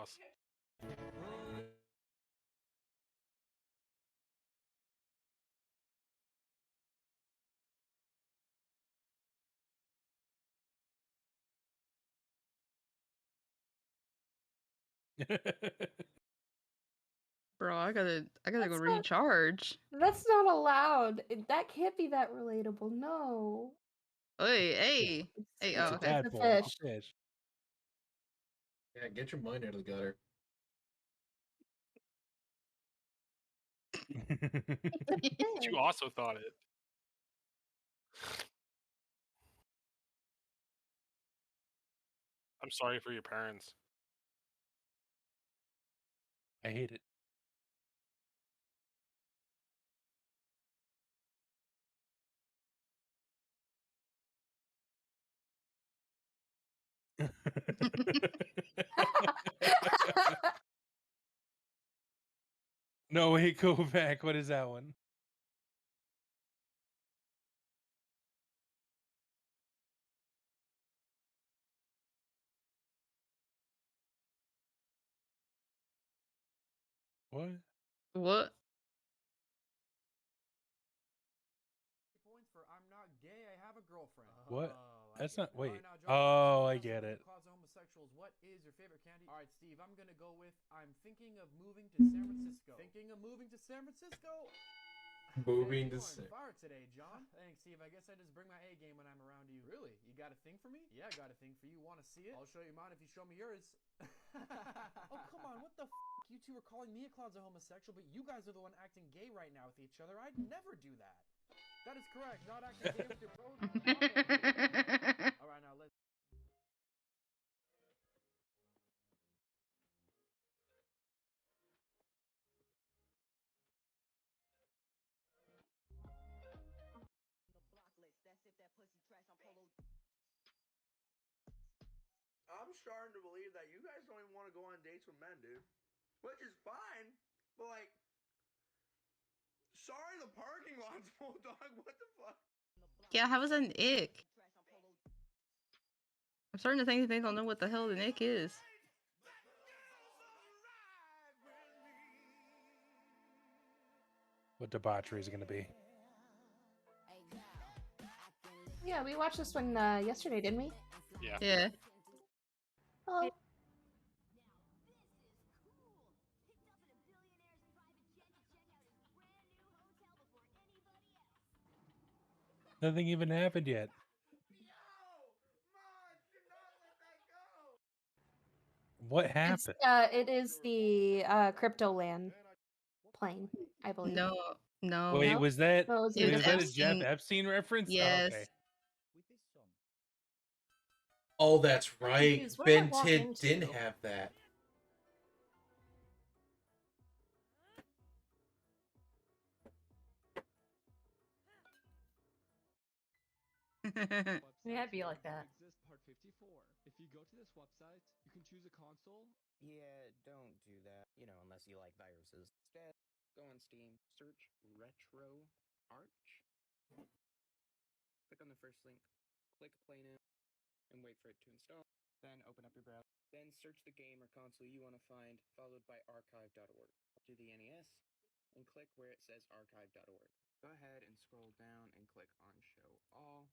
house. Bro, I gotta go That's not recharge. that's not allowed. That can't be that relatable, no. Hey, It's hey. Hey, it's oh, a okay. It's a tadpole. It's fish. a fish. Yeah, get your mind out of the gutter. It's a fish. You also thought it. I'm sorry for your parents. I hate it. No, wait, go back. What is that one? What? What? Points for I'm not gay, I have a girlfriend. What? Oh, That's get not. it. Alright, Wait. now, Joe, Oh, I ask get me it. closet homosexuals, what is your favorite candy? Alright, Steve, I'm gonna go with I'm thinking of moving to San Francisco. Thinking of moving to San Francisco? Moving Man, to you are on San- fire today, John. Thanks, Steve. I guess I just bring my A game when I'm around you. Really? You got a thing for me? Yeah, I got a thing for you. Want to see it? I'll show you mine if you show me yours. Oh, come on. What the f? You two are calling me a closet homosexual, but you guys are the one acting gay right now with each other. I'd never do that. That is correct. Not acting gay with your bros. All right, now let's. I'm starting to believe that you guys don't even want to go on dates with men, dude. Which is fine, but like, sorry, the parking lot's full, dog. What the fuck? Yeah, how was that an ick? I'm starting to think they don't know what the hell an ick is. What debauchery is it going to be? Yeah, we watched this one yesterday, didn't we? Yeah. Yeah. Hello. Nothing even happened yet. What happened? It is the Crypto Land plane, I believe. No, no. Wait, No? was that No, it was It was was that a Epstein. Jeff Epstein reference? Oh, Yes. okay. Oh, that's right. confused. What did I Ben walk Tidd did into? have that. Yeah, it'd be like that. Exist part 54. If you go to this website, you can choose a console. Yeah, don't do that. You know, unless you like viruses. Instead, go on Steam, search Retro Arch. Click on the first link, click Play Now, and wait for it to install. Then open up your browser. Then search the game or console you want to find, followed by archive.org. To the NES, and click where it says archive.org. Go ahead and scroll down and click on Show All.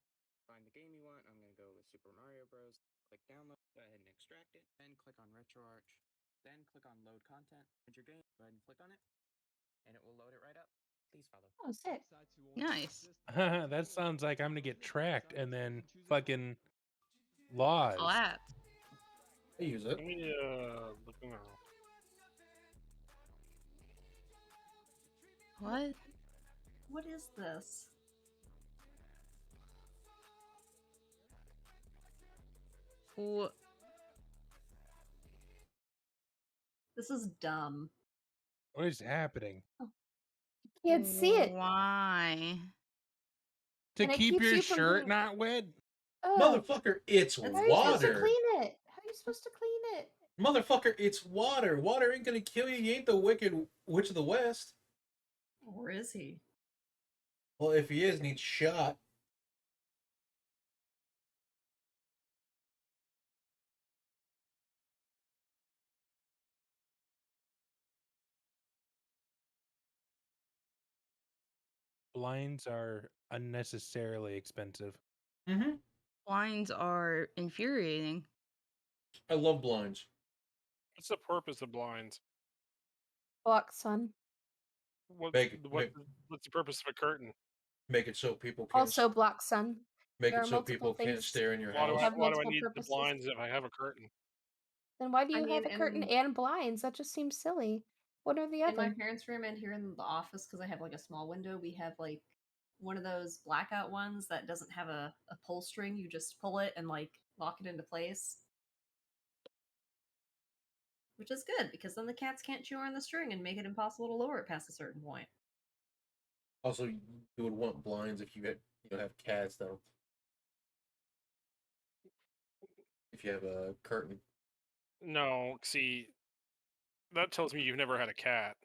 Find the game you want. I'm going to go with Super Mario Bros. Click download. Go ahead and extract it. Then click on RetroArch. Then click on load content. Find your game. Go ahead and click on it. And it will load it right up. Please follow. Oh, sick. Nice. That sounds like I'm going to get tracked and then fucking laws. Slap. I use it. Let me look around. What? What is this? What? This is dumb. What is happening? Can't see it. Why? To And it keep keeps your you from shirt being- not wet? Ugh. Motherfucker, it's How are you supposed to water. clean it? How are you supposed to clean it? Motherfucker, it's water. Water ain't gonna kill you. You ain't the Wicked Witch of the West. Or is he? Well, if he is, needs shot. Blinds are unnecessarily expensive. Mm-hmm. Blinds are infuriating. I love blinds. What's the purpose of blinds? Block sun. Make What's the purpose of a curtain? make it so people can't Also block sun. make there it are so multiple people can't things stare in your Why do house. I have why do I multiple need purposes. the blinds if I have a curtain? Then why do I you have mean, a curtain in- and blinds? That just seems silly. What are the In my other? parents' room and here in the office, because I have like a small window, we have like one of those blackout ones that doesn't have a pull string. You just pull it and like lock it into place. Which is good because then the cats can't chew on the string and make it impossible to lower it past a certain point. Also, you would want blinds if you had have cats though. If you have a curtain. No, see, that tells me you've never had a cat.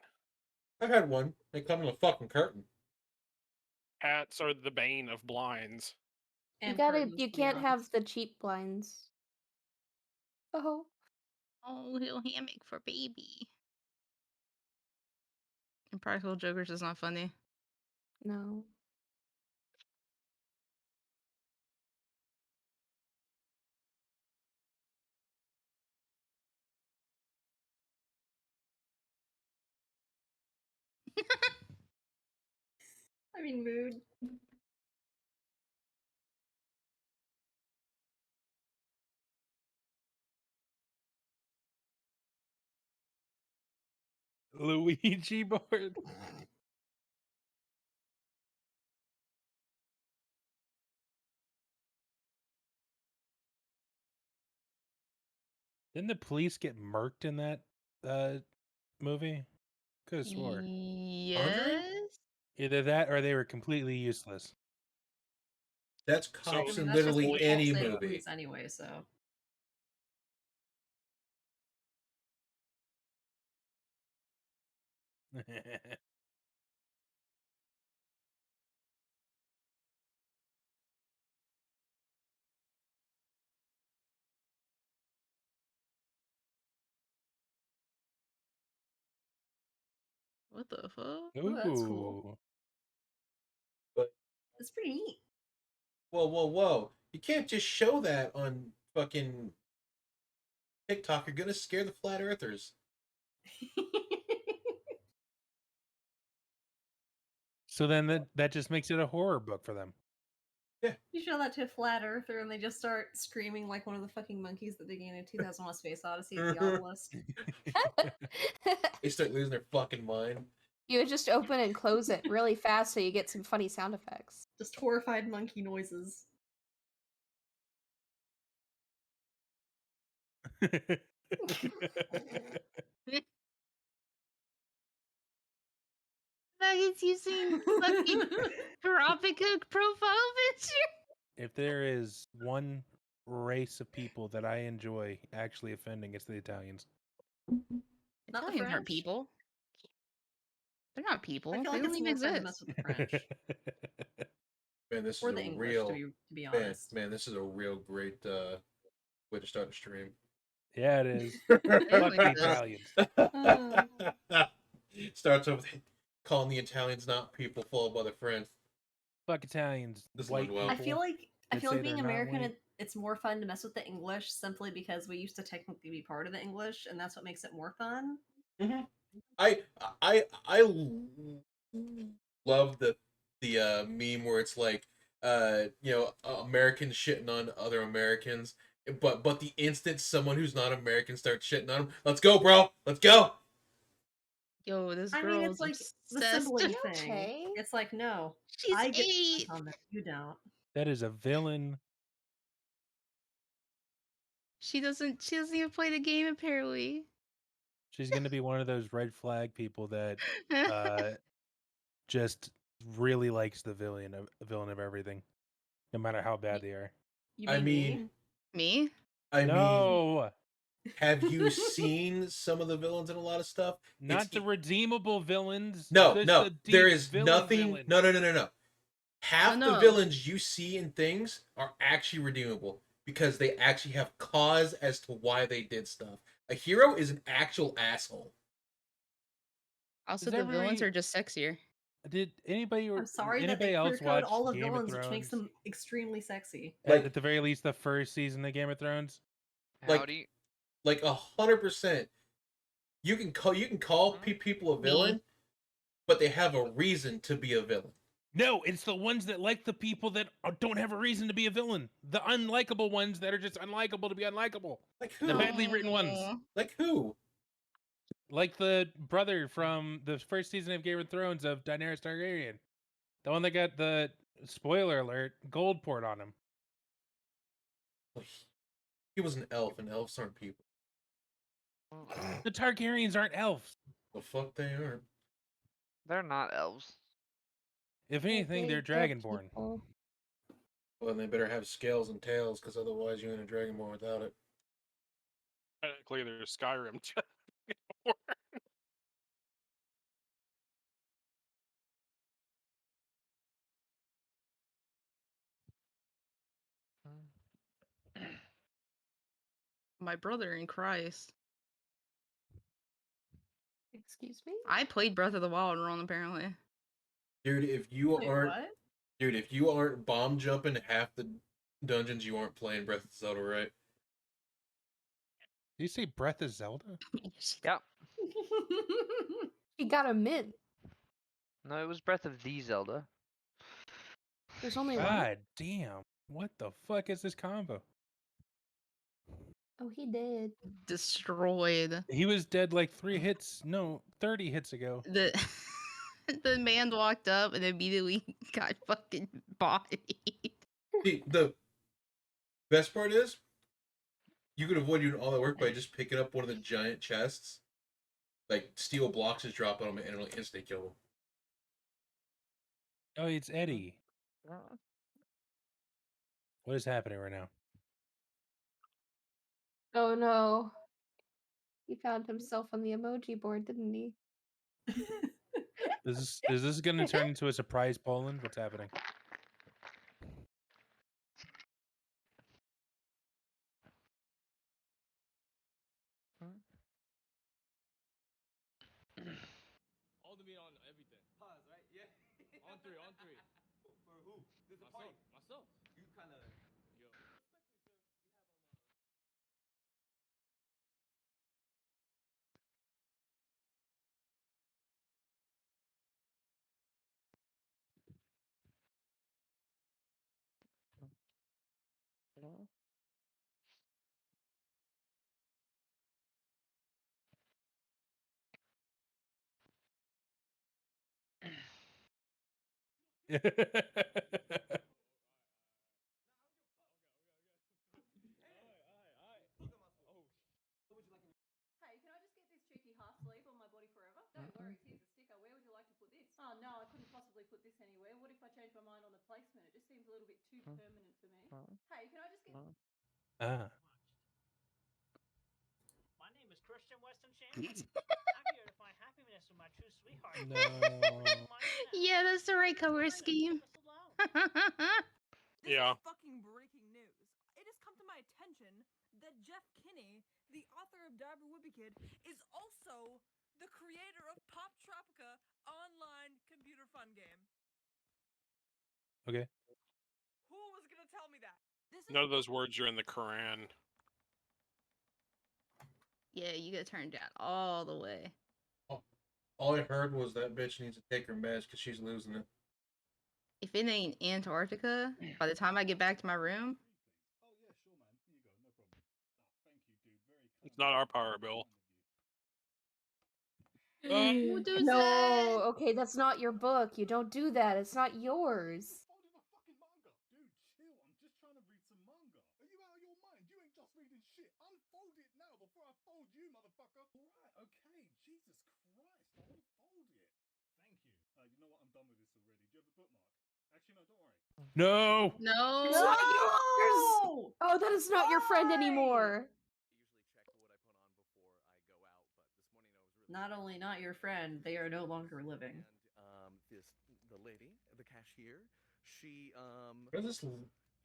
I've had one. They come in a fucking curtain. Cats are the bane of blinds. You And gotta. curtains, You to be can't have honest. the cheap blinds. Oh. Oh, little hammock for baby. Impractical Jokers is not funny. No. I mean, mood. Luigi board. Didn't the police get murked in that movie? Could have swore. Yes. Either that or they were completely useless. That's So- cops I mean, in that's just literally what the any cops say to movie. police anyway, so. What the fuck? Ooh, that's cool. But It's pretty neat. whoa. You can't just show that on fucking TikTok. You're gonna scare the flat earthers. So then that just makes it a horror book for them. You show that to a flat earther and they just start screaming like one of the fucking monkeys that they gave in 2001 Space Odyssey at the obelisk. They start losing their fucking mind. You would just open and close it really fast so you get some funny sound effects. Just horrified monkey noises. Nuggets using fucking Tropica profile picture. If there is one race of people that I enjoy actually offending, it's the Italians. Not the Italians aren't French? people. They're not people. I feel They like don't it's even more fun to mess exist. with the French. Man, this Or is the a English, real to be honest. man. This is a real great way to start a stream. Yeah, it is. It Fuck the exists. Italians. Starts off with calling the Italians not people, followed by the French. Fuck Italians. This White one well. I feel like that say being they're not American, white. it's more fun to mess with the English simply because we used to technically be part of the English, and that's what makes it more fun. Mm-hmm. I love the meme where it's like Americans shitting on other Americans, but the instant someone who's not American starts shitting on them, let's go, bro, let's go. Yo, this I girl mean, is it's like the obsessed. sibling You thing. okay? It's like, no, She's I get 8. on that, you don't. That is a villain. She doesn't even play the game apparently. She's gonna be one of those red flag people that just really likes the villain of everything, no matter how bad they are. You I mean mean, Me? I mean, No, have you seen some of the villains in a lot of stuff? not the redeemable villains. No, just no, the there deep is villain nothing. villain. No. Half No. the villains you see in things are actually redeemable because they actually have cause as to why they did stuff. A hero is an actual asshole. Also, Is the villains every- are just sexier. Did anybody I'm sorry that anybody they clear else code watch all the Game of villains, which makes Thrones? them extremely sexy. At the very least, the first season of Game of Thrones. Like 100%. You can call people a villain, but they have a reason to be a villain. No, it's the ones that like the people that don't have a reason to be a villain. The unlikable ones that are just unlikable to be unlikable. Like The badly written ones. Like who? Like the brother from the first season of Game of Thrones of Daenerys Targaryen. The one that got the, spoiler alert, gold poured on him. He was an elf, and elves aren't people. The Targaryens aren't elves. The fuck they aren't. They're not elves. If anything, they're dragonborn. Well, then they better have scales and tails, because otherwise you ain't a dragonborn without it. Technically, there's Skyrim. My brother in Christ. Excuse me? I played Breath of the Wild wrong, apparently. Dude, if you Wait, aren't, what? dude, if you aren't bomb jumping half the dungeons, you aren't playing Breath of Zelda, right? Did you say Breath of Zelda? Yep. He got a mint. No, it was Breath of the Zelda. There's only one. God damn. What the fuck is this combo? Oh, he did. Destroyed. He was dead like 30 hits ago. The the man walked up and immediately got fucking bodied. See, the best part is, you could avoid doing all that work by just picking up one of the giant chests. Like, steel blocks just drop on them and it'll instantly kill them. Oh, it's Eddie. What is happening right now? Oh no. He found himself on the emoji board, didn't he? Is this going to turn into a surprise Poland? What's happening? All the meat on everything. Pause, right? Yeah. on three. For who? Disappoint. Myself. You kind of. Yo. Hey, can I just get this cheeky half sleeve on my body forever? Don't worry, here's the sticker. Where would you like to put this? Oh no, I couldn't possibly put this anywhere. What if I change my mind on the placement? It just seems a little bit too permanent for me. Hey, can I just get... My name is Christian Weston Champion. I'm here to find happiness with my true sweetheart. Yeah, that's the right color scheme. Yeah. Fucking breaking news. It has come to my attention that Jeff Kinney, the author of Dabber Whoopie Kid, is also the creator of Pop Tropica online computer fun game. Okay. Who was gonna tell me that? None of those words are in the Quran. Yeah, you get turned down all the way. All I heard was that bitch needs to take her meds because she's losing it. If it ain't Antarctica, by the time I get back to my room, It's not our power bill. who does No, that? okay, that's not your book. You don't do that. It's not yours. No. No. It's not yours. Oh, that is not your friend anymore. Not only not your friend, they are no longer living. The lady, the cashier, she What is this?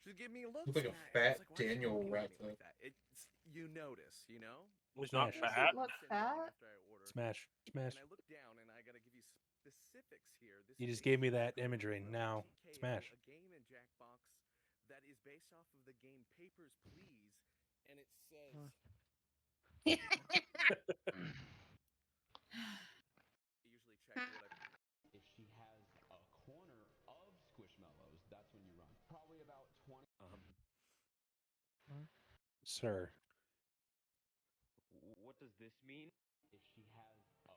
she gave me a look. Look like a and I was fat like, "Why is she Daniel looking at rat me like though. that?" It's you notice, you know. He's not Smash. fat. Look fat. After I order, Smash. and I look down and I gotta give you specific specifics here. This You is just a gave me that TKO, imagery. Now, TKO, smash. a game in Jackbox that is based off of the game Papers, Please, and it says. Usually check what I. If she has a corner of Squishmallows, that's when you run. Probably about 20. Sir. What does this mean? If she has a.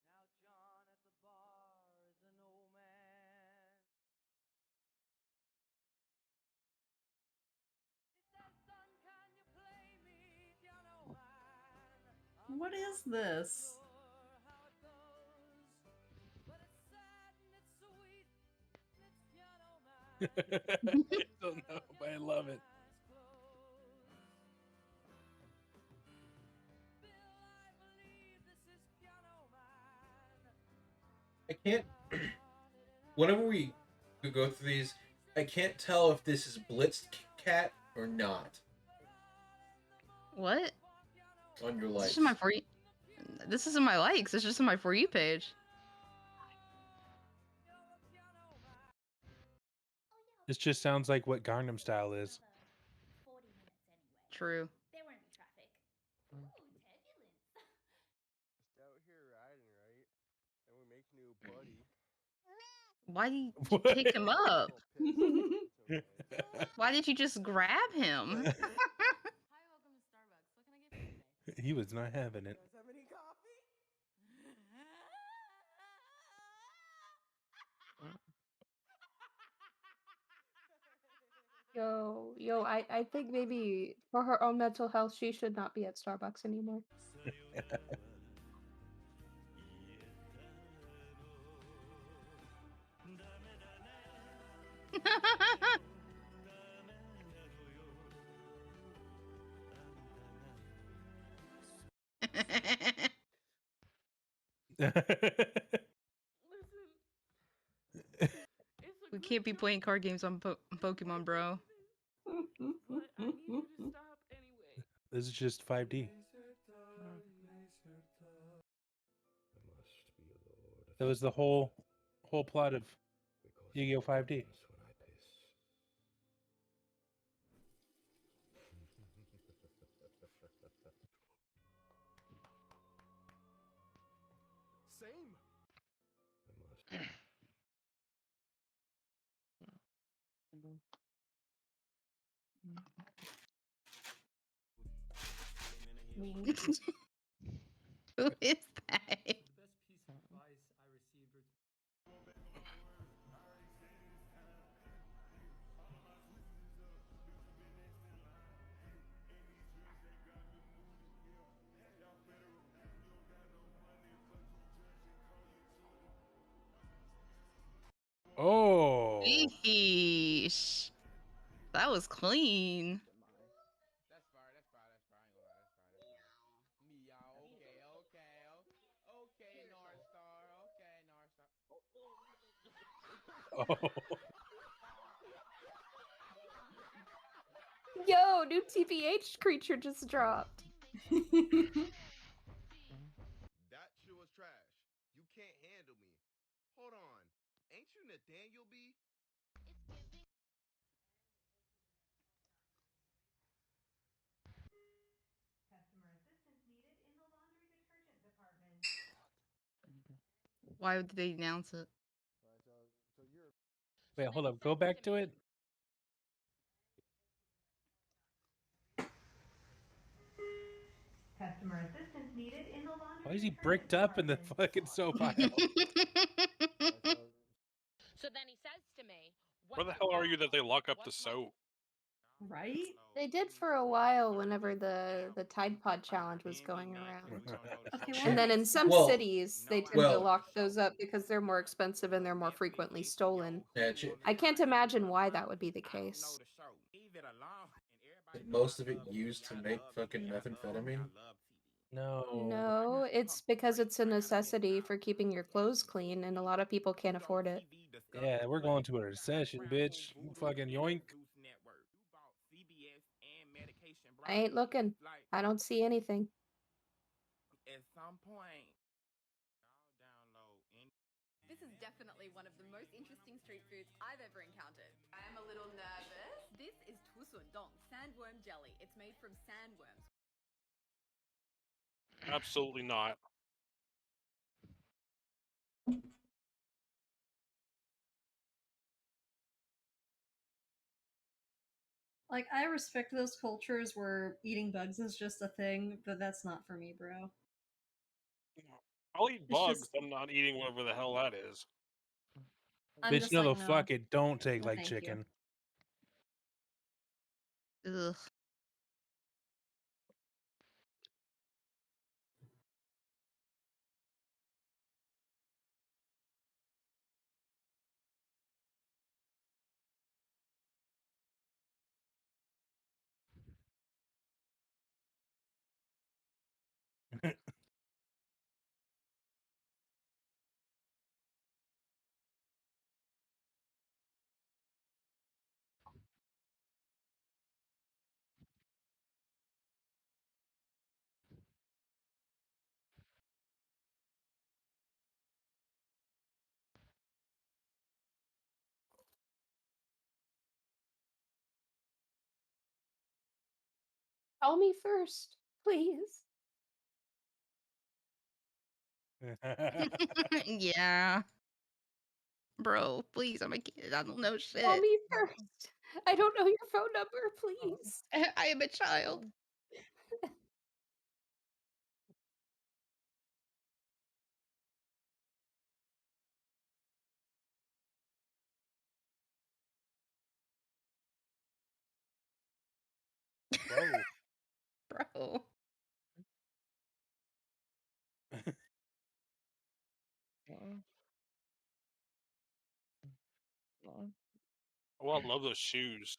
Now John at the bar is an old man. He says, son, can you play me piano man? What is this? How it goes, but it's sad and it's sweet. It's piano man. I don't know, but I love it. I can't. Whenever we go through these, I can't tell if this is Blitzed Cat or not What? on your This likes. is my for you. This isn't my likes. It's just in my for you page. This just sounds like what Gangnam Style is. True. There won't be traffic. Ooh, turbulence. Just out here riding, right? And we make new buddy. Why did you pick him up? Why did you just grab him? Hi, welcome to Starbucks. What can I get for you today? He was not having it. Guys have any coffee? Yo, I think maybe for her own mental health, she should not be at Starbucks anymore. We can't be playing card games on Pokemon, bro. This is just 5D. That was the whole plot of Yu-Gi-Oh! 5D. Same. Who is that? The best piece of advice I received was. Oh. Yeesh. That was clean. That's fire. I ain't gonna lie. Okay, North Star. Yo, new TBH creature just dropped. That shit was trash. You can't handle me. Hold on. Ain't you Nathaniel B? Why would they announce it? Wait, hold up. Go back to it. Customer assistance needed in the laundry. Why is he bricked up in the fucking soap aisle? So then he says to me, Where the hell are you that they lock up the soap? Right? They did for a while whenever the Tide Pod challenge was going around. And then in some Well- cities, they tend to well- lock those up because they're more expensive and they're more frequently stolen. Yeah, I can't imagine why that would be the case. most of it used to make fucking methamphetamine? No. No, it's because it's a necessity for keeping your clothes clean, and a lot of people can't afford it. Yeah, we're going to a recession, bitch. Fucking yoink. I ain't looking. I don't see anything. At some point, This is definitely one of the most interesting street foods I've ever encountered. I am a little nervous. This is tusundong, sandworm jelly. It's made from sandworms. Absolutely not. Like, I respect those cultures where eating bugs is just a thing, but that's not for me, bro. I'll eat It's bugs. just- I'm not eating whatever the hell that is. I'm Bitch, just no, like, the no. fuck it don't take No, like thank you. chicken. Ugh. Call me first, please. Yeah. Bro, please, I'm a kid. I don't know shit. Call me first. I don't know your phone number, please. I am a child. Bro. Bro. Oh, I love those shoes.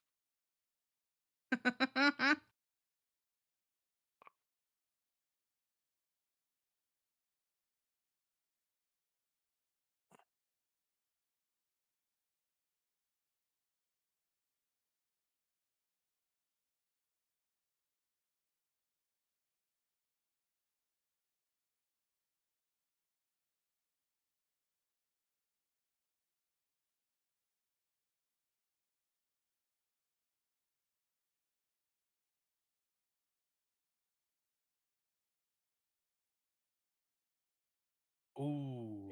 Ooh.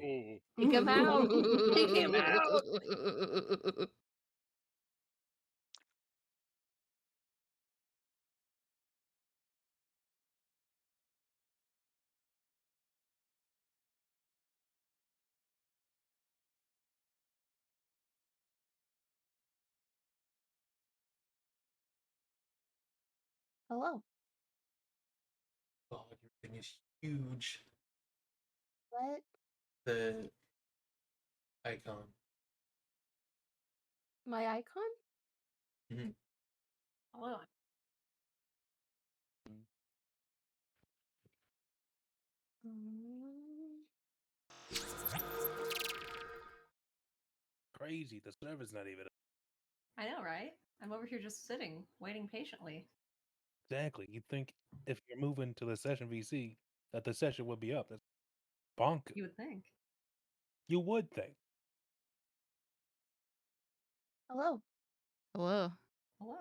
Take him out. Take him out. Hello. Oh, your thing is huge. What? The icon. My icon? Mm-hmm. Hold on. Crazy. The server's not even I know, right? I'm over here just sitting, waiting patiently. exactly. You'd think if you're moving to the session VC that the session would be up. That's bonkers. You would think. You would think. Hello. Hello. Hello.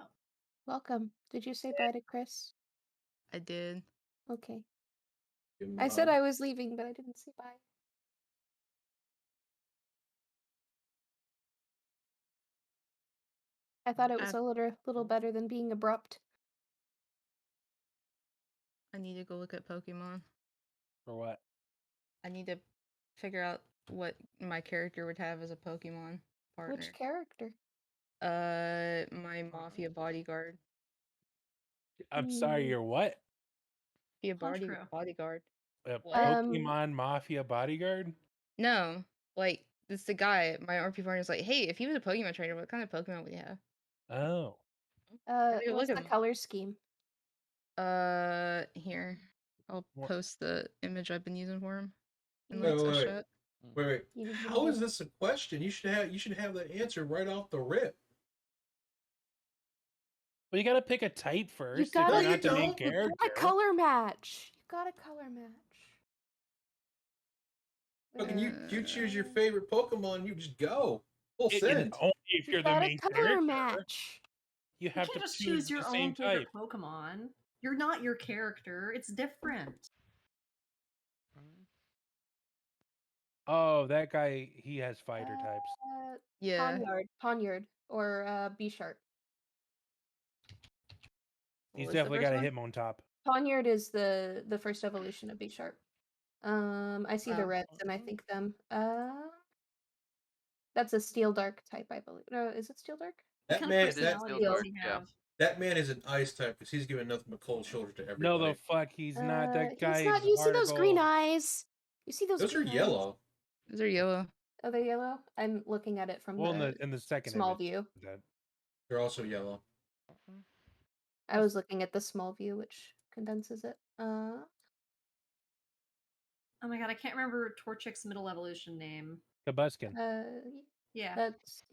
Welcome. Did you say bye to Chris? I did. Okay. I said I was leaving, but I didn't say bye. I thought it was a little better than being abrupt. I need to go look at Pokemon. For what? I need to figure out what my character would have as a Pokemon partner. Which character? My Mafia bodyguard. I'm sorry, you're what? Be a Punch Crow. bodyguard. A What? Pokemon Mafia bodyguard? No, like it's the guy. My RP partner's like, hey, if he was a Pokemon trainer, what kind of Pokemon would he have? Oh. Maybe What's look the at color scheme? Here, I'll What? post the image I've been using for him. In Wait, like wait, such wait. chat. Wait. You How is this a question? You should have the answer right off the rip. Well, you gotta pick a type You first if gotta, you're not the main you character. gotta color match. You gotta color match. Fucking you choose your favorite Pokemon, you just go. Full And send. only if You you're the gotta main color character. match. You You have can't to just choose your the own same favorite type. Pokemon. You're not your character. It's different. Oh, that guy, he has fighter types. Yeah. Ponyard, or B-Sharp. He's What was the definitely first got a one? Hitmontop. Ponyard is the first evolution of B-Sharp. I see the Oh. reds and I think them. That's a Steel Dark type, I believe. No, is it Steel Dark? That What man, kind of personality does he have? that man is an ice type because he's giving nothing but cold shoulder to everybody. No, the fuck, he's not. That guy He's not. is You see heart of those green gold. eyes? You see those? Those are green eyes? yellow. Those are yellow. Oh, they're yellow. I'm looking at it from Well, the in the second small image, view. They're also yellow. I was looking at the small view, which condenses it. Oh my god, I can't remember Torchic's middle evolution name. Kabuskin. Yeah. That's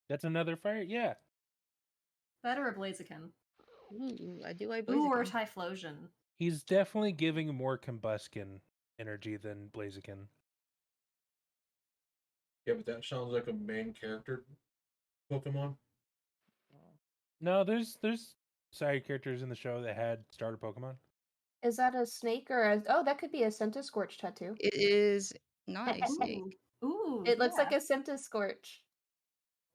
That's another fire. Yeah. That or a Blaziken. Ooh, I do like Ooh, or Blaziken. Typhlosion. He's definitely giving more Combuskin energy than Blaziken. Yeah, but that sounds like a main character Pokemon. No, there's side characters in the show that had starter Pokemon. Is that a snake or a? Oh, that could be a Centiskorch tattoo. It is not a snake. Ooh, It looks like a Centiskorch.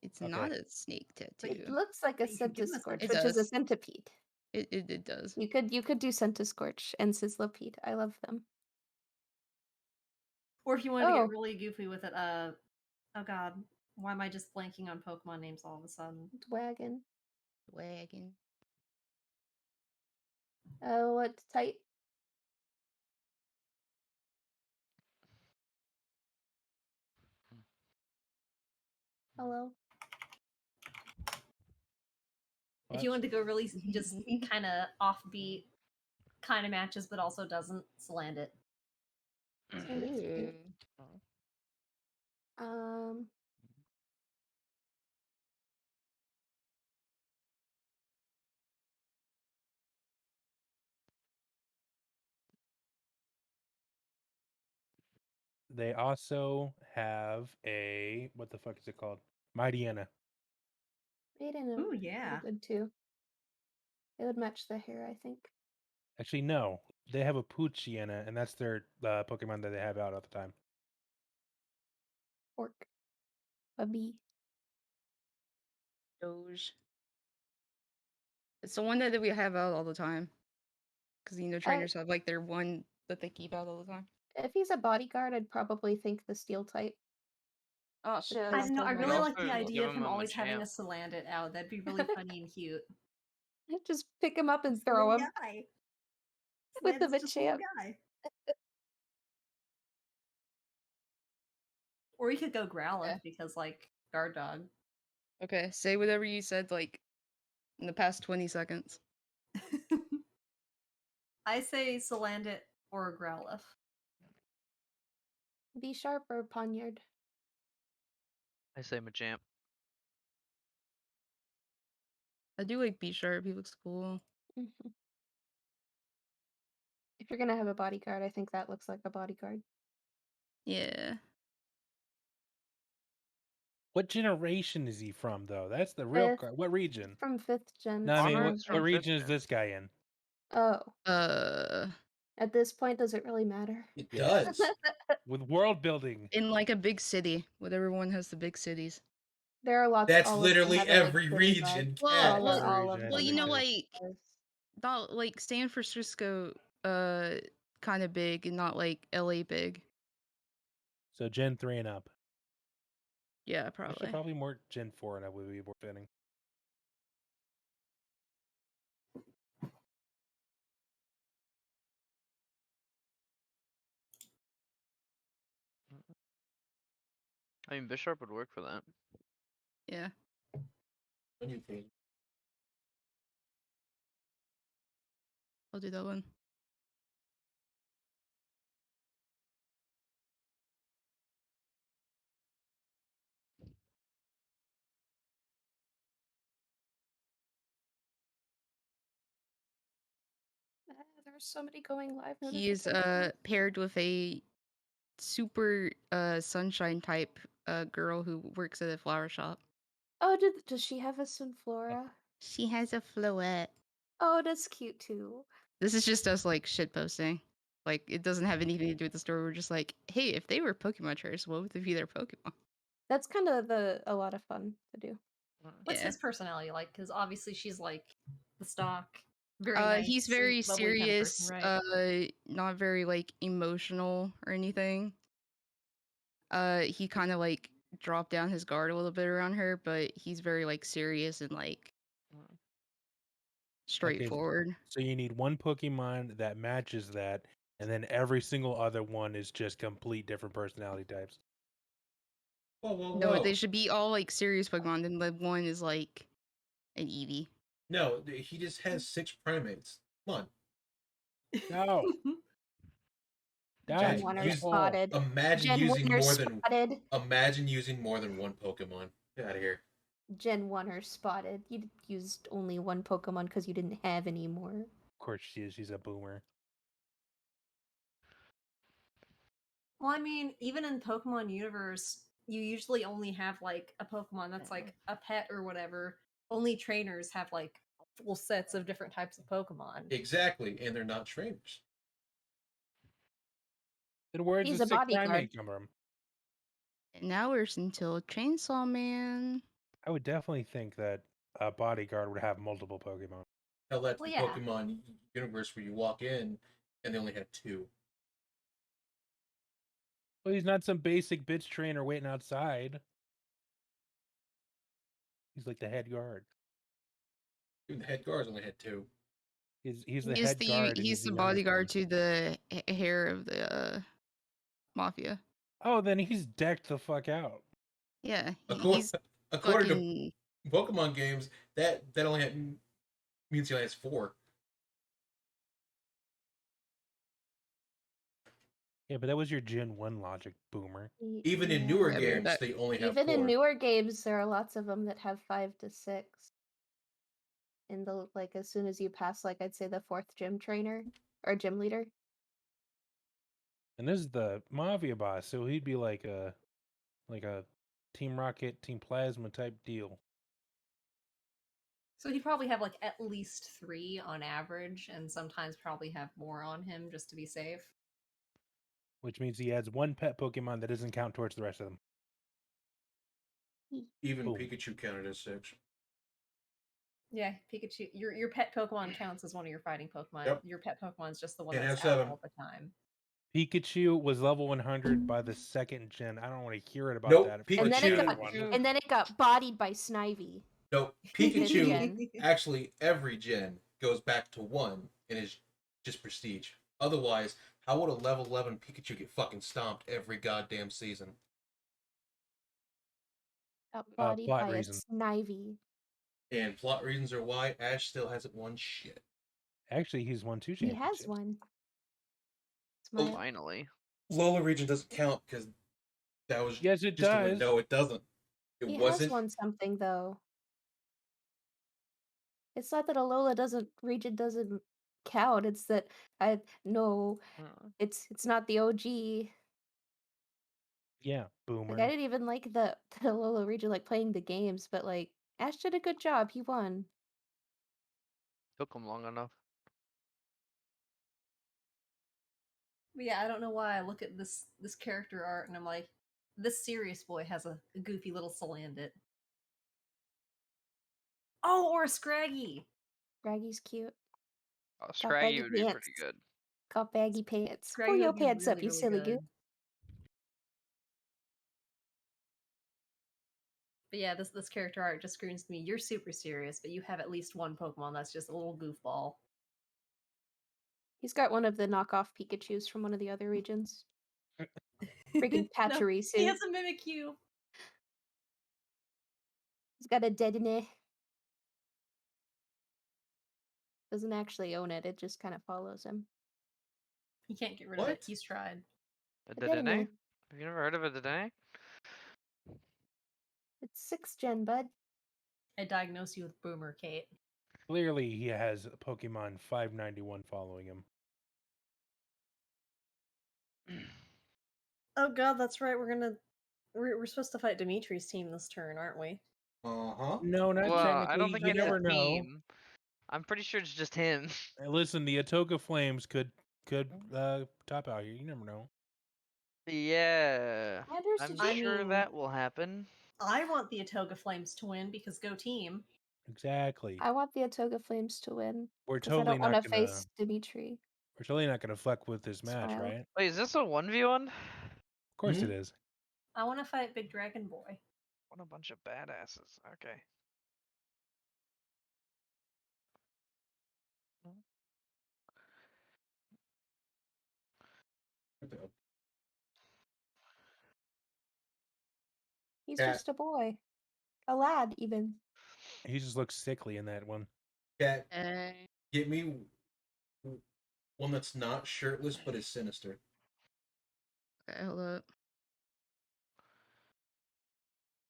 It's not a snake tattoo. It looks like a You could give him a Centiskorch, It which is a does. centipede. It does. You could do Centiskorch and Sizzlipede. I love them. Or if you wanted to Oh. get really goofy with it, oh god, why am I just blanking on Pokemon names all of a sudden? Wagon. Wagon. What type? Hello. If you wanted to go really just kind of offbeat kind of matches, but also doesn't, Salandit. Ooh. They also have a what the fuck is it called? Mightyena. Maiden. Ooh, yeah. Good too. It would match the hair, I think. Actually, no. They have a Poochyena, and that's their Pokemon that they have out at the time. Orc. A bee. Doge. It's the one that we have out all the time. Because trainers have like their one that they keep out all the time. If he's a bodyguard, I'd probably think the steel type. Oh shit! I don't know. I really like the also idea give of him him a always having a Machamp. Salandit out. That'd be really funny and cute. Just pick him up and throw him Guy. with the Salandit's just a little Machamp. guy. Or you could go Growlithe because, like, guard dog. Okay, say whatever you said like in the past 20 seconds. I say Salandit or Growlithe. B-Sharp or Ponyard? I say Machamp. I do like B-Sharp. He looks cool. Mhm. If you're gonna have a bodyguard, I think that looks like a bodyguard. Yeah. What generation is he from, though? That's the real. Fifth. What region? From 5th gen. No, I mean, Honor is what from region 5th is this guy in? Oh. At this point, does it really matter? It does. With world building. In like a big city. What everyone has the big cities. There are lots. That's all of them literally have a big every city region. vibe. Well, All of well, them you know, have like this. not like San Francisco, kind of big, and not like LA big. So Gen 3 and up. Yeah, Actually, probably. probably more Gen 4 and up would be more fitting. I mean, Bisharp would work for that. Yeah. I'll do that one. There's somebody going live. He is notification. paired with a super sunshine type girl who works at a flower shop. Oh, does she have a Sunflora? She has a Floette. Oh, that's cute too. This is just us like shit posting. Like it doesn't have anything to do with the story. We're just like, hey, if they were Pokemon trainers, what would be their Pokemon? That's kind of a lot of fun to do. What's Yeah. his personality like? Because obviously she's like the stock, very nice, He's very bubbly kind of person, serious, right? not very like emotional or anything. He kind of like dropped down his guard a little bit around her, but he's very like serious and like straightforward. So you need one Pokemon that matches that, and then every single other one is just complete different personality types. No, they should be all like serious Pokemon. Then the one is like an Eevee. No, he just has 6 primates. Come on. No. Gen 1 are spotted. Imagine Gen using 1 are more than spotted. imagine using more than one Pokemon. Get out of here. Gen 1 are spotted. You used only one Pokemon because you didn't have any more. Of course she is. She's a boomer. Well, I mean, even in Pokemon universe, you usually only have like a Pokemon that's like a pet or whatever. Only trainers have like full sets of different types of Pokemon. Exactly, and they're not trainers. Then where's He's the a sick bodyguard. primate come from? And now we're until Chainsaw Man. I would definitely think that a bodyguard would have multiple Pokemon. Hell, that's Well, the yeah. Pokemon universe where you walk in and they only have 2. Well, he's not some basic bitch trainer waiting outside. He's like the head guard. Dude, the head guards only had 2. He's the head guard. and He's the youngest bodyguard to the hair of the mafia. one. Oh, then he's decked the fuck out. Yeah, According fucking- to Pokemon games, that only means he only has 4. Yeah, but that was your Gen 1 logic, boomer. Even in newer games, they only have Even 4. in newer games, there are lots of them that have 5 to 6. In the like, as soon as you pass, like I'd say the 4th gym trainer or gym leader. And this is the Mafia boss, so he'd be like a Team Rocket, Team Plasma type deal. So he'd probably have like at least 3 on average, and sometimes probably have more on him just to be safe. Which means he adds one pet Pokemon that doesn't count towards the rest of them. Even Boom. Pikachu counted as 6. Yeah, Pikachu. Your pet Pokemon counts as one of your fighting Pokemon. Yep. Your pet Pokemon's just the one Can't that's have out 7. all the time. Pikachu was level 100 by the 2nd gen. I don't want to hear it about Nope, that. And then it got Pikachu- and then it got bodied by Snivy. No, Fifth Pikachu, gen. actually, every gen goes back to 1 and is just prestige. Otherwise, how would a level 11 Pikachu get fucking stomped every goddamn season? Got bodied plot by a reason. Snivy. And plot reasons are why Ash still hasn't won shit. Actually, he's won 2 He championships. has one. It's Oh, my- Finally. Lola region doesn't count because that was Yes, it just a win. does. No, it doesn't. It He wasn't. has won something though. It's not that Alola region doesn't count. It's that it's not the OG. Yeah, Like boomer. I didn't even like the Alola region like playing the games, but like Ash did a good job. He won. Took him long enough. But yeah, I don't know why I look at this character art and I'm like, this serious boy has a goofy little Salandit. Oh, or a Scraggy. Scraggy's cute. Oh, Got Scraggy baggy would be pretty pants. good. Got baggy pants. Scraggy Pull your would be pants up, really, you really silly good. goose. But yeah, this character art just screams to me, you're super serious, but you have at least one Pokemon that's just a little goofball. He's got one of the knockoff Pikachus from one of the other regions. Freaking No, Pachirisu. he has a Mimikyu. He's got a Dedenne. Doesn't actually own it, it just kind of follows him. He can't get rid of it. He's tried. A I didn't know. Dedenne? Have you never heard of a Dedenne? It's 6th gen, bud. I diagnose you with Boomer, Kate. Clearly, he has Pokemon 591 following him. Oh god, that's right. We're supposed to fight Dimitri's team this turn, aren't we? Uh-huh. No, not Well, technically. I don't think You it's never a know. team. I'm pretty sure it's just him. Listen, the Atoka Flames could top out here. You never know. Yeah. Anders, I'm did you- sure I mean- that will happen. I want the Atoga Flames to win because go team. Exactly. I want the Atoga Flames to win. We're 'cause I totally don't want not to gonna. face Dimitri. We're totally not gonna fuck with this match, Smile. right? Of Wait, is this a 1v1? course it is. I want to fight Big Dragon Boy. What a bunch of badasses. Okay. He's Cat. just a boy. A lad, even. He just looks sickly in that one. Cat, Eh. get me one that's not shirtless but is sinister. Okay, hold up.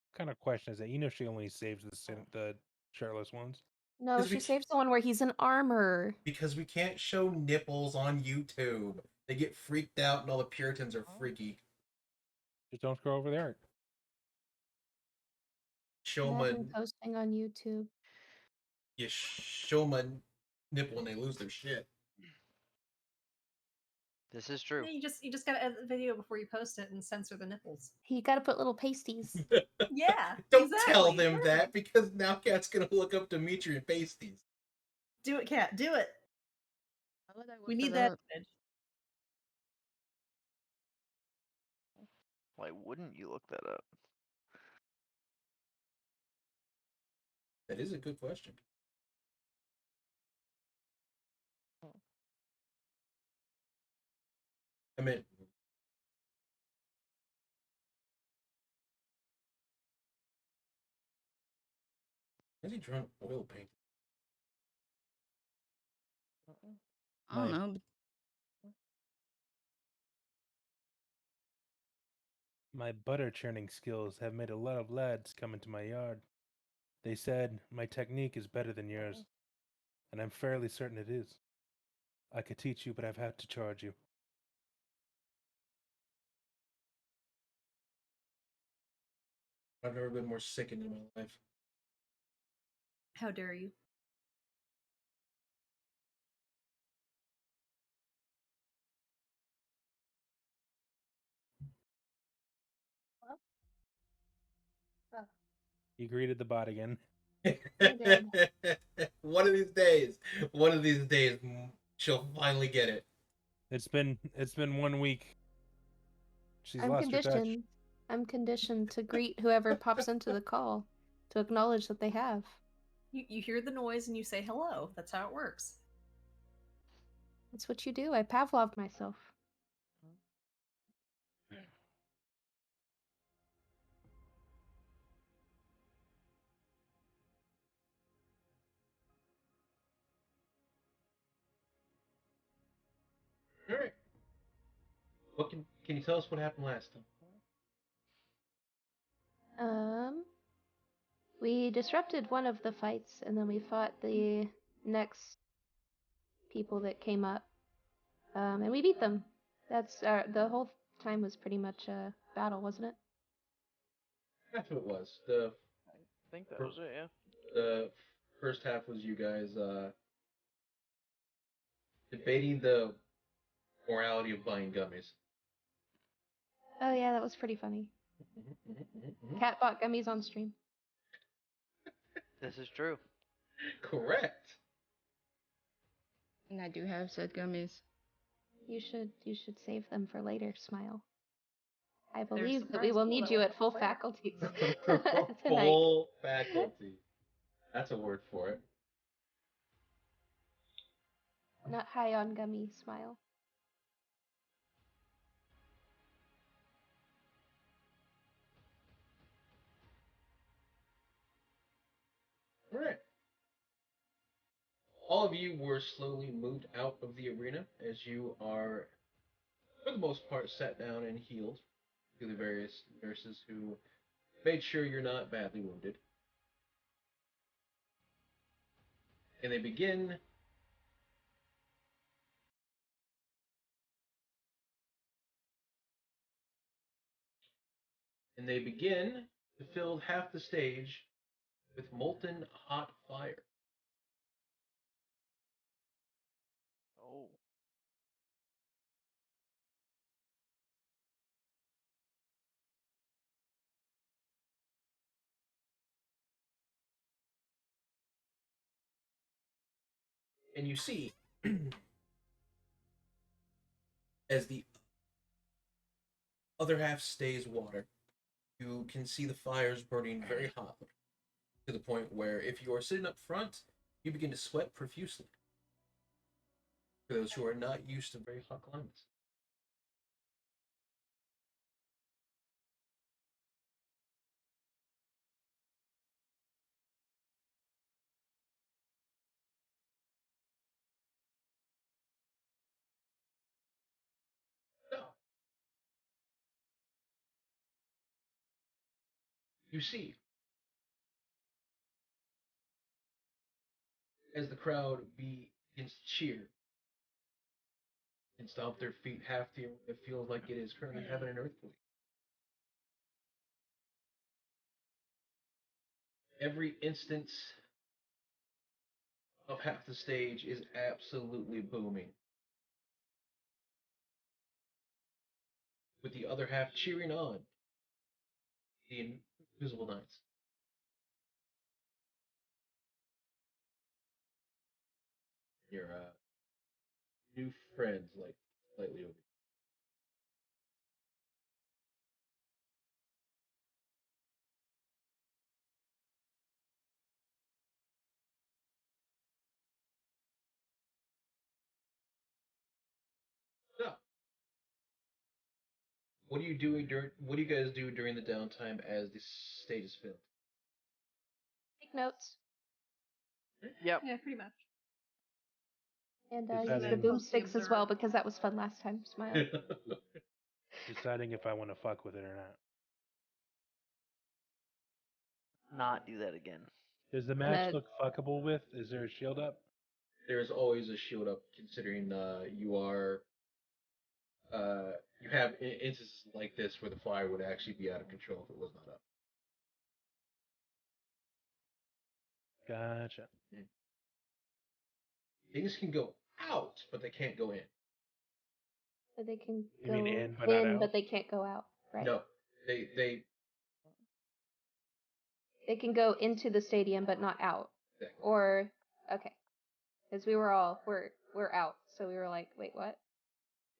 What kind of question is that? You know she only saves the shirtless ones. No, 'Cause we she saves the one where he's in armor. Because we can't show nipples on YouTube. They get freaked out and all the Puritans are freaky. Just don't scroll over there. Show I've them been posting on YouTube. show 'em a nipple and they lose their shit. This is true. Yeah, you just gotta edit the video before you post it and censor the nipples. You gotta put little pasties. Yeah. Don't tell exactly. them that because now Cat's gonna look up Dimitri and paste these. Do it, Cat. Do it. How would I We look need it that up? image. Why wouldn't you look that up? That is a good question. I mean, has he drawn oil paint? I don't know. My butter churning skills have made a lot of lads come into my yard. They said my technique is better than yours, and I'm fairly certain it is. I could teach you, but I've had to charge you. I've never been more sickened in my life. How dare you? You greeted the bot again. One of these days, she'll finally get it. It's been 1 week. She's I'm lost her touch. conditioned. I'm conditioned to greet whoever pops into the call to acknowledge that they have. You hear the noise and you say hello. That's how it works. That's what you do. I Pavloved myself. All right. What can you tell us what happened last time? We disrupted one of the fights, and then we fought the next people that came up, and we beat them. That's the whole time was pretty much a battle, wasn't it? That's what it was. The I think that was it, yeah. the first half was you guys debating the morality of buying gummies. Oh yeah, that was pretty funny. Cat bought gummies on stream. This is true. Correct. And I do have said gummies. You should save them for later. Smile. I They're believe that we will surprised need that you will at full play. faculties tonight. Full faculty. That's a word for it. Not high on gummy. Smile. All right. All of you were slowly moved out of the arena as you are, for the most part, sat down and healed through the various nurses who made sure you're not badly wounded. And they begin and they begin to fill half the stage with molten hot fire. Oh. And you see, as the other half stays water, you can see the fires burning very hot to the point where if you are sitting up front, you begin to sweat profusely. For those who are not used to very hot climates. You see, as the crowd begins to cheer and stomp their feet half to it feels like it is currently having an earthquake. Every instance of half the stage is absolutely booming, with the other half cheering on the Invisible Knights. Your new friends, like, slightly over. So, what do you guys do during the downtime as the stage is filled? Take notes. Yep. Yeah, pretty much. And Is use that the in- boomsticks as well because that was fun last time. Smile. Deciding if I want to fuck with it or not. Not do that again. Does the match look fuckable with? Is there a shield up? There's always a shield up, considering you are you have instances like this where the fire would actually be out of control if it was not up. Gotcha. Things can go out, but they can't go in. But they can You go mean in, but not out? but they can't go out. Right. No, they They can go into the stadium but not out. Exactly. Or okay. Because we were all we're out. So we were like, wait, what?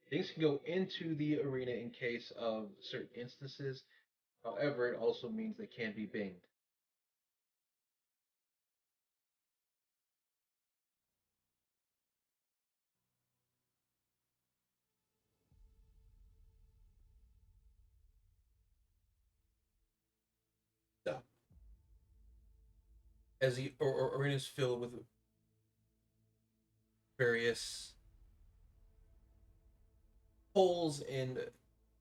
things can go into the arena in case of certain instances. However, it also means they can't be binged. So, as the arena is filled with various holes and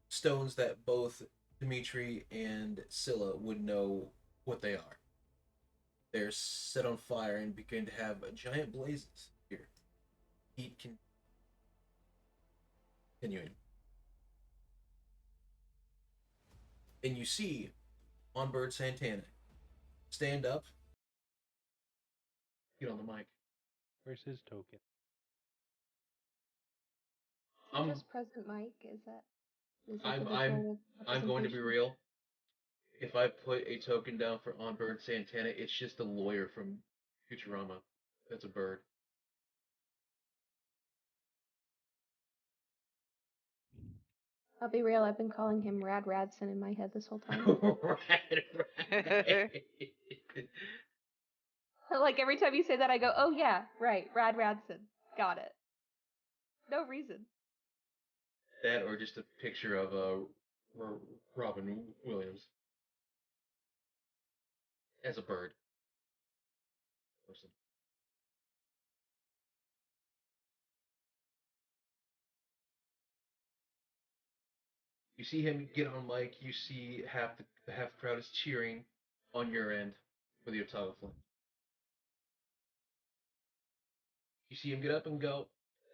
stones that both Dimitri and Scylla would know what they are. They're set on fire and begin to have giant blazes here. Heat continuing. And you see Onbird Santana stand up, get on the mic. Where's his token? Just present Mike, is that I'm going to be real. If I put a token down for Onbird Santana, it's just a lawyer from Futurama. That's a bird. I'll be real, I've been calling him Rad Radson in my head this whole time. Like every time you say that I go, oh yeah, right, Rad Radson. Got it. No reason. That or just a picture of Robin Williams as a bird. Person. You see him get on mic. You see the half crowd is cheering on your end for the Otago Flame. You see him get up and go,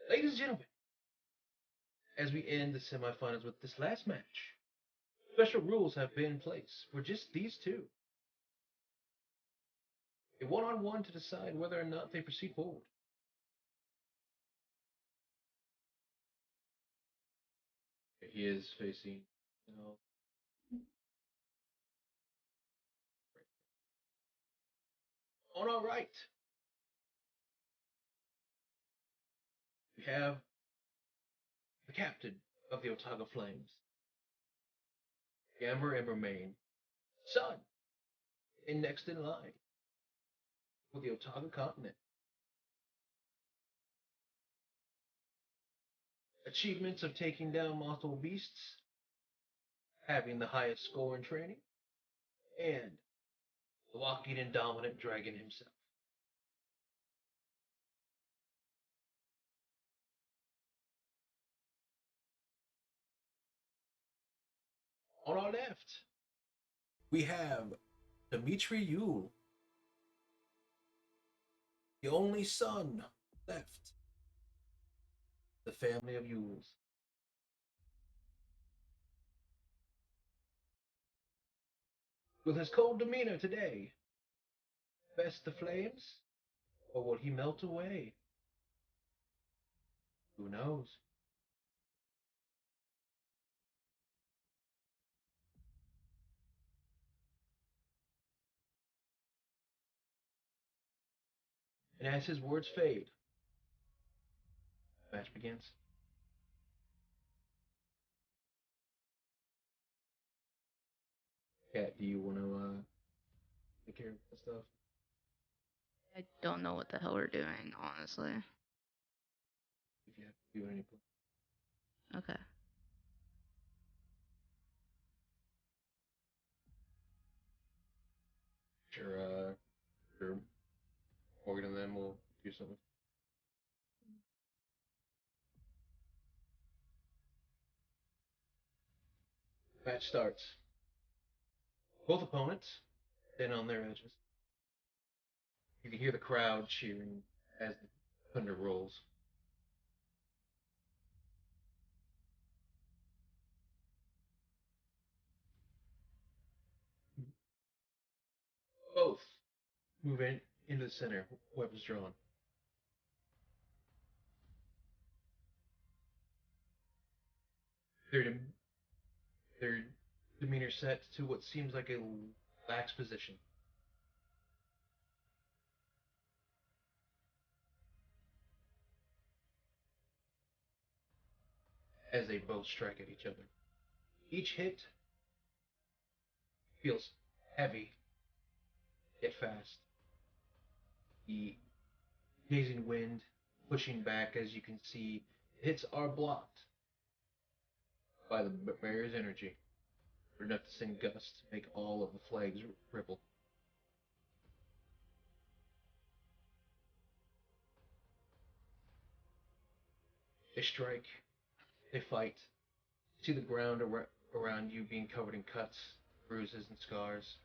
ladies and gentlemen, as we end the semifinals with this last match, Special rules have been in place for just these two. A one-on-one to decide whether or not they proceed forward. He is facing, On our right, we have the captain of the Otaga Flames, Yammer and Remain, son, and next in line for the Otaga continent. Achievements of taking down multiple beasts, having the highest score in training, and walking in dominant dragon himself. On our left, we have Dimitri Yule, the only son left, the family of Yules. Will his cold demeanor today best the flames, or will he melt away? Who knows? And as his words fade, the match begins. Kat, do you want to take care of the stuff? I don't know what the hell we're doing, honestly. If you have to do any. Okay. Sure, Morgan and then we'll do something. Match starts. Both opponents stand on their edges. You can hear the crowd cheering as the thunder rolls. Both move into the center, weapons drawn. Their demeanor set to what seems like a lax position. As they both strike at each other. Each hit feels heavy, yet fast. The gazing wind pushing back, as you can see, hits are blocked by the barrier's energy, but enough to send gusts to make all of the flags ripple. They strike, they fight. You see the ground around you being covered in cuts, bruises, and scars.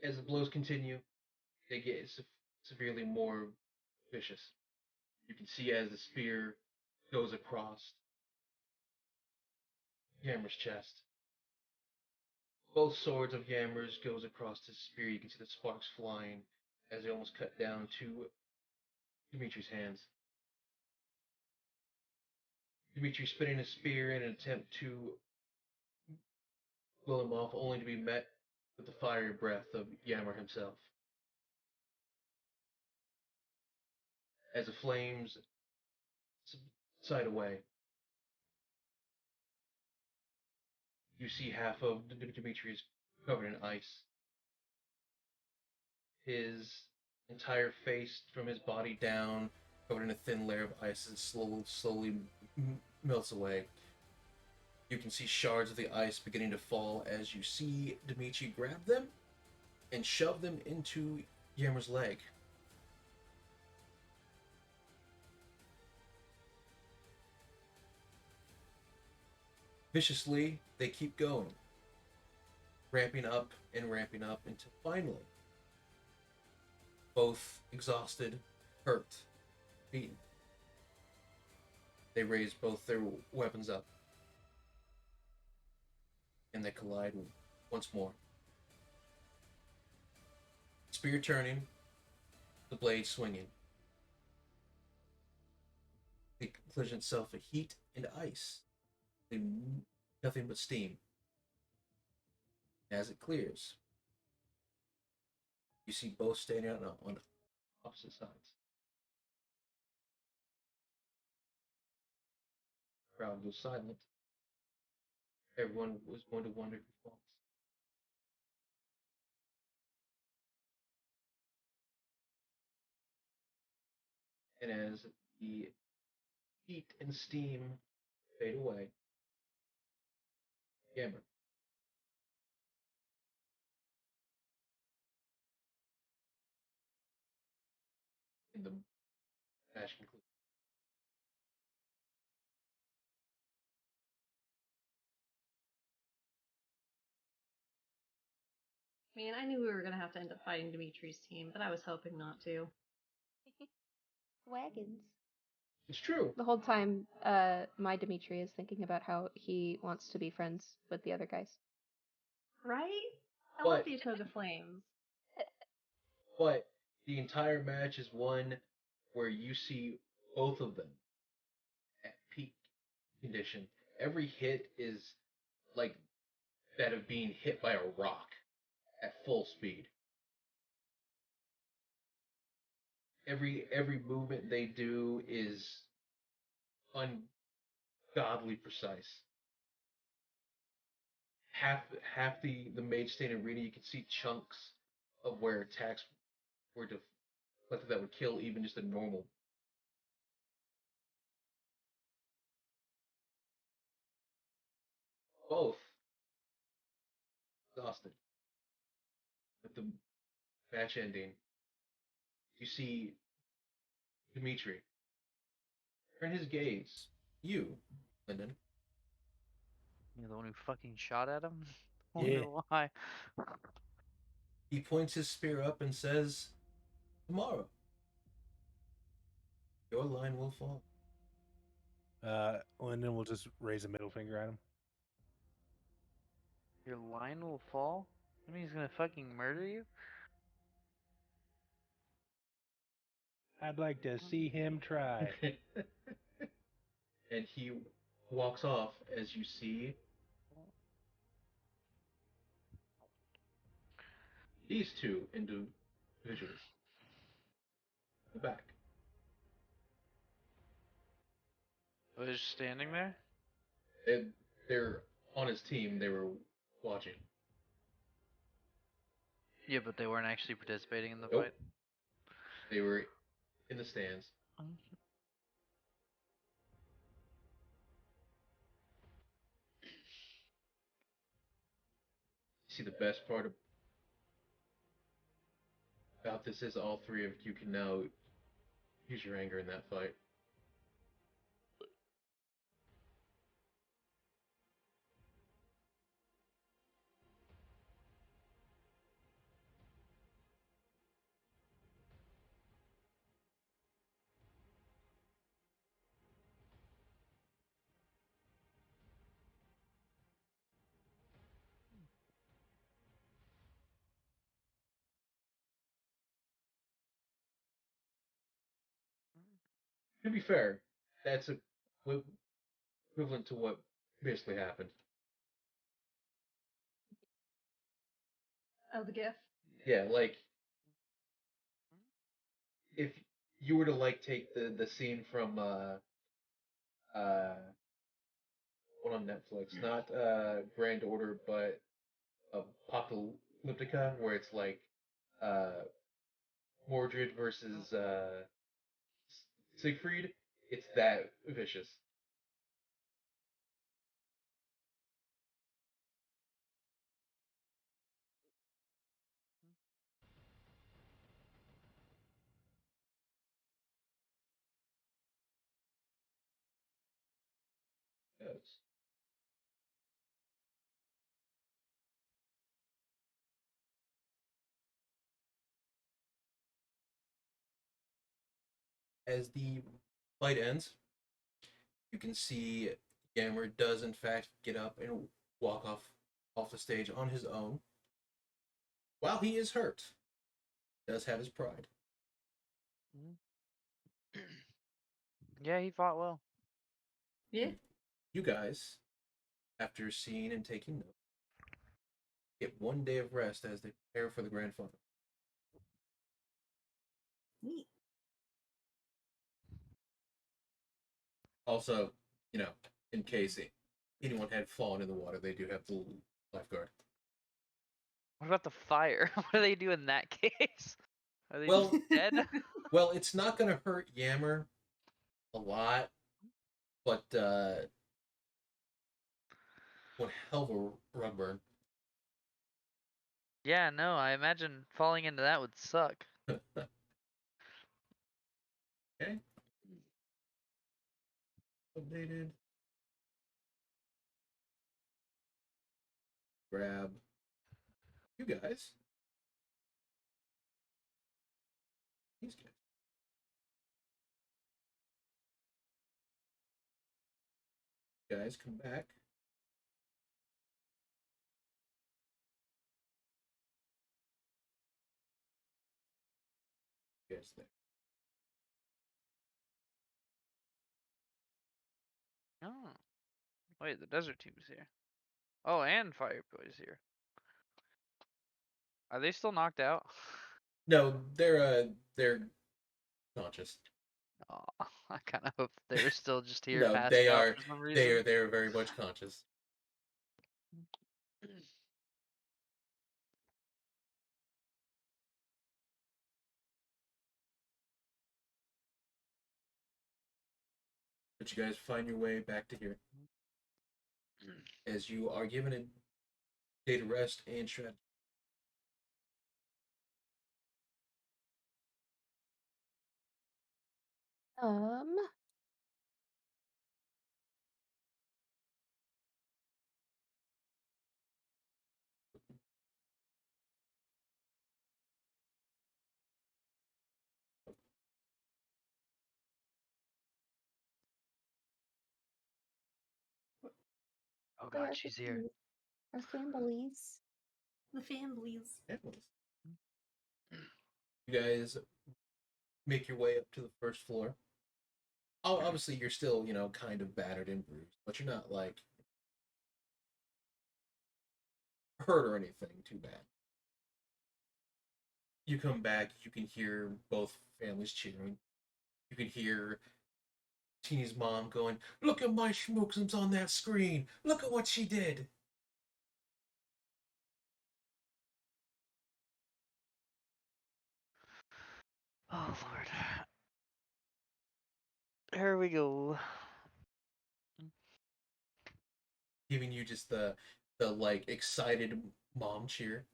As the blows continue, they get severely more vicious. You can see as the spear goes across Yammer's chest. Both swords of Yammer's goes across his spear. You can see the sparks flying as they almost cut down to Dimitri's hands. Dimitri spinning his spear in an attempt to blow him off, only to be met with the fiery breath of Yammer himself. As the flames subside away, you see half of Dimitri is covered in ice. His entire face, from his body down, covered in a thin layer of ice, and slowly melts away. You can see shards of the ice beginning to fall as you see Dimitri grab them and shove them into Yammer's leg. Viciously, they keep going, ramping up until finally, both exhausted, hurt, beaten, they raise both their weapons up and they collide once more. Spear turning, the blade swinging. The collision itself of heat and ice, nothing but steam. As it clears, you see both standing out on opposite sides. Crowd goes silent. Everyone was going to wonder who falls. And as the heat and steam fade away, Yammer. In the match concludes. Man, I knew we were gonna have to end up fighting Dimitri's team, but I was hoping not to. Wagons. It's true. The whole time, my Dimitri is thinking about how he wants to be friends with the other guys. Right? I But- love the Atoga Flames. But the entire match is one where you see both of them at peak condition. Every hit is like that of being hit by a rock at full speed. Every movement they do is ungodly precise. Half the Mage Stain arena, you can see chunks of where attacks were deflected that would kill even just a normal. Both exhausted. With the match ending, you see Dimitri turn his gaze. You, Lyndon. You're the one who fucking shot at him? I Yeah. wonder why. He points his spear up and says, "Tomorrow, your line will fall." Lyndon will just raise a middle finger at him. Your line will fall? I mean, he's gonna fucking murder you? I'd like to see him try. And he walks off as you see these two individuals in the back. Oh, they're just standing there? They're on his team. They were watching. Yeah, but they weren't actually participating in the Nope. fight? They were in the stands. See, the best part about this is all three of you can now use your anger in that fight. To be fair, that's equivalent to what basically happened. Oh, the GIF. Yeah, like if you were to like take the scene from one on Netflix, not Grand Order, but Apocalyptica, where it's like Mordred versus Siegfried. It's that vicious. Yes. As the fight ends, you can see Yammer does in fact get up and walk off the stage on his own. While he is hurt, does have his pride. Yeah, he fought well. Yeah. You guys, after seeing and taking note, get 1 day of rest as they prepare for the grand final. Neat. Also, in case anyone had fallen in the water, they do have the lifeguard. What about the fire? What do they do in that case? Are they Well, just dead? well, it's not going to hurt Yammer a lot, but one hell of a rug burn. Yeah, no, I imagine falling into that would suck. Okay. Updated. Grab you guys. These guys. Guys, come back. Guys there. Oh. Wait, the desert team is here. Oh, and Fire Boy's here. Are they still knocked out? No, they're conscious. Oh, I kind of hope they were still just here. No, passed they out are. for some reason. They are very much conscious. But you guys find your way back to here as you are given a day to rest and shred. Oh They god, are she's here. Our families. The families. You guys make your way up to the first floor. Obviously, you're still, kind of battered and bruised, but you're not like hurt or anything too bad. You come back, you can hear both families cheering. You can hear Teeny's mom going, "Look at my schmookums on that screen. Look at what she did." Oh lord. Here we go. Giving you just the like excited mom cheer.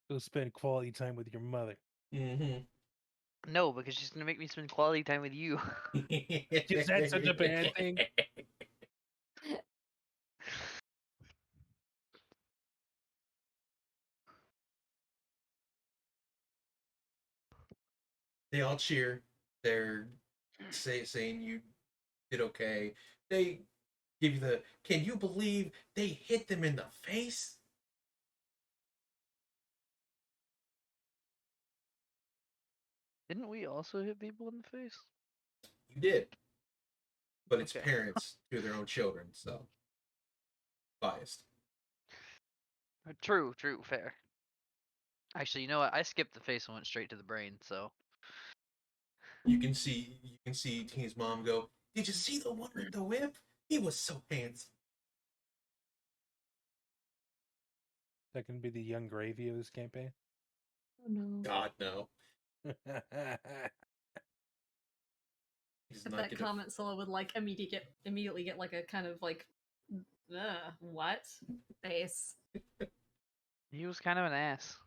Go spend quality time with your mother. Mm-hmm. No, because she's gonna make me spend quality time with you. Is that such a bad thing? They all cheer. They're saying you did okay. They give you the, "Can you believe they hit them in the face?" Didn't we also hit people in the face? You did. But it's Okay. parents to their own children, so biased. True, fair. Actually, you know what? I skipped the face and went straight to the brain, so. You can see Teeny's mom go, "Did you see the one with the whip? He was so handsome." That can be the young gravy of this campaign. Oh no. God no. If that comment Scylla would like immediately get like a kind of like what face. He was kind of an ass.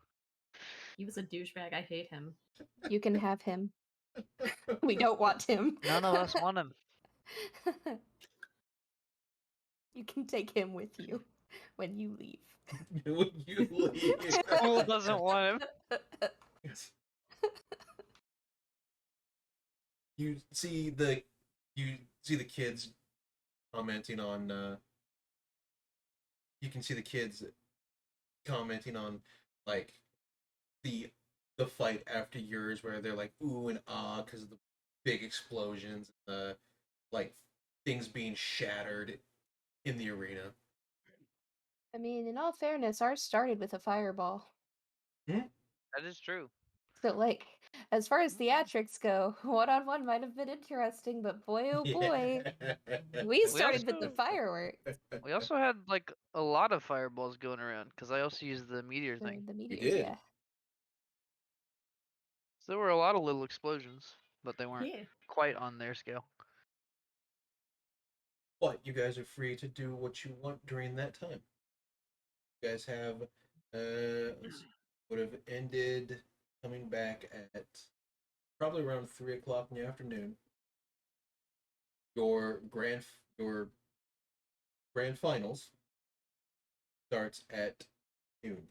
He was a douchebag. I hate him. You can have him. We don't want him. None of us want him. You can take him with you when you leave. When you leave. Who doesn't want him? Yes. You see the kids commenting on you can see the kids commenting on like the fight after yours where they're like ooh and ah because of the big explosions and the like things being shattered in the arena. I mean, in all fairness, ours started with a fireball. That is true. So, like, as far as theatrics go, one-on-one might have been interesting, but boy, oh boy, we started with the fireworks. We also had like a lot of fireballs going around because I also used the meteor thing. The meteors, yeah. So there were a lot of little explosions, but they weren't Yeah. quite on their scale. But you guys are free to do what you want during that time. You guys have let's see, would have ended coming back at probably around 3 o'clock in the afternoon. Your grand finals starts at noon.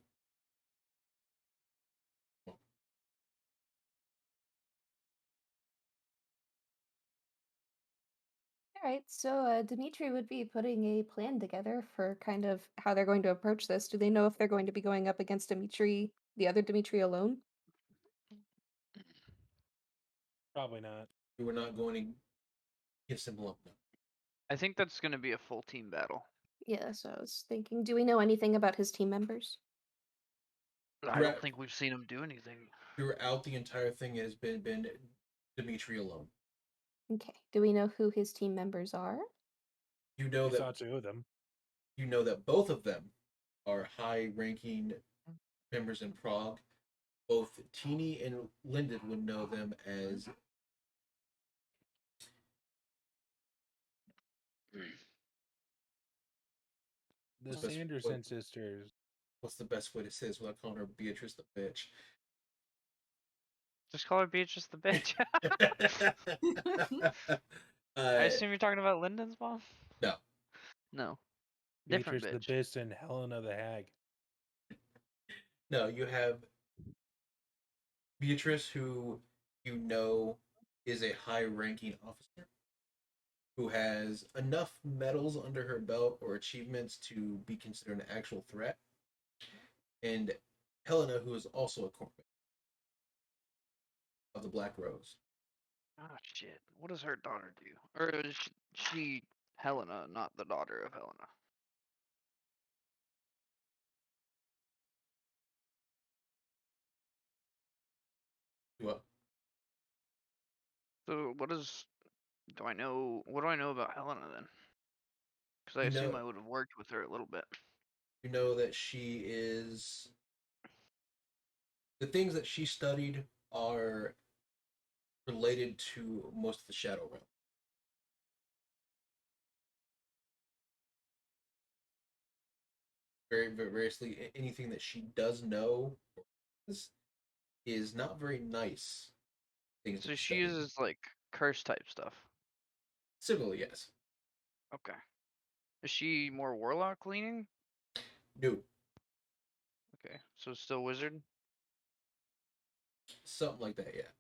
All right, so Dimitri would be putting a plan together for kind of how they're going to approach this. Do they know if they're going to be going up against Dimitri, the other Dimitri alone? Probably not. You were not going to against him alone. No. I think that's going to be a full team battle. Yeah, so I was thinking, do we know anything about his team members? I don't think we've seen him do anything. Throughout the entire thing, it has been Dimitri alone. Okay. Do we know who his team members are? You know We saw that 2 of them. you know that both of them are high-ranking members in Prague. Both Teeny and Linden would know them as The Sanderson sisters. What's the best way to say this without calling her Beatrice the bitch? Just call her Beatrice the bitch. I assume you're talking about Lyndon's mom? No. No. Different Beatrice bitch. the bitch and Helena the hag. No, you have Beatrice, who you know is a high-ranking officer who has enough medals under her belt or achievements to be considered an actual threat, and Helena, who is also a corpsman of the Black Rose. Oh shit! What does her daughter do? Or is she Helena, not the daughter of Helena? What? So what is? Do I know? What do I know about Helena then? Because I You assume know- I would have worked with her a little bit. You know that she is. The things that she studied are related to most of the Shadow Realm. Very variously, anything that she does know is not very nice. Things So that she study. uses like curse type stuff. Similarly, yes. Okay. Is she more warlock leaning? No. Okay, so still wizard. Something like that, yeah.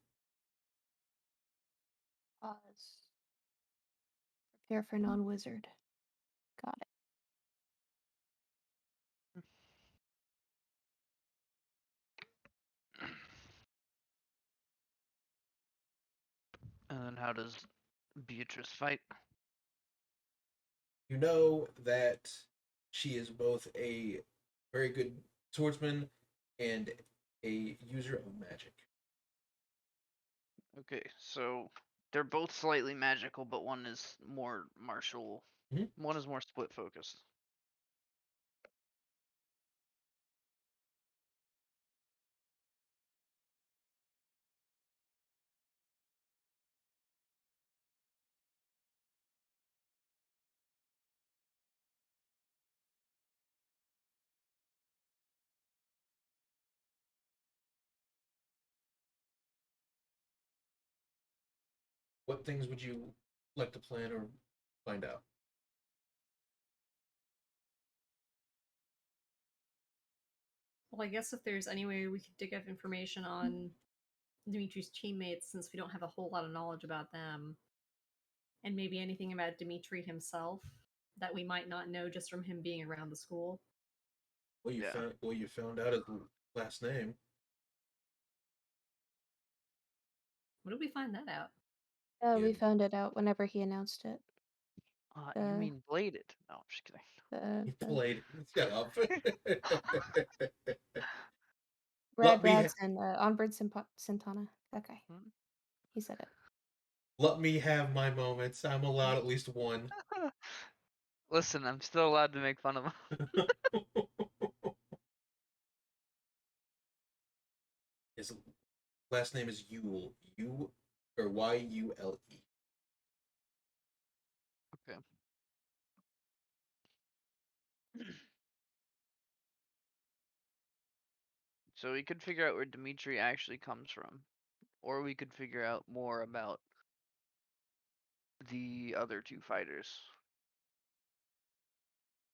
Pause. Prepare for non-wizard. Got it. And then how does Beatrice fight? You know that she is both a very good swordsman and a user of magic. Okay, so they're both slightly magical, but one is more martial. One is more split focused. What things would you like to plan or find out? Well, I guess if there's any way we could dig up information on Dimitri's teammates, since we don't have a whole lot of knowledge about them, and maybe anything about Dimitri himself that we might not know just from him being around the school. Well, you found out his last name. When did we find that out? We found it out whenever he announced it. You mean bladed? No, I'm just kidding. He played. Shut up. Brad me ha- Bradson, Onward Santana. That guy. He said it. Let me have my moments. I'm allowed at least one. Listen, I'm still allowed to make fun of him. His last name is Yule. Or Y-U-L-E. Okay. So we could figure out where Dimitri actually comes from. Or we could figure out more about the other two fighters.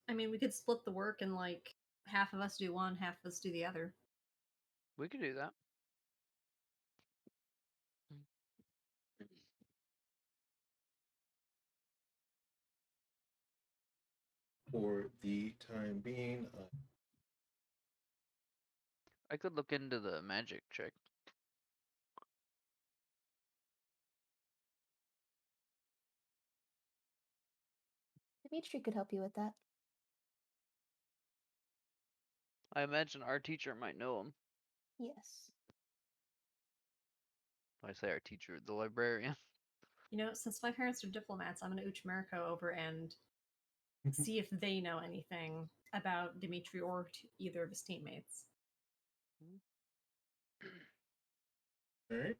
I mean, we could split the work and like half of us do one, half of us do the other. We could do that. For the time being, I could look into the magic check. Dimitri could help you with that. I imagine our teacher might know him. Yes. I say our teacher, the librarian. You know, since my parents are diplomats, I'm going to Uch Mariko over and see if they know anything about Dimitri or either of his teammates. all right.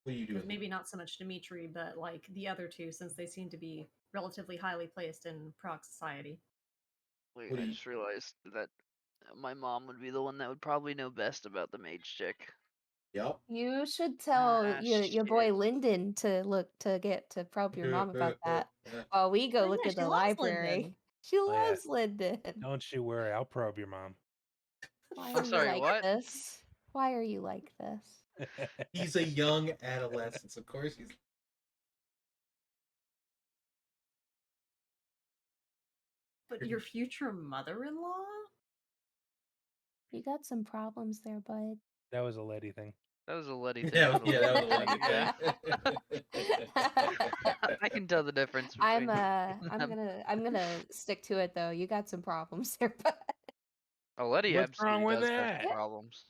What are you doing? Maybe not so much Dimitri, but like the other two, since they seem to be relatively highly placed in Prague society. Wait, I just realized that my mom would be the one that would probably know best about the mage check. Yep. You should tell your boy shit. Lyndon to probe your mom about that while we go Oh, look yeah, at she the loves library. Lyndon. She Oh, yeah. loves Lyndon. Don't you worry, I'll probe your mom. Why I'm are sorry, you like what? this? Why are you like this? He's a young adolescent. Of course he's... But your future mother-in-law? You got some problems there, bud. That was a Letty thing. That was a Letty thing. Yeah, for the that was a Letty Letty thing, yeah. I can tell the difference I'm between I'm gonna stick to it though. You got some problems there, bud. Oh, Letty What's wrong absolutely with does have that? some problems.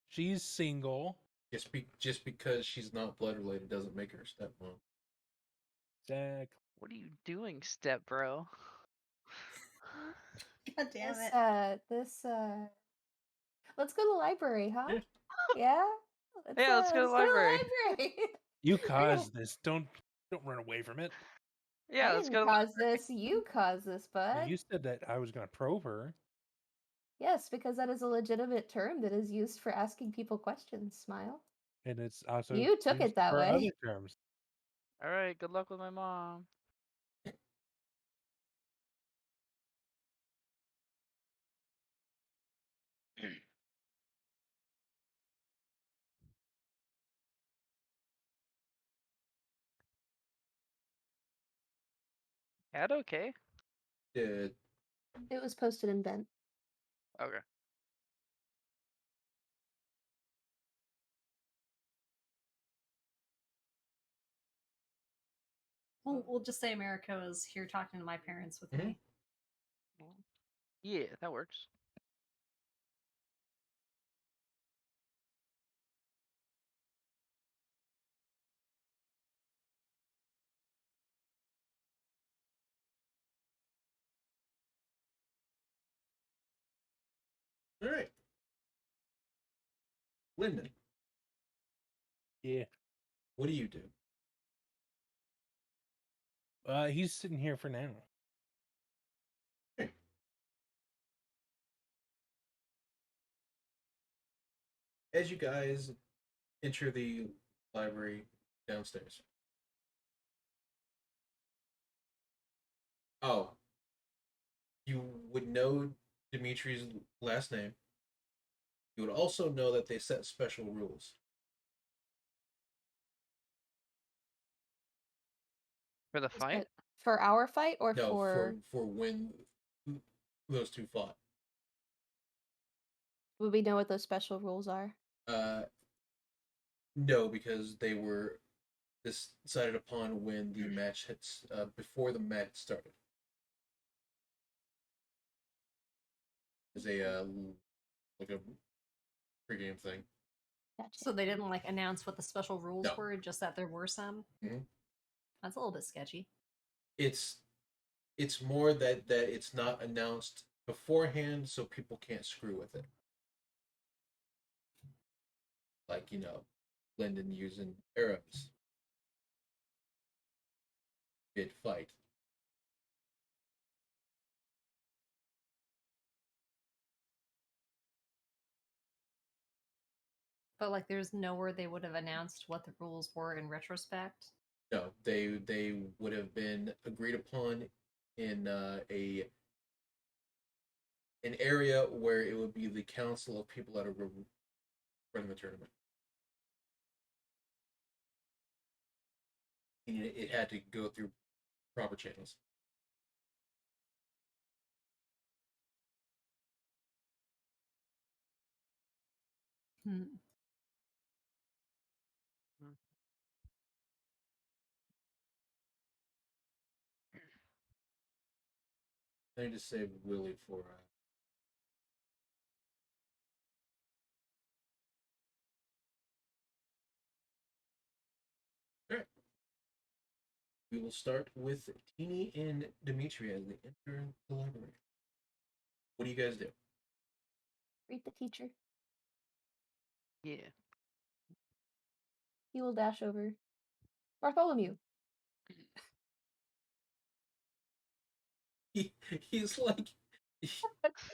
She's single. Just because she's not blood related doesn't make her a stepmom. Exactly. What are you doing, step bro? God damn it. Let's go to the library, huh? Yeah? Yeah, let's go to the library. library. You caused this. Don't run away from it. Yeah, I let's didn't go to cause this. You caused this, bud. You said that I was going to probe her. Yes, because that is a legitimate term that is used for asking people questions, Smile. And it's also You took used it that for way. other terms. All right, good luck with my mom. Ad okay? Did It was posted in Vent. Okay. We'll just say Americo is here talking to my parents with me. Yeah, that works. all right. Lyndon, Yeah. what do you do? He's sitting here for now. As you guys enter the library downstairs. Oh, you would know Dimitri's last name. You would also know that they set special rules. For the fight? For our fight or No, for... for when those two fought. Would we know what those special rules are? No, because they were decided upon when the match hits, before the match started. As a like a pregame thing. So they didn't like announce what the special rules No. were, just that there were some. Mhm. That's a little bit sketchy. It's more that it's not announced beforehand, so people can't screw with it. Like, you know, Lyndon using arrows mid fight. But like, there's nowhere they would have announced what the rules were in retrospect. No, they would have been agreed upon in an area where it would be the council of people that are running the tournament. And it had to go through proper channels. I need to save Willie for Alright. We will start with Teeny and Dimitri as they enter the library. What do you guys do? Greet the teacher. Yeah. He will dash over. Bartholomew. He's like,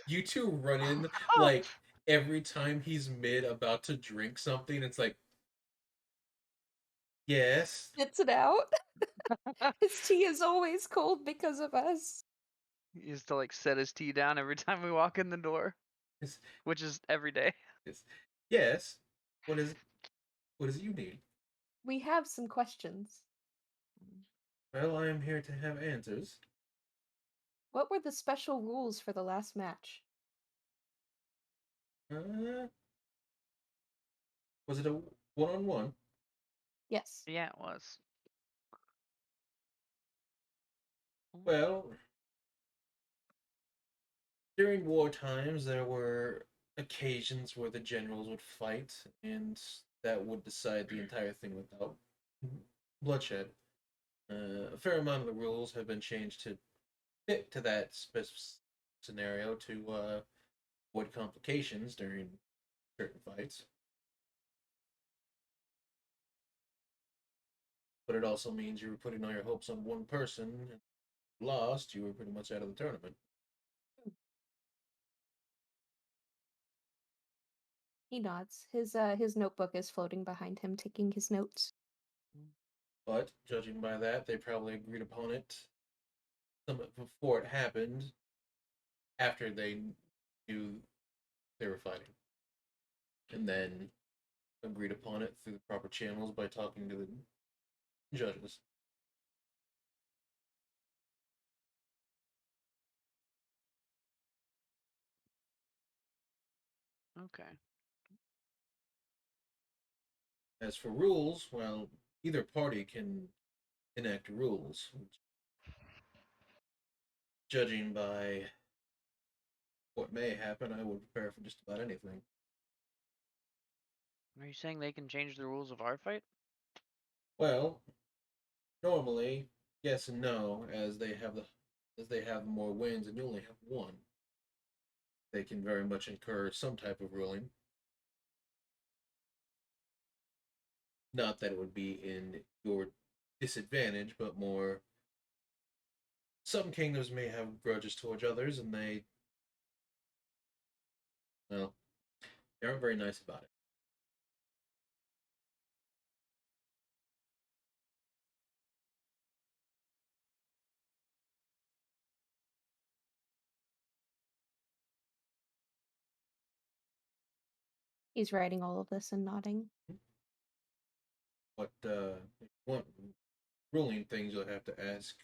you two run in like every time he's mid about to drink something. It's like, yes. Spits it out. His tea is always cold because of us. He used to like set his tea down every time we walk in the door, which is every day. Yes. What is it you need? We have some questions. Well, I am here to have answers. What were the special rules for the last match? Was it a one-on-one? Yes. Yeah, it was. Well, during war times, there were occasions where the generals would fight, and that would decide the entire thing without bloodshed. A fair amount of the rules have been changed to fit to that scenario to avoid complications during certain fights. But it also means you were putting all your hopes on one person, and lost, you were pretty much out of the tournament. He nods. His notebook is floating behind him, taking his notes. But judging by that, they probably agreed upon it before it happened, after they knew they were fighting, and then agreed upon it through the proper channels by talking to the judges. Okay. As for rules, well, either party can enact rules. Judging by what may happen, I would prepare for just about anything. Are you saying they can change the rules of our fight? Well, normally, yes and no, as they have more wins and you only have one. They can very much incur some type of ruling. Not that it would be in your disadvantage, but more some kingdoms may have grudges towards others, and they aren't very nice about it. He's writing all of this and nodding. But if you want ruling things, you'll have to ask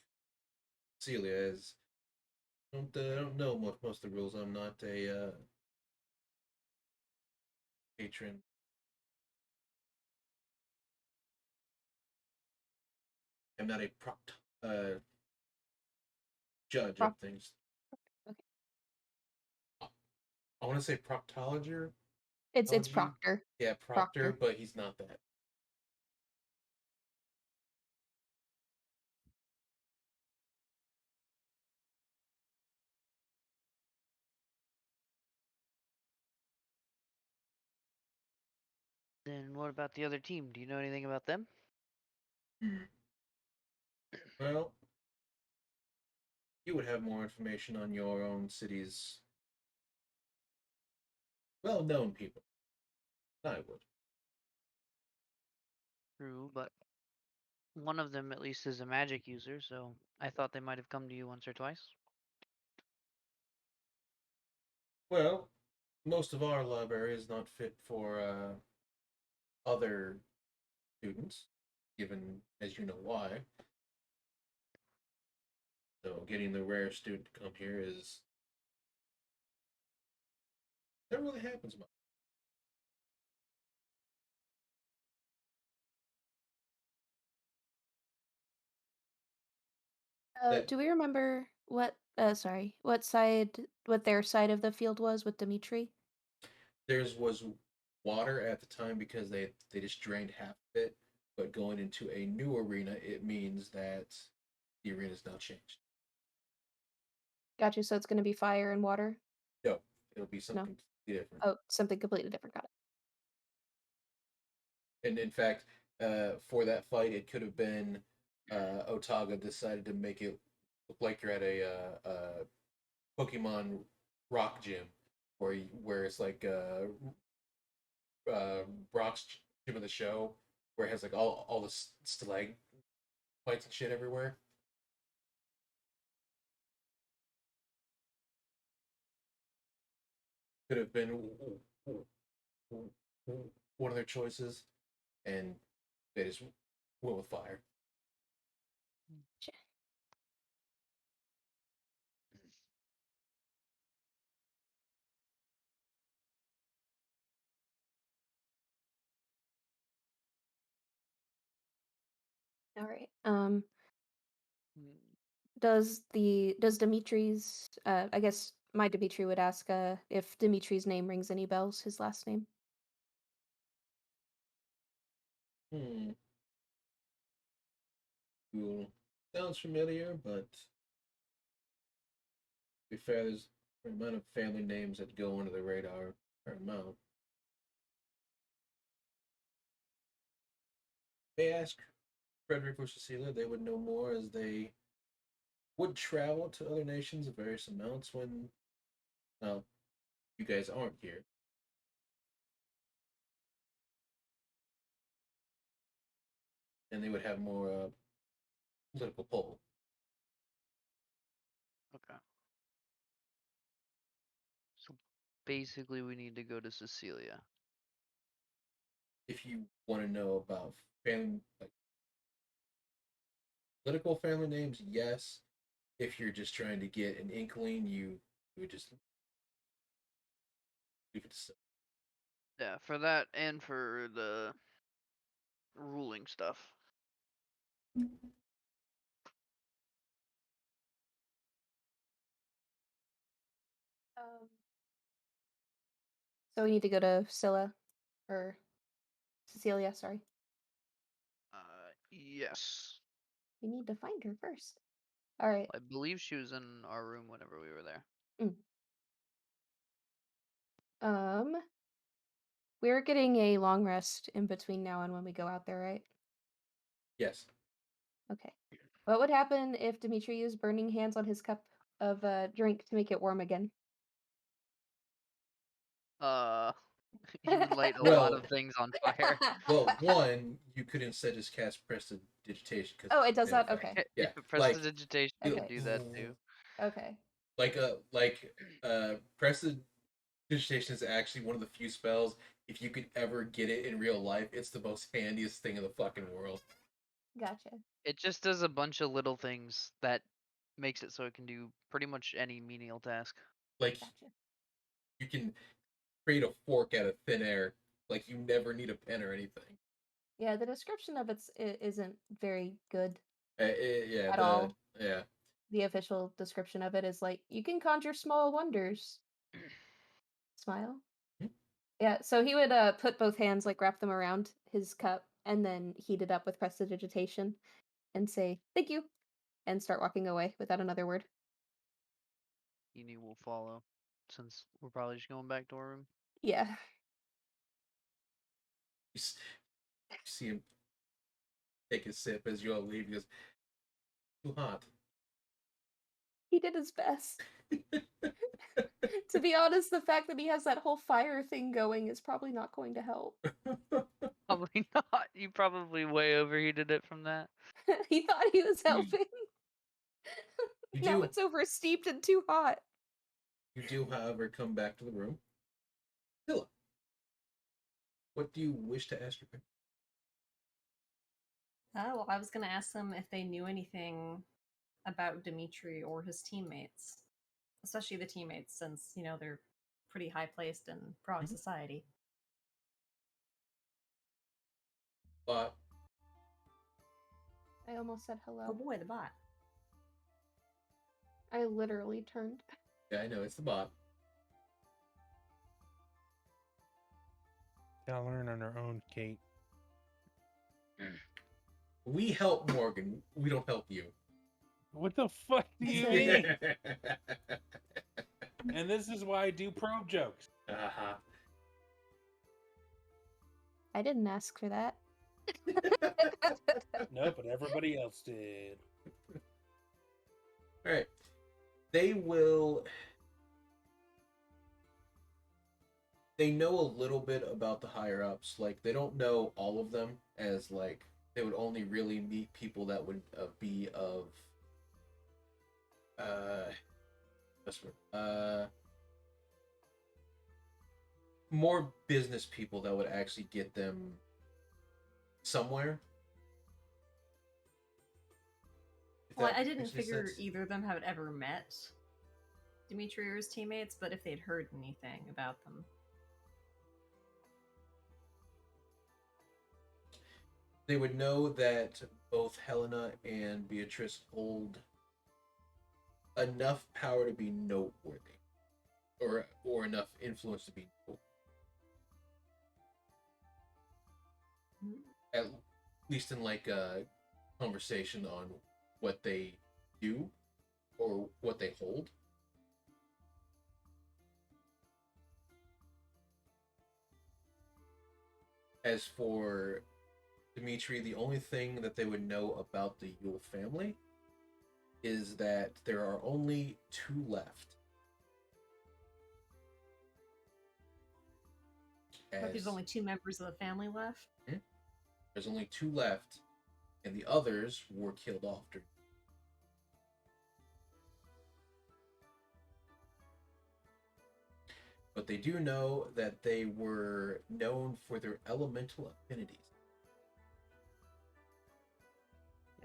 Celia, as I don't know most of the rules. I'm not a patron. I'm not a judge of things. Okay. I want to say proctologer. It's Ology? Proctor. Yeah, Proctor, but he's not that. Then what about the other team? Do you know anything about them? Well, you would have more information on your own city's well-known people. I would. True, but one of them at least is a magic user, so I thought they might have come to you once or twice. Well, most of our library is not fit for other students, given as you know why. So getting the rare student to come here is that really happens much. Do we remember what? Sorry, what their side of the field was with Dimitri? Theirs was water at the time because they just drained half of it. But going into a new arena, it means that the arena's now changed. Gotcha. So it's going to be fire and water. No, it'll be something completely different. Oh, something completely different. Got it. And in fact, for that fight, it could have been Otaga decided to make it look like you're at a Pokemon rock gym, where it's like Brock's gym of the show, where it has like all the stalagmites and shit everywhere. Could have been one of their choices, and they just went with fire. All right. Does Dimitri's I guess my Dimitri would ask if Dimitri's name rings any bells, his last name. Cool. Sounds familiar, but to be fair, there's the amount of family names that go under the radar fair amount. They ask Frederick or Cecilia, they would know more, as they would travel to other nations of various amounts when, well, you guys aren't here. And they would have more political pull. Okay. So basically, we need to go to Cecilia. If you want to know about family, like political family names, yes. If you're just trying to get an inkling, you would just leave it to. Yeah, for that and for the ruling stuff. So we need to go to Scylla or Cecilia, sorry. Yes. We need to find her first. All right. I believe she was in our room whenever we were there. We're getting a long rest in between now and when we go out there, right? Yes. Okay. What would happen if Dimitri used burning hands on his cup of drink to make it warm again? You would light a lot of things on fire. Well, one, you could instead just cast prestidigitation. Oh, it does that? Okay. Yeah, prestidigitation Okay. can do that too. Okay. Like prestidigitation Digitation is actually one of the few spells. If you could ever get it in real life, it's the most handiest thing in the fucking world. Gotcha. It just does a bunch of little things that makes it so it can do pretty much any menial task. Like, you can create a fork out of thin air. Like, you never need a pen or anything. Yeah, the description of it isn't very good Yeah, at all. Yeah. The official description of it is like, you can conjure small wonders. Smile. Yeah, so he would put both hands, like wrap them around his cup, and then heat it up with prestidigitation, and say "thank you," and start walking away without another word. Eni will follow, since we're probably just going back to our room. Yeah. You see him take a sip as you all leave. He goes, "Too hot." He did his best. To be honest, the fact that he has that whole fire thing going is probably not going to help. Probably not. You probably way overheated it from that. He thought he was helping. You Now do. it's oversteeped and too hot. You do, however, come back to the room. Philip, what do you wish to ask your parents? Well, I was going to ask them if they knew anything about Dimitri or his teammates, especially the teammates, since they're pretty high placed in Prague society. But I almost said hello. Oh boy, the bot. I literally turned. yeah, I know it's the bot. Gotta learn on her own, Kate. We help Morgan. We don't help you. What the fuck do you mean? And this is why I do probe jokes. Uh-huh. I didn't ask for that. No, but everybody else did. All right. They know a little bit about the higher ups. Like, they don't know all of them, as like they would only really meet people that would be of more business people that would actually get them somewhere. If Well, that I didn't makes any figure sense. either of them had ever met Dimitri or his teammates, but if they'd heard anything about them. They would know that both Helena and Beatrice hold enough power to be noteworthy, or enough influence to be noteworthy. At least in like a conversation on what they do or what they hold. As for Dimitri, the only thing that they would know about the Yule family is that there are only 2 left. But there's only 2 members of the family left. There's only 2 left, and the others were killed off. But they do know that they were known for their elemental affinities.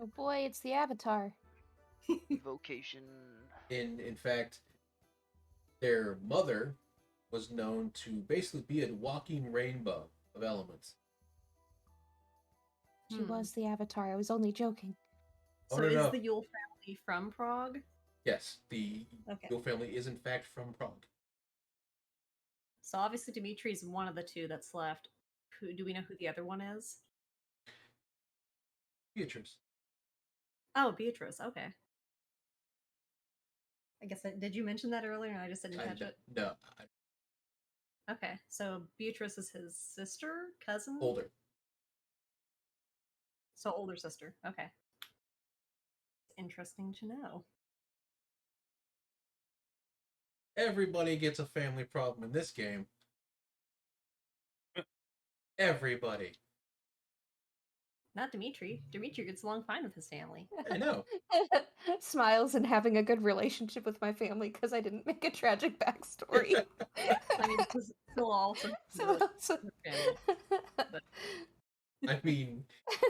Oh boy, it's the Avatar. Vocation. In fact, their mother was known to basically be a walking rainbow of elements. She was the Avatar. I was only joking. Oh, So no, is no. the Yule family from Prague? Yes, the Okay. Yule family is in fact from Prague. So obviously Dimitri's one of the 2 that's left. Do we know who the other one is? Beatrice. Oh, Beatrice. Okay. I guess did you mention that earlier and I just didn't catch it? No, Okay, so Beatrice is his sister, cousin? older. So older sister. Okay. Interesting to know. Everybody gets a family problem in this game. Everybody. Not Dimitri. Dimitri gets along fine with his family. I know. Smiles and having a good relationship with my family because I didn't make a tragic backstory. I mean, Scylla also So- so- family. But I mean,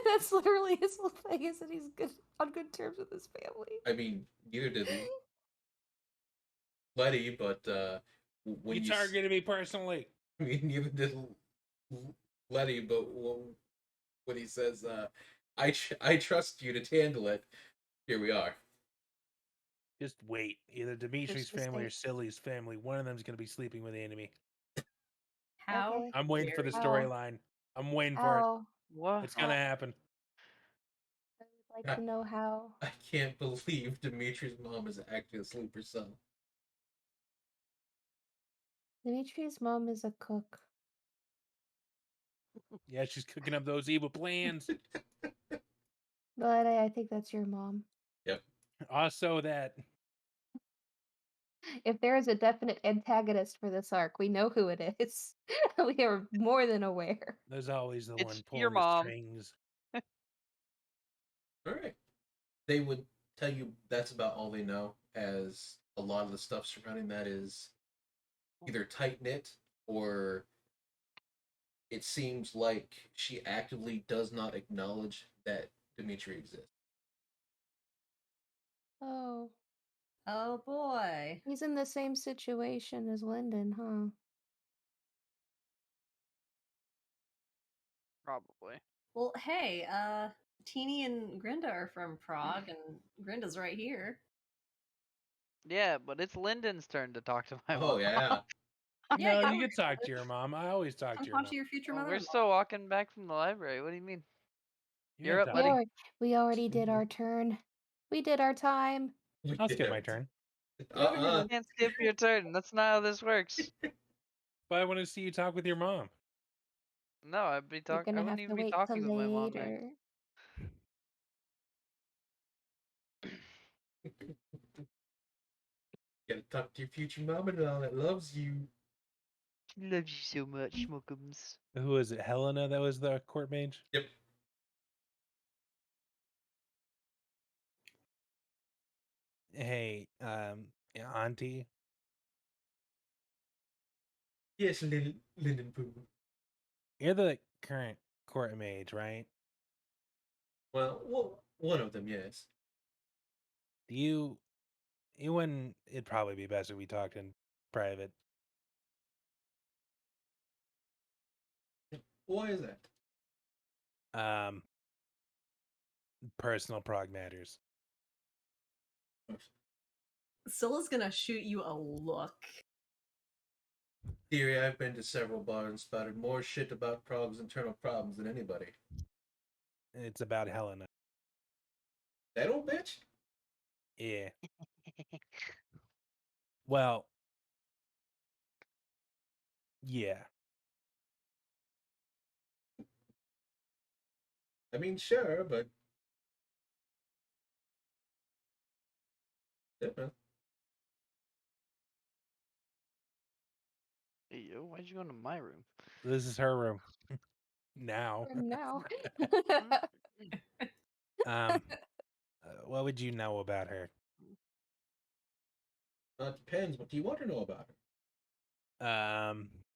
That's literally his whole thing, is that he's good on good terms with his family. neither did Letty, but when You targeted me personally. I mean, neither did Letty, but when he says, I trust you to handle it, here we are. Just wait. Either Dimitri's just family or wait. Silly's family, one of them's going to be sleeping with the enemy. how? Okay. I'm waiting for the How? storyline. I'm waiting for it. How? What? It's going to happen. I would like to know how. I can't believe Dimitri's mom is actually a sleeper son. Dimitri's mom is a cook. Yeah, she's cooking up those evil plans. But I think that's your mom. Yep. Also, that If there is a definite antagonist for this arc, we know who it is. We are more than aware. there's always the It's one pulling your the mom. strings. All right. They would tell you that's about all they know, as a lot of the stuff surrounding that is either tight knit or it seems like she actively does not acknowledge that Dimitri exists. Oh, Oh boy. he's in the same situation as Lyndon, huh? Probably. Well, hey, Teeny and Grinda are from Prague, and Grinda's right here. Yeah, but it's Lyndon's turn to talk to my mom. Oh yeah. Yeah, No, yeah, you we're can talk to your mom. I always talk Come to your talk mom. to your future Oh, mother. we're still walking back from the library. What do you mean? You You're can up, talk. buddy. We already did our turn. We did our time. I'll skip my turn. You can't skip your turn. That's not how this works. But I want to see you talk with your mom. No, I'd be You're talking. I gonna wouldn't have even to be wait talking till with my mom. Right? later. Gotta talk to your future mom and all that loves you. Loves you so much, Smookums. Who is it? Helena that was the court mage? Yep. Hey, auntie. Yes, Lyndon Pooh. You're the current court mage, right? Well, one of them, yes. Do you wouldn't it'd probably be best if we talked in private. Why is that? Personal prog matters. Scylla's gonna shoot you a look. Theory, I've been to several bars and spotted more shit about Prague's internal problems than anybody. It's about Helena. That old bitch? Yeah. Well, yeah. I mean, sure, but yeah, man. Hey, yo, why'd you go into my room? This is her room. Now. Now. What would you know about her? It depends. What do you want to know about her?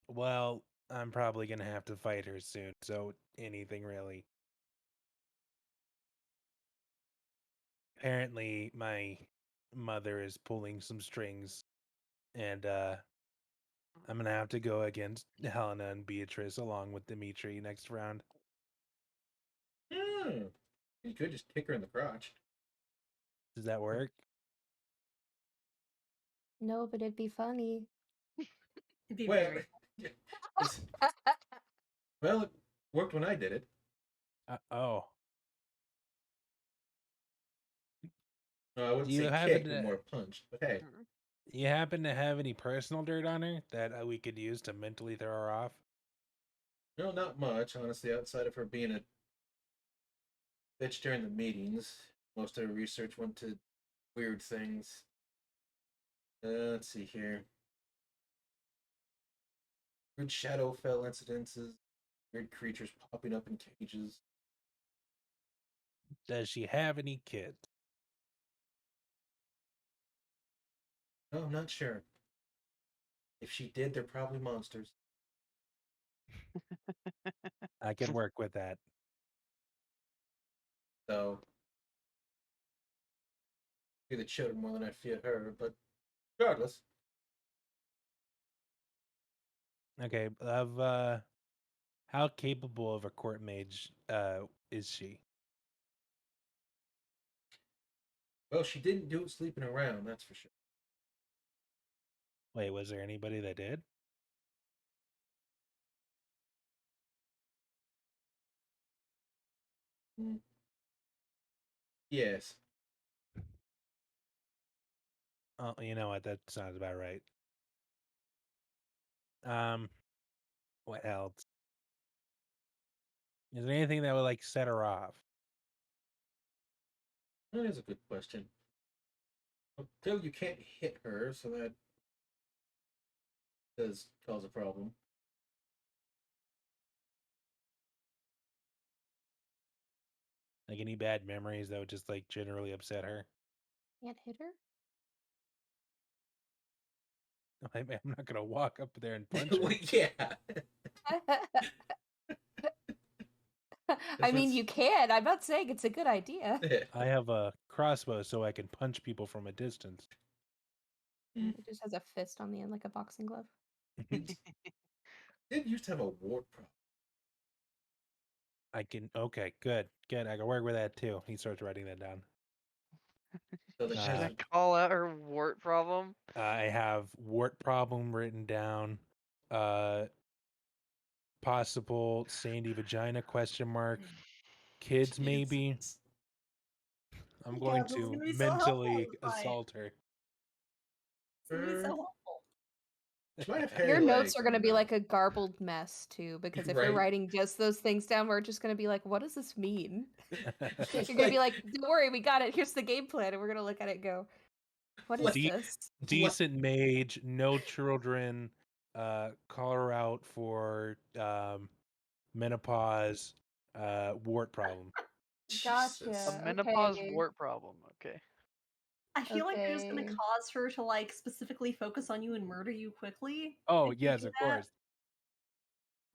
Well, I'm probably gonna have to fight her soon, so anything really. Apparently, my mother is pulling some strings, and I'm gonna have to go against Helena and Beatrice along with Dimitri next round. You could just kick her in the crotch. Does that work? No, but it'd be funny. It'd be Well, very. well, it worked when I did it. Oh. No, I wouldn't Do you say happen kick, to- but more punch. But hey, You happen to have any personal dirt on her that we could use to mentally throw her off? no, not much, honestly, outside of her being a bitch during the meetings. Most of her research went to weird things. Let's see here. Weird Shadowfell incidences, weird creatures popping up in cages. Does she have any kids? No, I'm not sure. If she did, they're probably monsters. I can work with that. So, fear the children more than I fear her, but regardless. Okay, how capable of a court mage is she? Well, she didn't do it sleeping around, that's for sure. Wait, was there anybody that did? Yes. Oh, you know what? That sounds about right. What else? Is there anything that would like set her off? That is a good question. Well, clearly you can't hit her, so that does cause a problem. Like any bad memories that would just like generally upset her? Can't hit her? I'm not gonna walk up there and punch Well, her. yeah. I mean, you can. I'm not saying it's a good idea. I have a crossbow so I can punch people from a distance. It just has a fist on the end, like a boxing glove. Did used to have a wart problem. I can. Okay, good. I can work with that too. He starts writing that down. So Should that I call out her wart problem? I have wart problem written down. Possible sandy vagina ? Kids maybe. I'm going God, this is to gonna be so mentally helpful, Wyatt. assault her. It's gonna be so helpful. She might have hairy Your notes legs, are going to and, be like a garbled mess too, because if you're Right. writing just those things down, we're just going to be like, what does this mean? You're going to be like, don't worry, we got it. Here's the game plan. And we're going to look at it and go, what is this? Decent mage, no children. Call her out for menopause, wart problem. Gotcha. A menopause Okay. wart problem. Okay. I feel like they're just gonna Okay. cause her to like specifically focus on you and murder you quickly. Oh if you yes, do of that, course.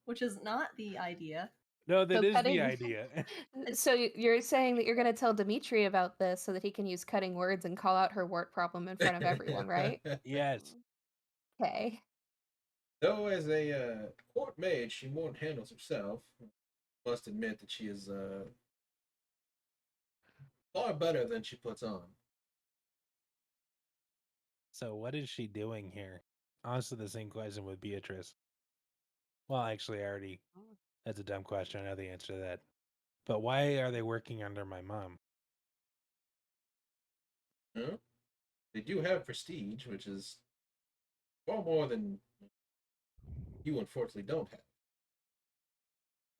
Which is not the idea. No, that So is cutting- the idea. So you're saying that you're going to tell Dimitri about this so that he can use cutting words and call out her wart problem in front of everyone, right? Yes. Okay. Though as a court maid, she more than handles herself. Must admit that she is far better than she puts on. So what is she doing here? Honestly, the same question with Beatrice. Well, actually, I already. That's a dumb question. I know the answer to that. But why are they working under my mom? Huh? They do have prestige, which is far more than you unfortunately don't have.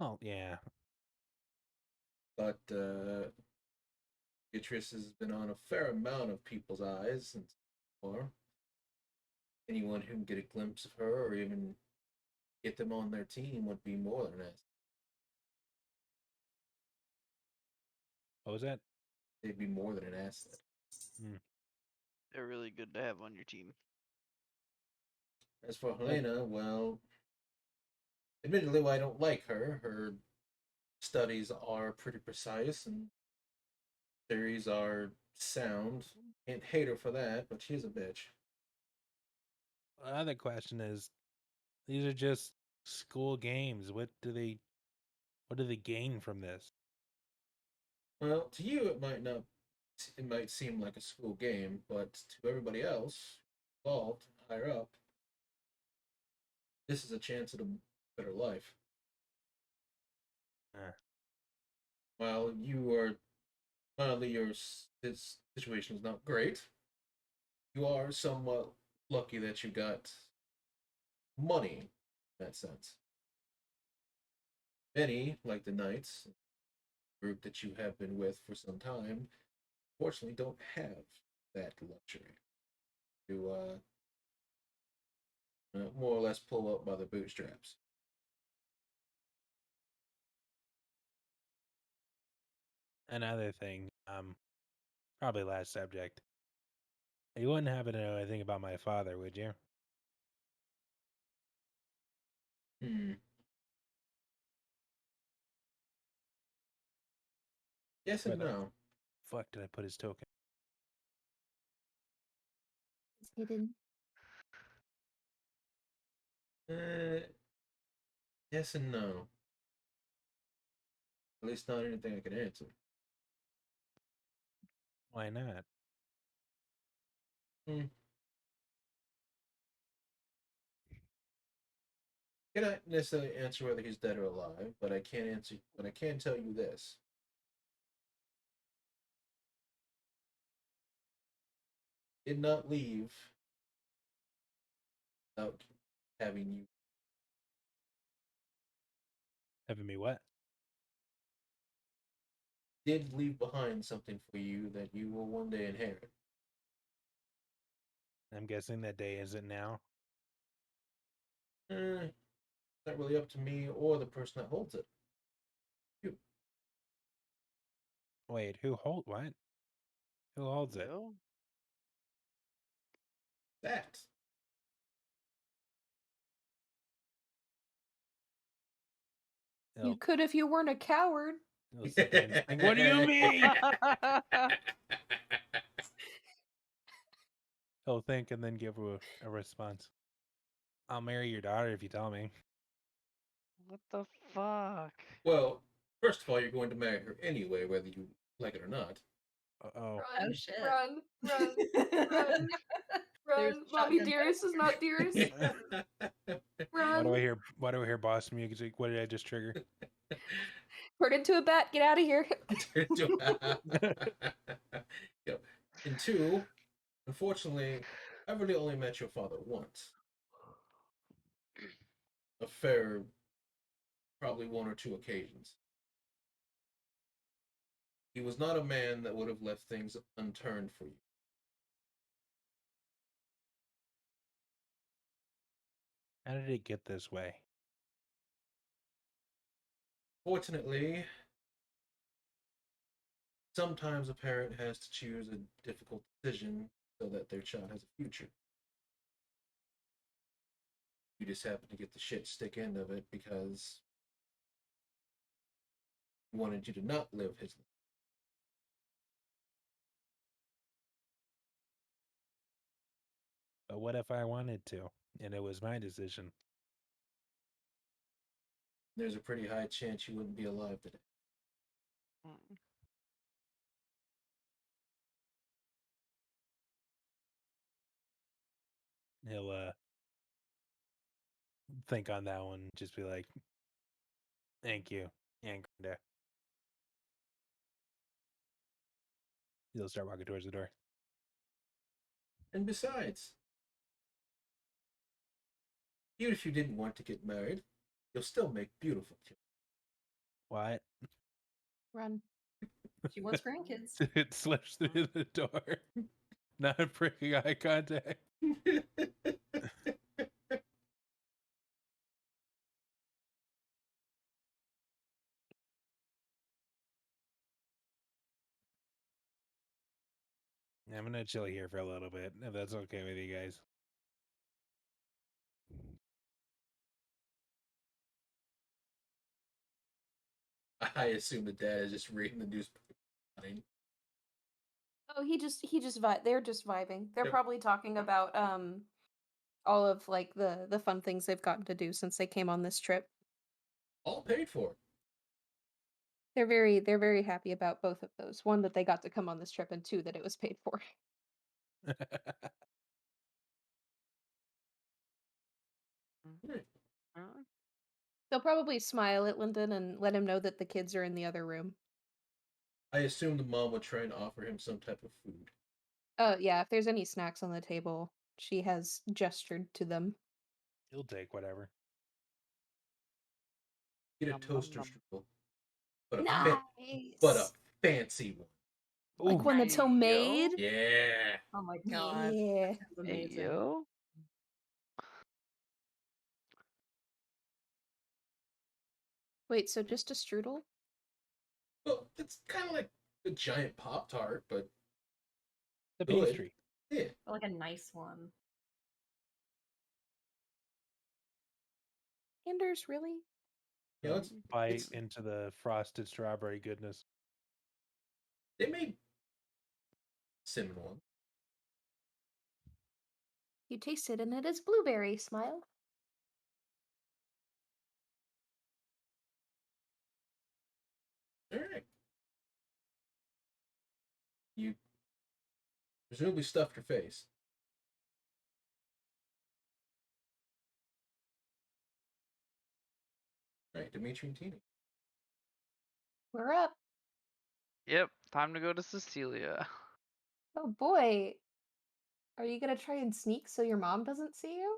Oh yeah. But Beatrice has been on a fair amount of people's eyes since far. Anyone who can get a glimpse of her or even get them on their team would be more than an asset. What was that? They'd be more than an asset. They're really good to have on your team. As for Helena, well, admittedly, I don't like her. Her studies are pretty precise and theories are sound. Can't hate her for that, but she's a bitch. Other question is, these are just school games. What do they gain from this? Well, to you it might not. It might seem like a school game, but to everybody else involved, higher up, this is a chance at a better life. While you are, mildly, your situation is not great. You are somewhat lucky that you got money in that sense. Many, like the Knights, group that you have been with for some time, fortunately don't have that luxury to more or less pull up by the bootstraps. another thing, probably last subject. You wouldn't happen to know anything about my father, would you? Yes and Where the no. fuck did I put his token? It's hidden. Yes and no. At least not anything I can answer. Why not? Cannot necessarily answer whether he's dead or alive, but I can answer. But I can tell you this: did not leave without having you. Having me what? Did leave behind something for you that you will one day inherit. I'm guessing that day isn't now. Not really up to me or the person that holds it. You. Wait, who what? Who holds it? That. You could if you weren't a coward. Like, what do you mean? He'll think and then give a response. I'll marry your daughter if you tell me. What the fuck? Well, first of all, you're going to marry her anyway, whether you like it or not. Oh. Oh shit. Run, run, run, There's run. Mommy shotgun dearest is not dearest. Why do Run. I hear boss music? What did I just trigger? Turn into a bat. Get out of here. Yep. And two, unfortunately, I've really only met your father once. A fair, probably one or two occasions. He was not a man that would have left things unturned for you. How did it get this way? Fortunately, sometimes a parent has to choose a difficult decision so that their child has a future. You just happen to get the shit stick end of it because he wanted you to not live his life. But what if I wanted to, and it was my decision? There's a pretty high chance you wouldn't be alive today. He'll think on that one, just be like, "Thank you, and Grinda." He'll start walking towards the door. And besides, even if you didn't want to get married, you'll still make beautiful children. What? Run. She wants grandkids. It slips through the door. Not breaking eye contact. I'm gonna chill here for a little bit, if that's okay with you guys. I assume the dad is just reading the newspaper. Oh, he just they're just vibing. They're Yep. probably talking about all of like the fun things they've gotten to do since they came on this trip. All paid for. They're very happy about both of those. One, that they got to come on this trip, and two, that it was paid for. They'll probably smile at Lyndon and let him know that the kids are in the other room. I assume the mom would try and offer him some type of food. Oh yeah, if there's any snacks on the table, she has gestured to them. He'll take whatever. Get a toaster strudel, but a Nice. fancy one. Like one that's homemade. Yeah. Oh my god. Yeah. That's amazing. Yo. Wait, so just a strudel? Well, it's kind of like a giant Pop Tart, but The good. pastry. Yeah. Like a nice one. Anders, really? Yeah, let's Bite into the frosted strawberry goodness. they made cinnamon one. You taste it and it is blueberry. Smile. All right. You presumably stuffed your face. All right, Dimitri and Tina. We're up. Yep, time to go to Cecilia. Oh boy. Are you gonna try and sneak so your mom doesn't see you?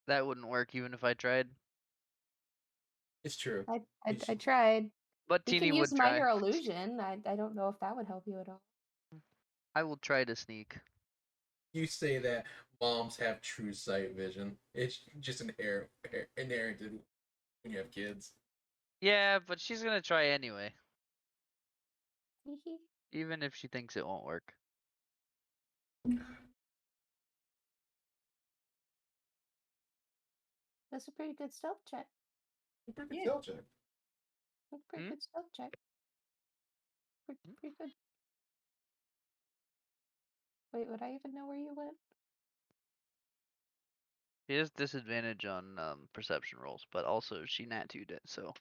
That wouldn't work even if I tried. It's true. I tried. But We Teeny can use would try. minor illusion. I don't know if that would help you at all. I will try to sneak. You say that moms have true sight vision. It's just inherited when you have kids. Yeah, but she's gonna try anyway. Even if she thinks it won't work. That's a pretty good stealth check. Pretty good stealth check. That's a pretty good stealth check. Pretty good. Wait, would I even know where you went? She has disadvantage on perception rolls, but also she nat 2'd it, so.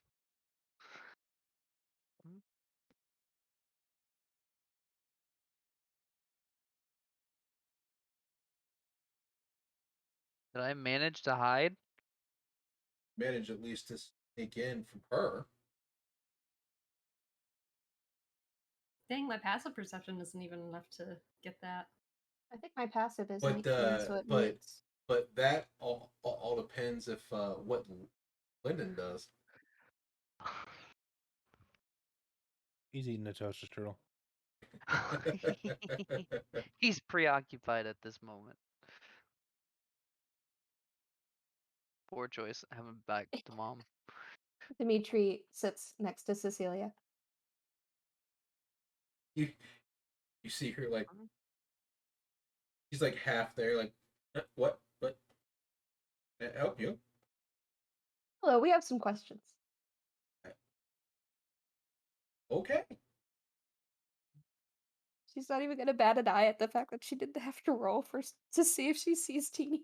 Did I manage to hide? Manage at least to sneak in from her. Dang, my passive perception isn't even enough to get that. I think my passive is But 19, so it but meets. but that all depends if what Lyndon does. He's eating a toaster strudel. He's preoccupied at this moment. Poor choice, having back to mom. Dimitri sits next to Cecilia. You see her like she's like half there, like what? Can I help you? Hello, we have some questions. Okay. She's not even gonna bat an eye at the fact that she didn't have to roll to see if she sees Teeny.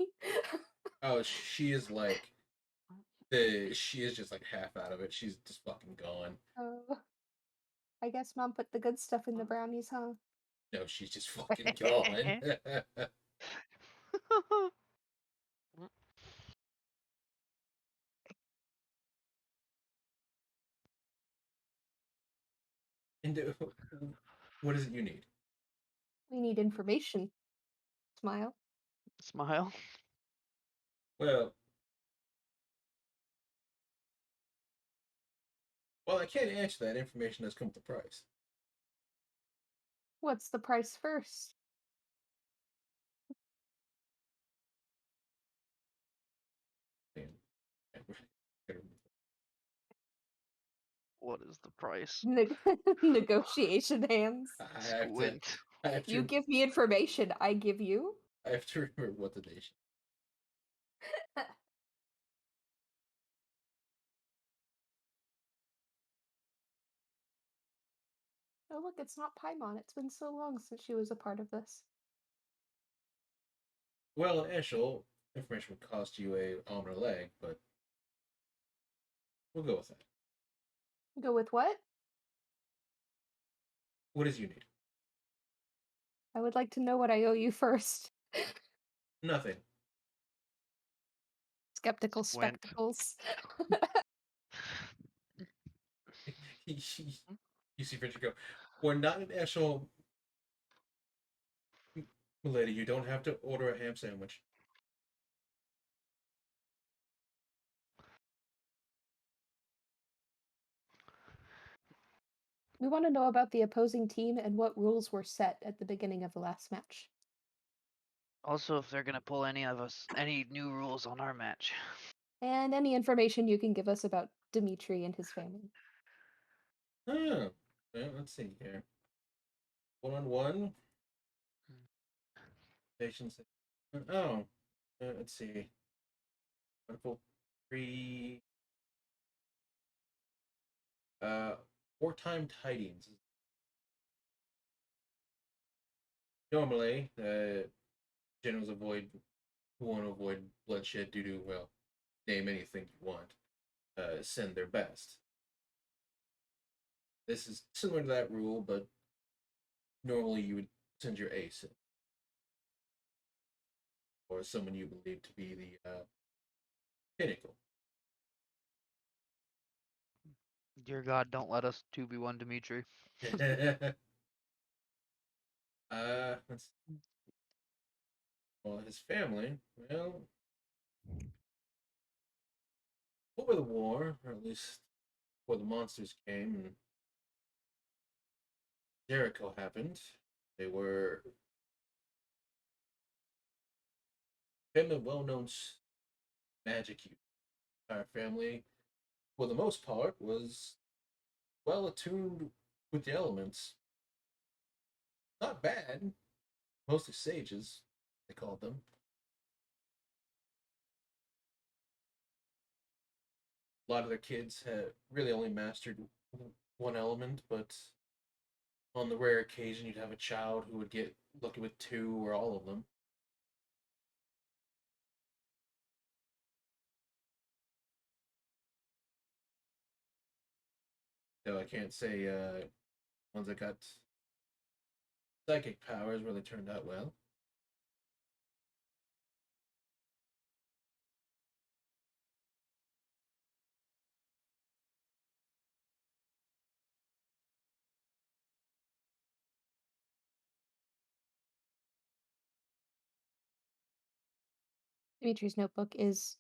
Oh, she is like she is just like half out of it. She's just fucking gone. Oh, I guess Mom put the good stuff in the brownies, huh? No, she's just fucking gone. And what is it you need? We need information. Smile. Smile. Well, I can't answer that. Information does come with a price. What's the price first? What is the price? Negotiation hands. Squint. You give me information, I give you. I have to remember what the nation. Oh look, it's not Paimon. It's been so long since she was a part of this. Well, initial information would cost you a arm and a leg, but we'll go with that. Go with what? What is you need? I would like to know what I owe you first. Nothing. Skeptical Squint. spectacles. You see Richard go, we're not an actual lady. You don't have to order a ham sandwich. We want to know about the opposing team and what rules were set at the beginning of the last match. Also, if they're gonna pull any new rules on our match. And any information you can give us about Dimitri and his family. Oh, well, let's see here. 1-on-1. Patience. Oh, let's see. Article 3. 4-time tidings. Normally, generals want to avoid bloodshed due to, well, name anything you want. Send their best. This is similar to that rule, but normally you would send your ace in. Or someone you believe to be the pinnacle. Dear God, don't let us 2v1 Dimitri. Let's see. Well, his family, well, over the war, or at least before the monsters came and Jericho happened, they were family well-known magic users. Our family, for the most part, was well attuned with the elements. Not bad. Mostly sages, they called them. A lot of their kids had really only mastered one element, but on the rare occasion you'd have a child who would get lucky with 2 or all of them. So I can't say ones that got psychic powers really turned out well. Dimitri's notebook is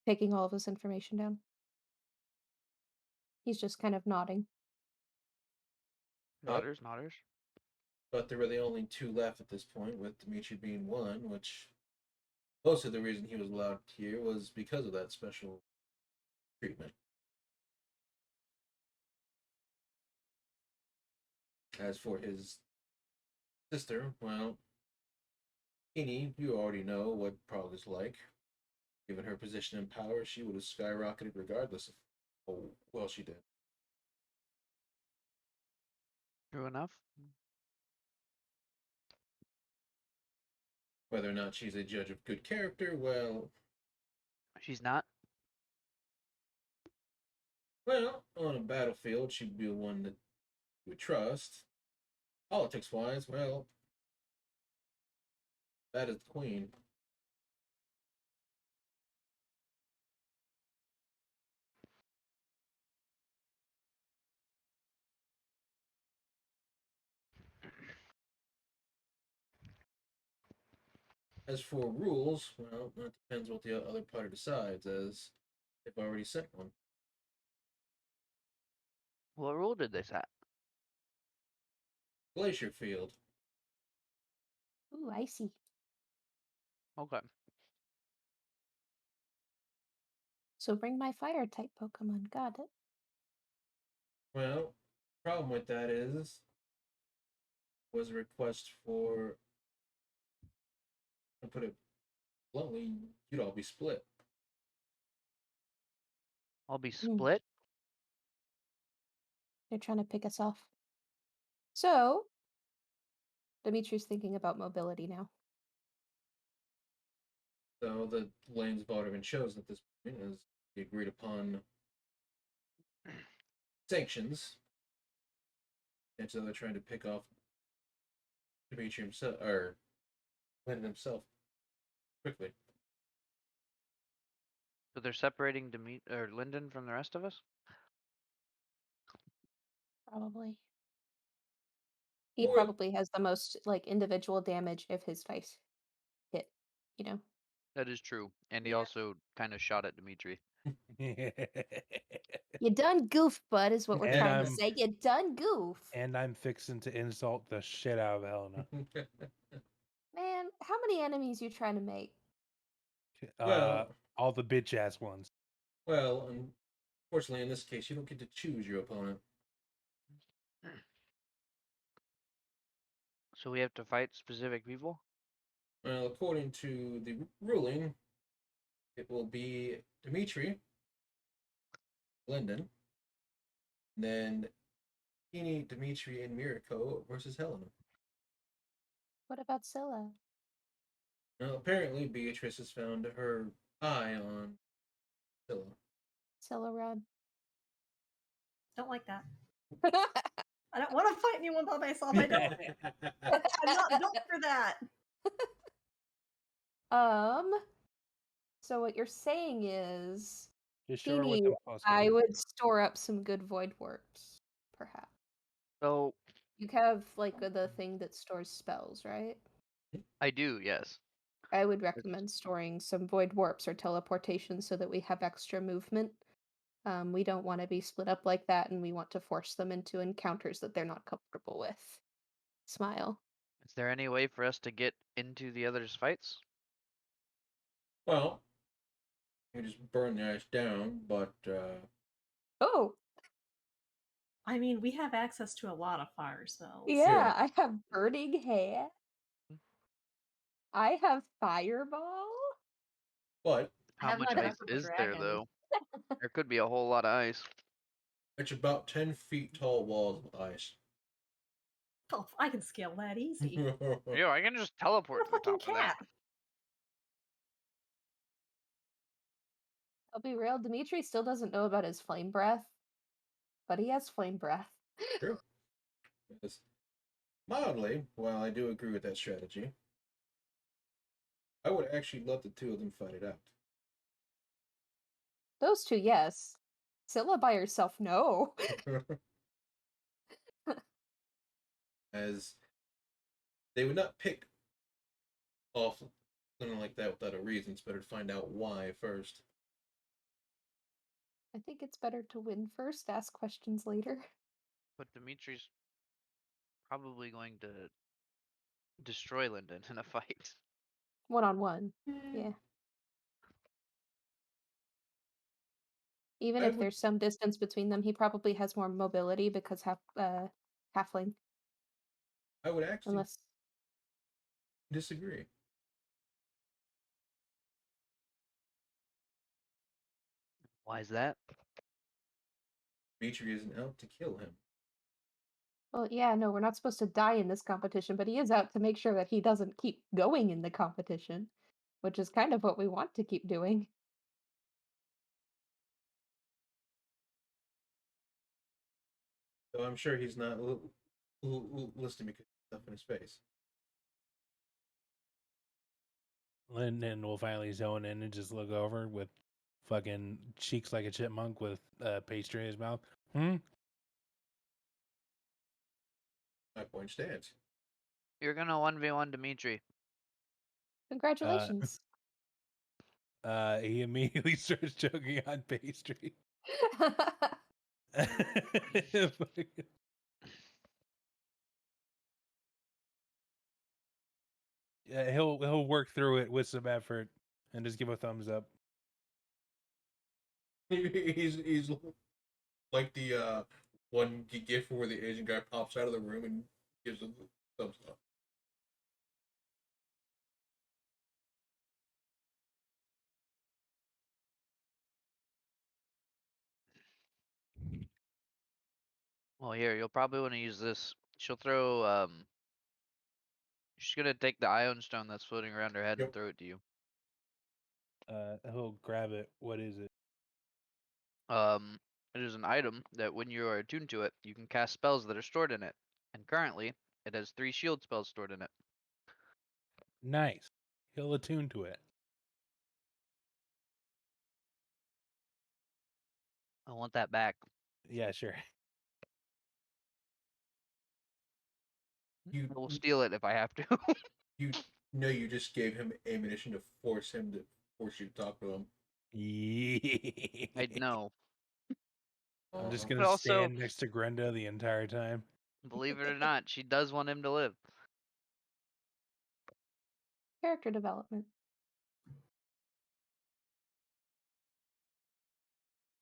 taking all of this information down. He's just kind of nodding. Nodders, nodders. But there were the only 2 left at this point, with Dimitri being one, which most of the reason he was allowed here was because of that special treatment. As for his sister, well, Kini, you already know what Prague is like. Given her position and power, she would have skyrocketed regardless of how well she did. True enough. Whether or not she's a judge of good character, well... She's not? Well, on a battlefield, she'd be the one that you would trust. Politics-wise, well... that is the queen. As for rules, well, that depends what the other party decides, as they've already set one. What rule did they set? Glacier Field. Ooh, I see. Okay. So bring my fire type Pokemon. Got it. Well, problem with that is, was a request for, to put it bluntly, you'd all be split. I'll be split? They're trying to pick us off. So, Dimitri's thinking about mobility now. So the lanes have already been chosen at this point as the agreed upon sanctions. And so they're trying to pick off Dimitri himself, or Lyndon himself, quickly. So they're separating Lyndon from the rest of us? Probably. He Or- probably has the most like individual damage if his face hit, you know. That is true. And he also kind of shot at Dimitri. You done goof, bud, is what we're And trying to I'm- say. You done goof. And I'm fixing to insult the shit out of Helena. Man, how many enemies you trying to make? Well- All the bitch ass ones. Well, Fortunately, in this case, you don't get to choose your opponent. So we have to fight specific people? Well, according to the ruling, it will be Dimitri, Linden, then Kini, Dimitri, and Mirko versus Helena. What about Scylla? Now, apparently, Beatrice has found her eye on Scylla. Scylla run. Don't like that. I don't want to fight anyone by myself. I don't. I'm not built for that. So what you're saying is, Just show her what Kini, them costs I are. would store up some good void warps, perhaps. So You have like the thing that stores spells, right? I do, yes. I would recommend storing some void warps or teleportation so that we have extra movement. We don't want to be split up like that, and we want to force them into encounters that they're not comfortable with. Smile. Is there any way for us to get into the others' fights? Well, you just burn the ice down, but Oh, I mean, we have access to a lot of fire spells. yeah, I have burning hand. I have fireball. but How have much my ice Breath of the is there, Dragon. though? There could be a whole lot of ice. it's about 10 feet tall walls of ice. Oh, I can scale that easy. Yo, I can just teleport to the fucking top of that. cat. I'll be real, Dimitri still doesn't know about his flame breath, but he has flame breath. True. Yes. Mildly, while I do agree with that strategy, I would actually let the two of them fight it out. Those two, yes. Scylla by herself, no. As they would not pick off something like that without a reason. It's better to find out why first. I think it's better to win first, ask questions later. But Dimitri's probably going to destroy Linden in a fight. One-on-one. Yeah. Even I if would- there's some distance between them, he probably has more mobility because halfling. I would actually Unless disagree. Why is that? Dimitri isn't out to kill him. well, yeah, no, we're not supposed to die in this competition, but he is out to make sure that he doesn't keep going in the competition, which is kind of what we want to keep doing. So I'm sure he's not listening because of stuff in his face. Linden will finally zone in and just look over with fucking cheeks like a chipmunk with pastry in his mouth. My point stands. You're gonna 1v1 Dimitri. Congratulations. He immediately starts choking on pastry. Yeah, he'll work through it with some effort and just give a thumbs up. He's like the one gif where the Asian guy pops out of the room and gives a thumbs up. Well, here, you'll probably want to use this. She'll throw, she's gonna take the Ion Stone that's floating around her head and throw it to you. He'll grab it. What is it? It is an item that when you are attuned to it, you can cast spells that are stored in it. And currently, it has 3 shield spells stored in it. Nice. He'll attune to it. I want that back. Yeah, sure. You I will steal it if I have to. you know you just gave him ammunition to force you to talk to him. I know. I'm just But gonna also- stand next to Grenda the entire time. Believe it or not, she does want him to live. Character development.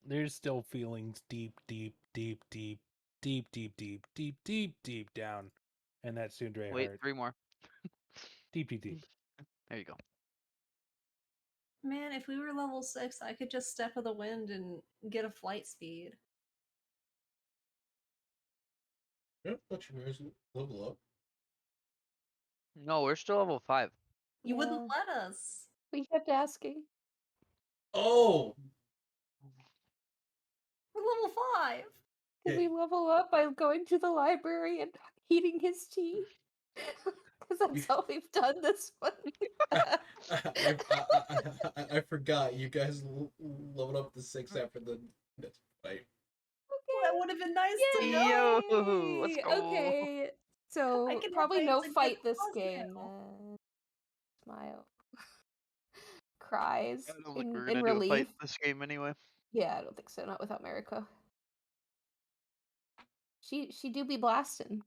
There's still feelings deep, deep, deep, deep, deep, deep, deep, deep, deep, deep down in that Sundre Wait, heart. 3 more. Deep, deep, deep. There you go. Man, if we were level 6, I could just step of the wind and get a flight speed. Yeah, let you guys level up. No, we're still level 5. You wouldn't let us. We kept asking. Oh! We're level 5. Did we level up by going to the library and heating his tea? Because that's how we've done this one. I forgot. You guys leveled up to 6 after the fight. That would have been nice to Yo, know. let's go. Okay, so I can probably have no fights and fight get this plus game. now. Smile. Cries I don't think in, we're in gonna do a relief. fight this game anyway. Yeah, I don't think so. Not without Mariko. She do be blasting.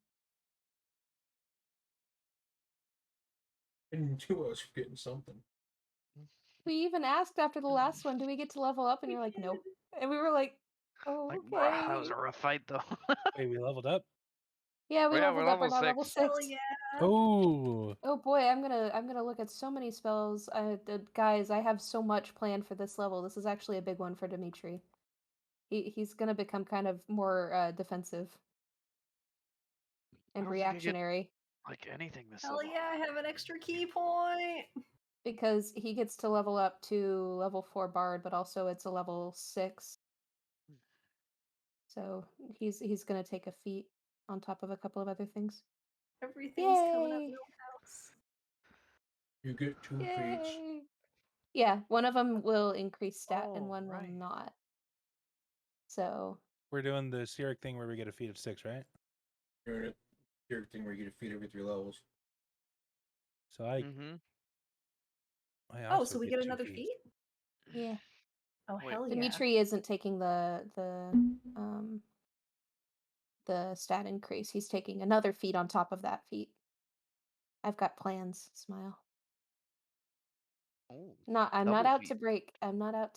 I knew I was forgetting something. We even asked after the last one, do we get to level up? And you're like, nope. And we were like, oh, Like, okay. bruh, that was a rough fight though. Wait, we leveled up? Yeah, we Yeah, leveled we're up. We're level now level 6. 6. Hell yeah. Oh. Oh boy, I'm gonna look at so many spells. Guys, I have so much planned for this level. This is actually a big one for Dimitri. He's gonna become kind of more defensive I and don't think I get, reactionary like anything this Hell level. yeah, I have an extra key point. because he gets to level up to level 4 bard, but also it's a level 6. So he's gonna take a feat on top of a couple of other things. Everything's coming up Yay! Millhouse. You get 2 feats. Yay! Yeah, one of them will increase stat and one will Alright. not. So We're doing the Sirik thing where we get a feat of 6, right? You're in your thing where you get a feat every 3 levels. So I Mm-hmm. I Oh, also so we get get 2 another feats. feat? yeah. Oh, Wait. hell yeah. Dimitri isn't taking the stat increase. He's taking another feat on top of that feat. I've got plans, Smile. Oh, I'm double not out feat. to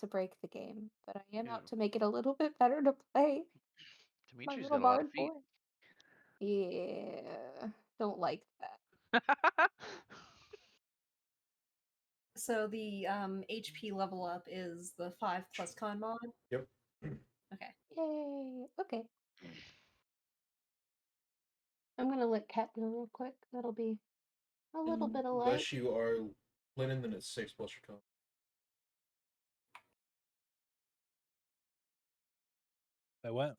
break the game, but I am Yeah. out to make it a little bit better to play. My Dimitri's little got a lot bard of feet. boy. Yeah. Don't like that. So the HP level up is the 5 plus con mod? Yep. Okay. Yay. Okay. I'm gonna let Kat know real quick. That'll be a little bit of light. Unless you are linen, then it's 6 plus your con. I what?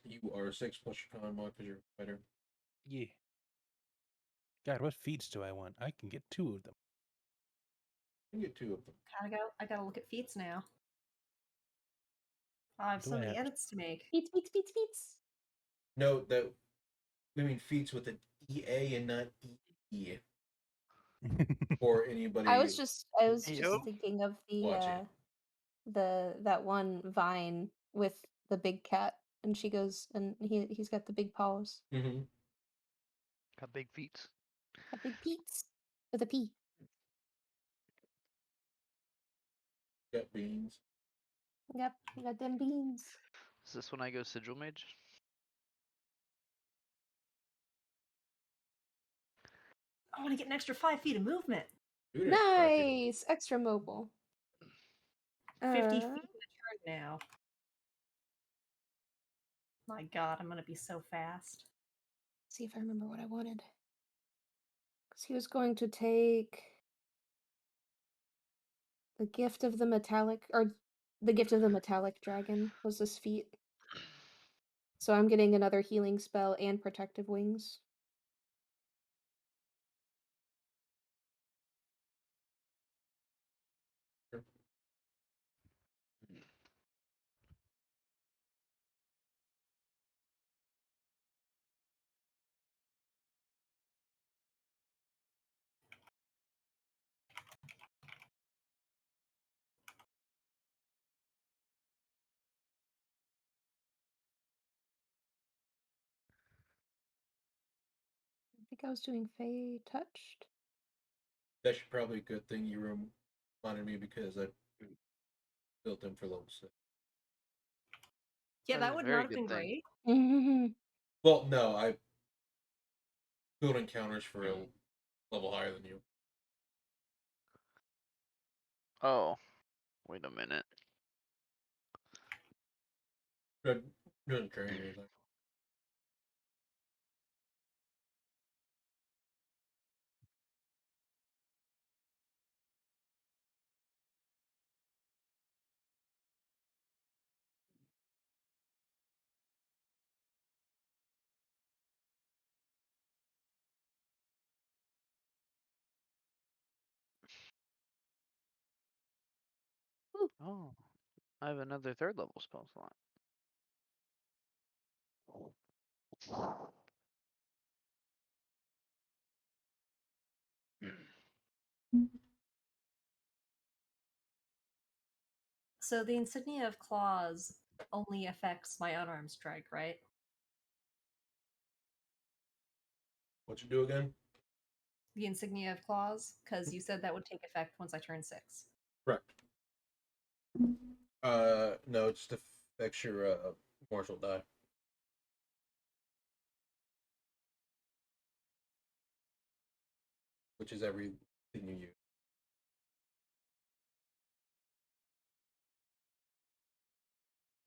You are 6 plus your con mod because you're a fighter. Yeah. God, what feats do I want? I can get 2 of them. You can get 2 of them. I gotta look at feats now. I have Do so I many have- edits to make. Feats. Note that I mean feats with an EA and not EE. For anybody I was just Yo. thinking of watching. that one Vine with the big cat, and she goes and he's got the big paws. Mm-hmm. Got big feet. Got big peats with a P. Got beans. Yep, got them beans. Is this when I go Sigil Mage? I want to get an extra 5 feet of movement. Nice, extra mobile. 50 feet Uh, in a turn now. My god, I'm gonna be so fast. see if I remember what I wanted. Because he was going to take the gift of the metallic dragon was this feat. So I'm getting another healing spell and protective wings. I think I was doing Fey Touched. That's probably a good thing you reminded me because I built in for level 6. Yeah, That's that a would very not have good been thing. great. Well, no, I build encounters for a level higher than you. Oh, wait a minute. That doesn't change anything. Oh, I have another third level spell slot. So the insignia of claws only affects my unarmed strike, right? What you do again? The insignia of claws, because you said that would take effect once I turn 6. Correct. No, it just affects your martial die. Which is everything you use.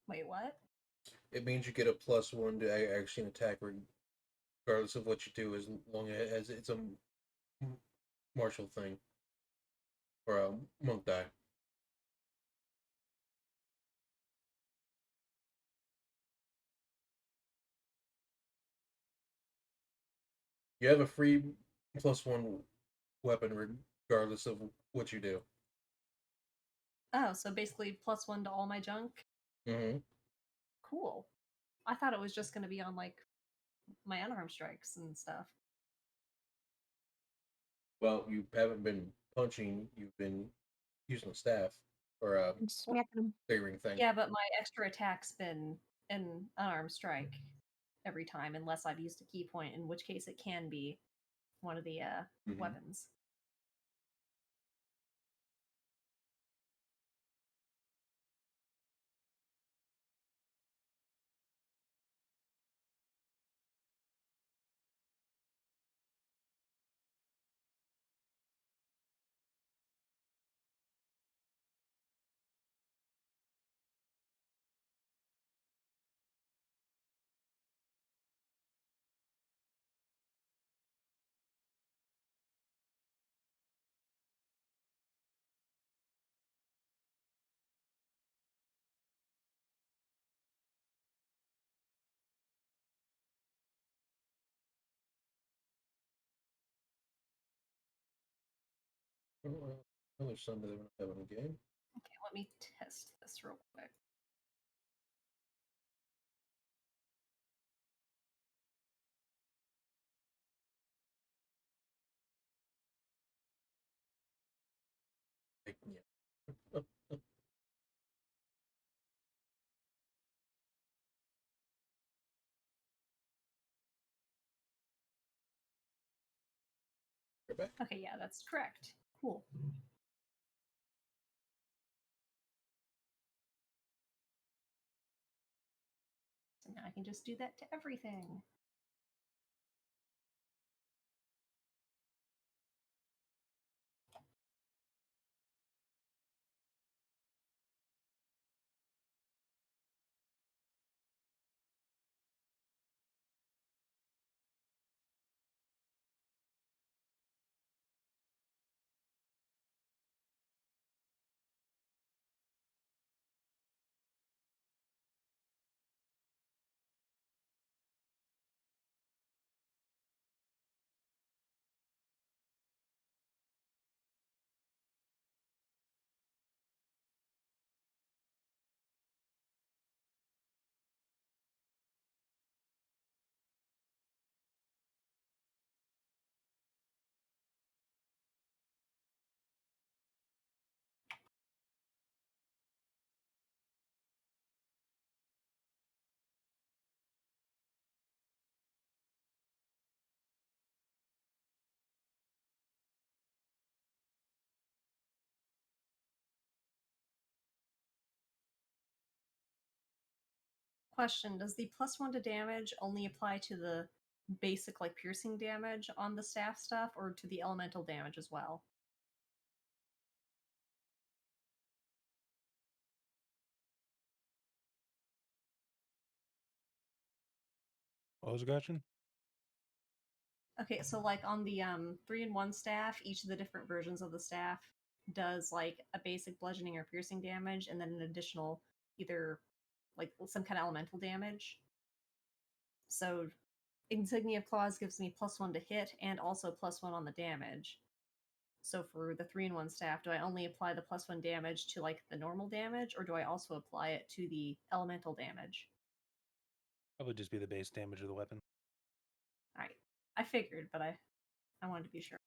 Wait, what? It means you get a +1 to action attack regardless of what you do, as long as it's a martial thing. Or a monk die. You have a free +1 weapon regardless of what you do. Oh, so basically +1 to all my junk? Mm-hmm. Cool. I thought it was just going to be on, like, my unarmed strikes and stuff. Well, you haven't been punching, you've been using the staff. Or figuring thing. Yeah, but my extra attack's been an unarmed strike every time, unless I've used a key point, in which case it can be one of the weapons. Another Sunday they're not having a game. Okay, let me test this real quick. Yeah. Okay, yeah, that's correct. Cool. So now I can just do that to everything. Question: does the +1 to damage only apply to the basic like piercing damage on the staff stuff, or to the elemental damage as well? What was the question? Okay, so like on the 3-in-1 staff, each of the different versions of the staff does like a basic bludgeoning or piercing damage, and then an additional either like some kind of elemental damage. So Insignia of Claws gives me +1 to hit and also +1 on the damage. So for the 3-in-1 staff, do I only apply the +1 damage to like the normal damage, or do I also apply it to the elemental damage? Probably just be the base damage of the weapon. Alright. I figured, but I wanted to be sure.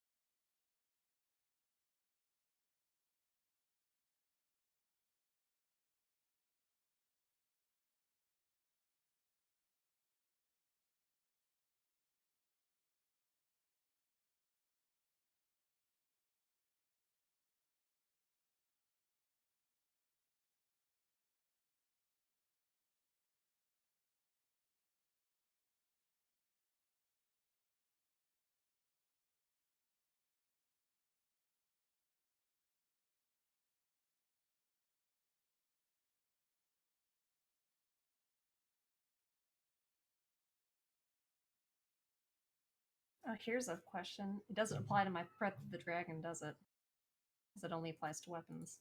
Here's a question. It doesn't apply to my Breath of the Dragon, does it? Because it only applies to weapons.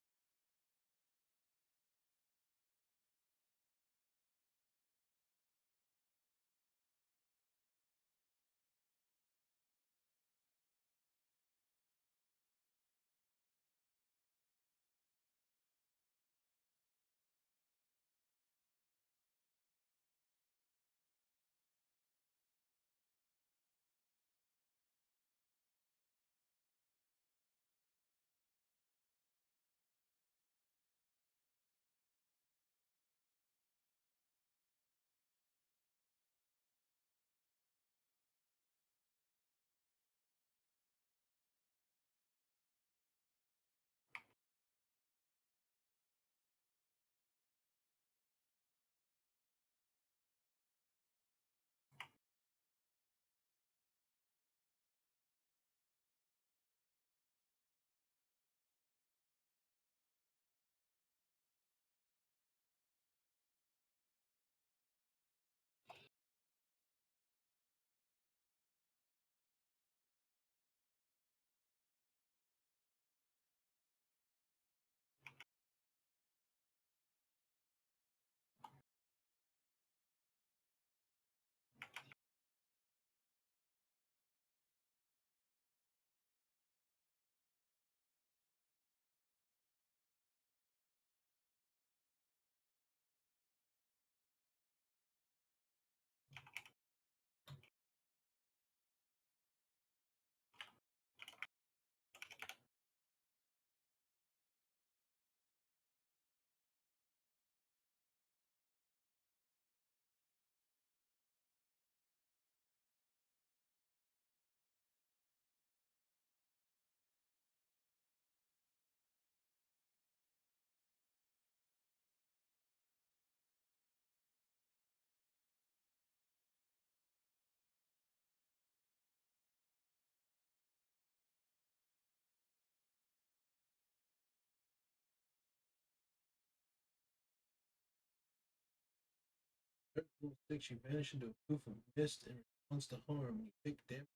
Six, you vanish into a poof of mist in response to harm. You take damage.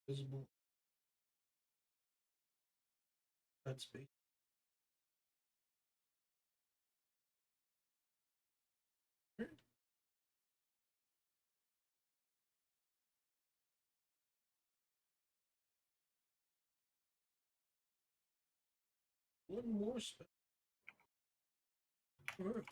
Visible. That space. One more spell. Perfect.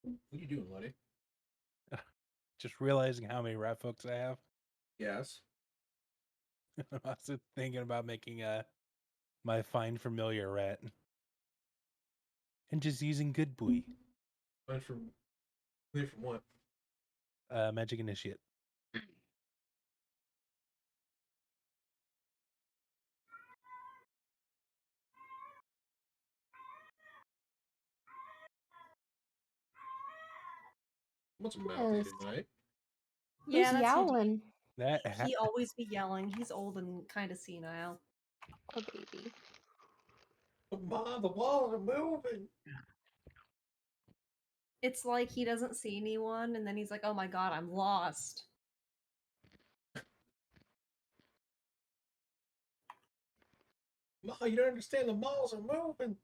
What are you doing, Letty? Just realizing how many rat folks I have. Yes. I'm also thinking about making my fine familiar rat. And just using good boy. Fine from what? Magic Initiate. Someone's mouthy Yes. tonight. Yeah, Who's that's yowling? He always be yelling. He's old and kind of senile. Oh, baby. Mom, the walls are moving. It's like he doesn't see anyone, and then he's like, "Oh my god, I'm lost." Ma, you don't understand. The malls are moving.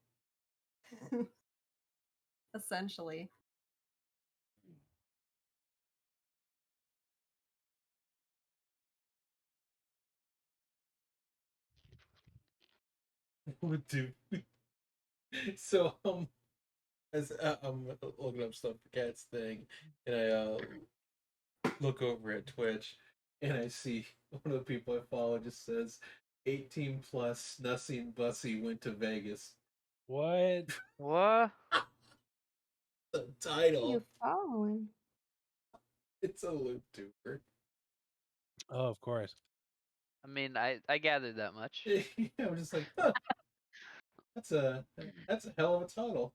Essentially. Dude. So as I'm looking up stuff for Cat's thing, and I look over at Twitch, and I see one of the people I follow just says, 18 plus, Nussy and Bussy went to Vegas. What? What? The title. You following? It's a loop tuber. Oh, of course. I mean, I gathered that much. Yeah, I'm just like, huh, that's a hell of a title.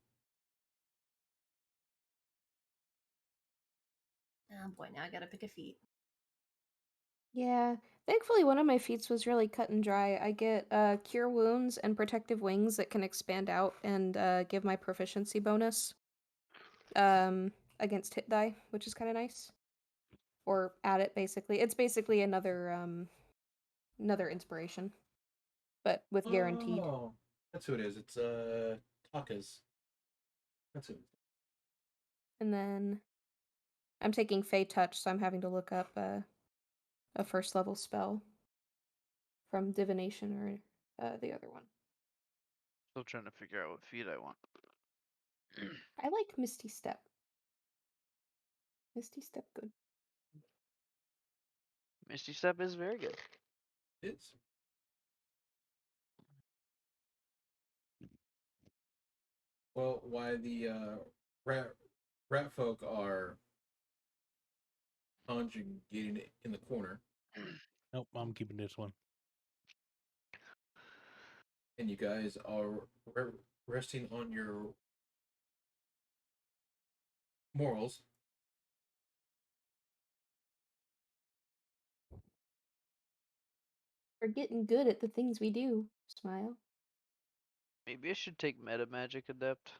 Oh boy, now I gotta pick a feat. Yeah. Thankfully, one of my feats was really cut and dry. I get Cure Wounds and Protective Wings that can expand out and give my proficiency bonus against hit die, which is kind of nice. Or add it, basically. It's basically another inspiration, but with guaranteed. Oh, that's who it is. It's Taka's. That's who. And then I'm taking Fey Touch, so I'm having to look up a first level spell from Divination or the other one. Still trying to figure out what feat I want. I like Misty Step. Misty Step, good. Misty Step is very good. It's well, why the rat folk are conjugating it in the corner, Nope, I'm keeping this one. and you guys are resting on your morals. We're getting good at the things we do. Smile. Maybe I should take Meta Magic Adept.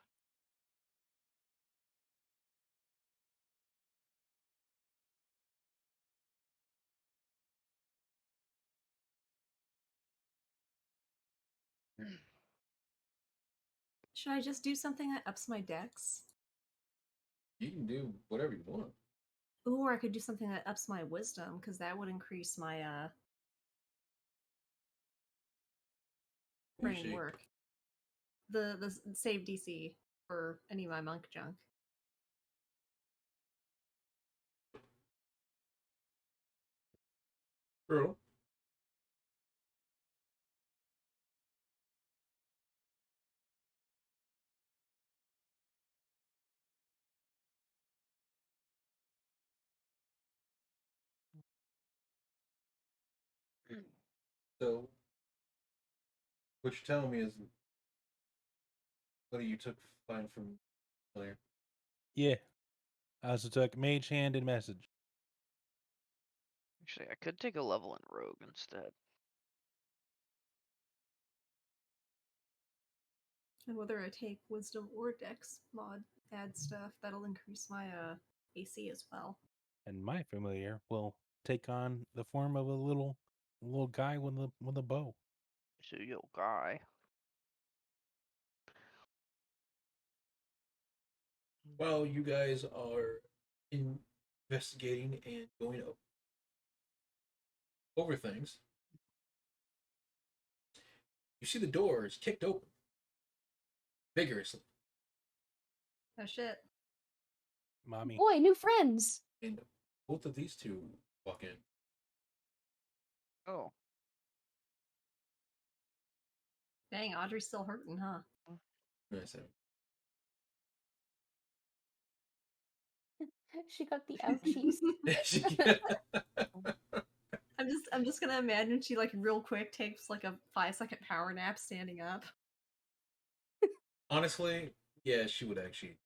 Should I just do something that ups my dex? You can do whatever you want. Or I could do something that ups my wisdom, because that would increase my brain Appreciate- work. The save DC for any of my monk junk. True. So, what you're telling me is, what you took fine from earlier. Yeah. I also took Mage Hand and Message. Actually, I could take a level in Rogue instead. And whether I take wisdom or dex mod add stuff, that'll increase my AC as well. And my familiar will take on the form of a little guy with a bow. So yo guy. While you guys are investigating and going over things, you see the doors kicked open vigorously. Oh shit. Mommy. Boy, new friends. And both of these two walk in. Oh. Dang, Audrey's still hurting, huh? Nice. She got the ouchies. I'm just gonna imagine she like real quick takes like a 5-second power nap standing up. Honestly, yeah, she would actually.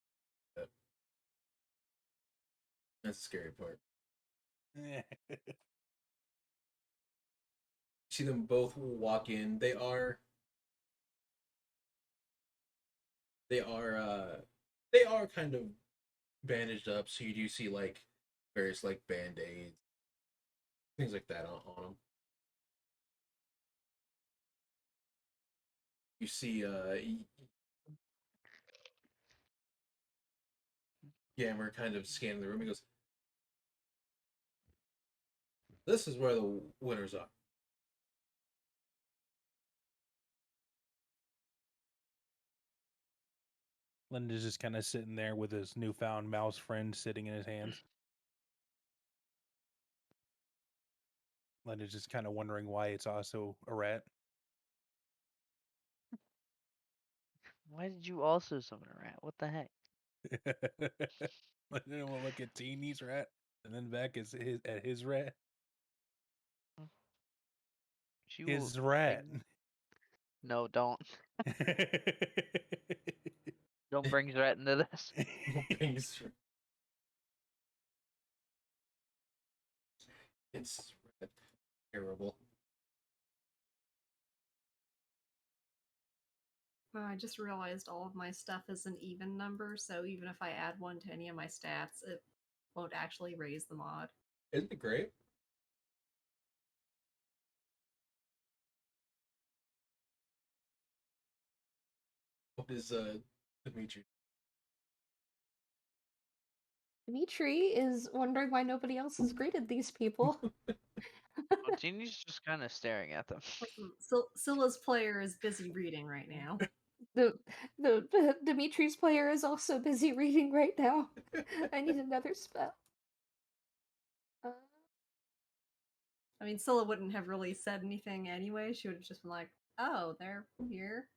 That's the scary part. See them both walk in. They are kind of bandaged up, so you do see like various like band-aids, things like that on them. You see Yammer kind of scanning the room. He goes, "This is where the winners are." Linda's just kind of sitting there with his newfound mouse friend sitting in his hands. Linda's just kind of wondering why it's also a rat. Why did you also summon a rat? What the heck? Linda will look at Teeny's rat and then back at his rat. She His will rat. No, don't. Don't bring rat into this. It's terrible. I just realized all of my stuff is an even number, so even if I add 1 to any of my stats, it won't actually raise the mod. Isn't it great? What is Dimitri? Dimitri is wondering why nobody else has greeted these people. Well, Teeny's just kind of staring at them. Scylla's player is busy reading right now. The Dimitri's player is also busy reading right now. I need another spell. I mean, Scylla wouldn't have really said anything anyway. She would have just been like, "Oh, they're here?"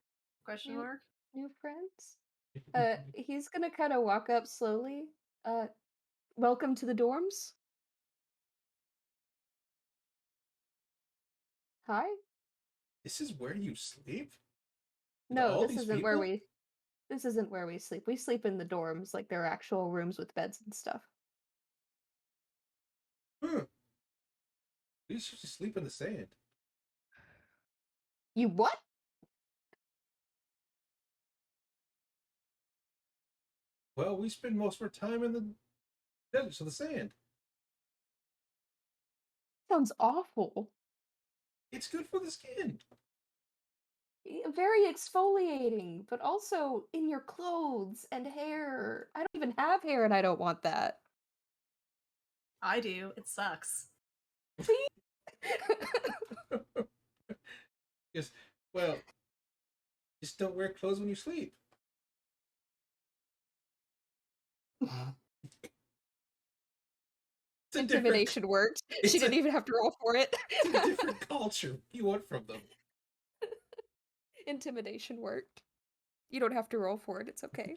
Question mark. New friends? He's gonna kind of walk up slowly. Welcome to the dorms. Hi. This is where you sleep? No, all this these isn't where people? we. This isn't where we sleep. We sleep in the dorms, like they're actual rooms with beds and stuff. You should just sleep in the sand. You what? Well, we spend most of our time in the deserts of the sand. Sounds awful. It's good for the skin. Very exfoliating, but also in your clothes and hair. I don't even have hair and I don't want that. I do. It sucks. Just, well, just don't wear clothes when you sleep. Intimidation worked. She didn't even have to roll for it. It's a different culture. What do you want from them? Intimidation worked. You don't have to roll for it. It's okay.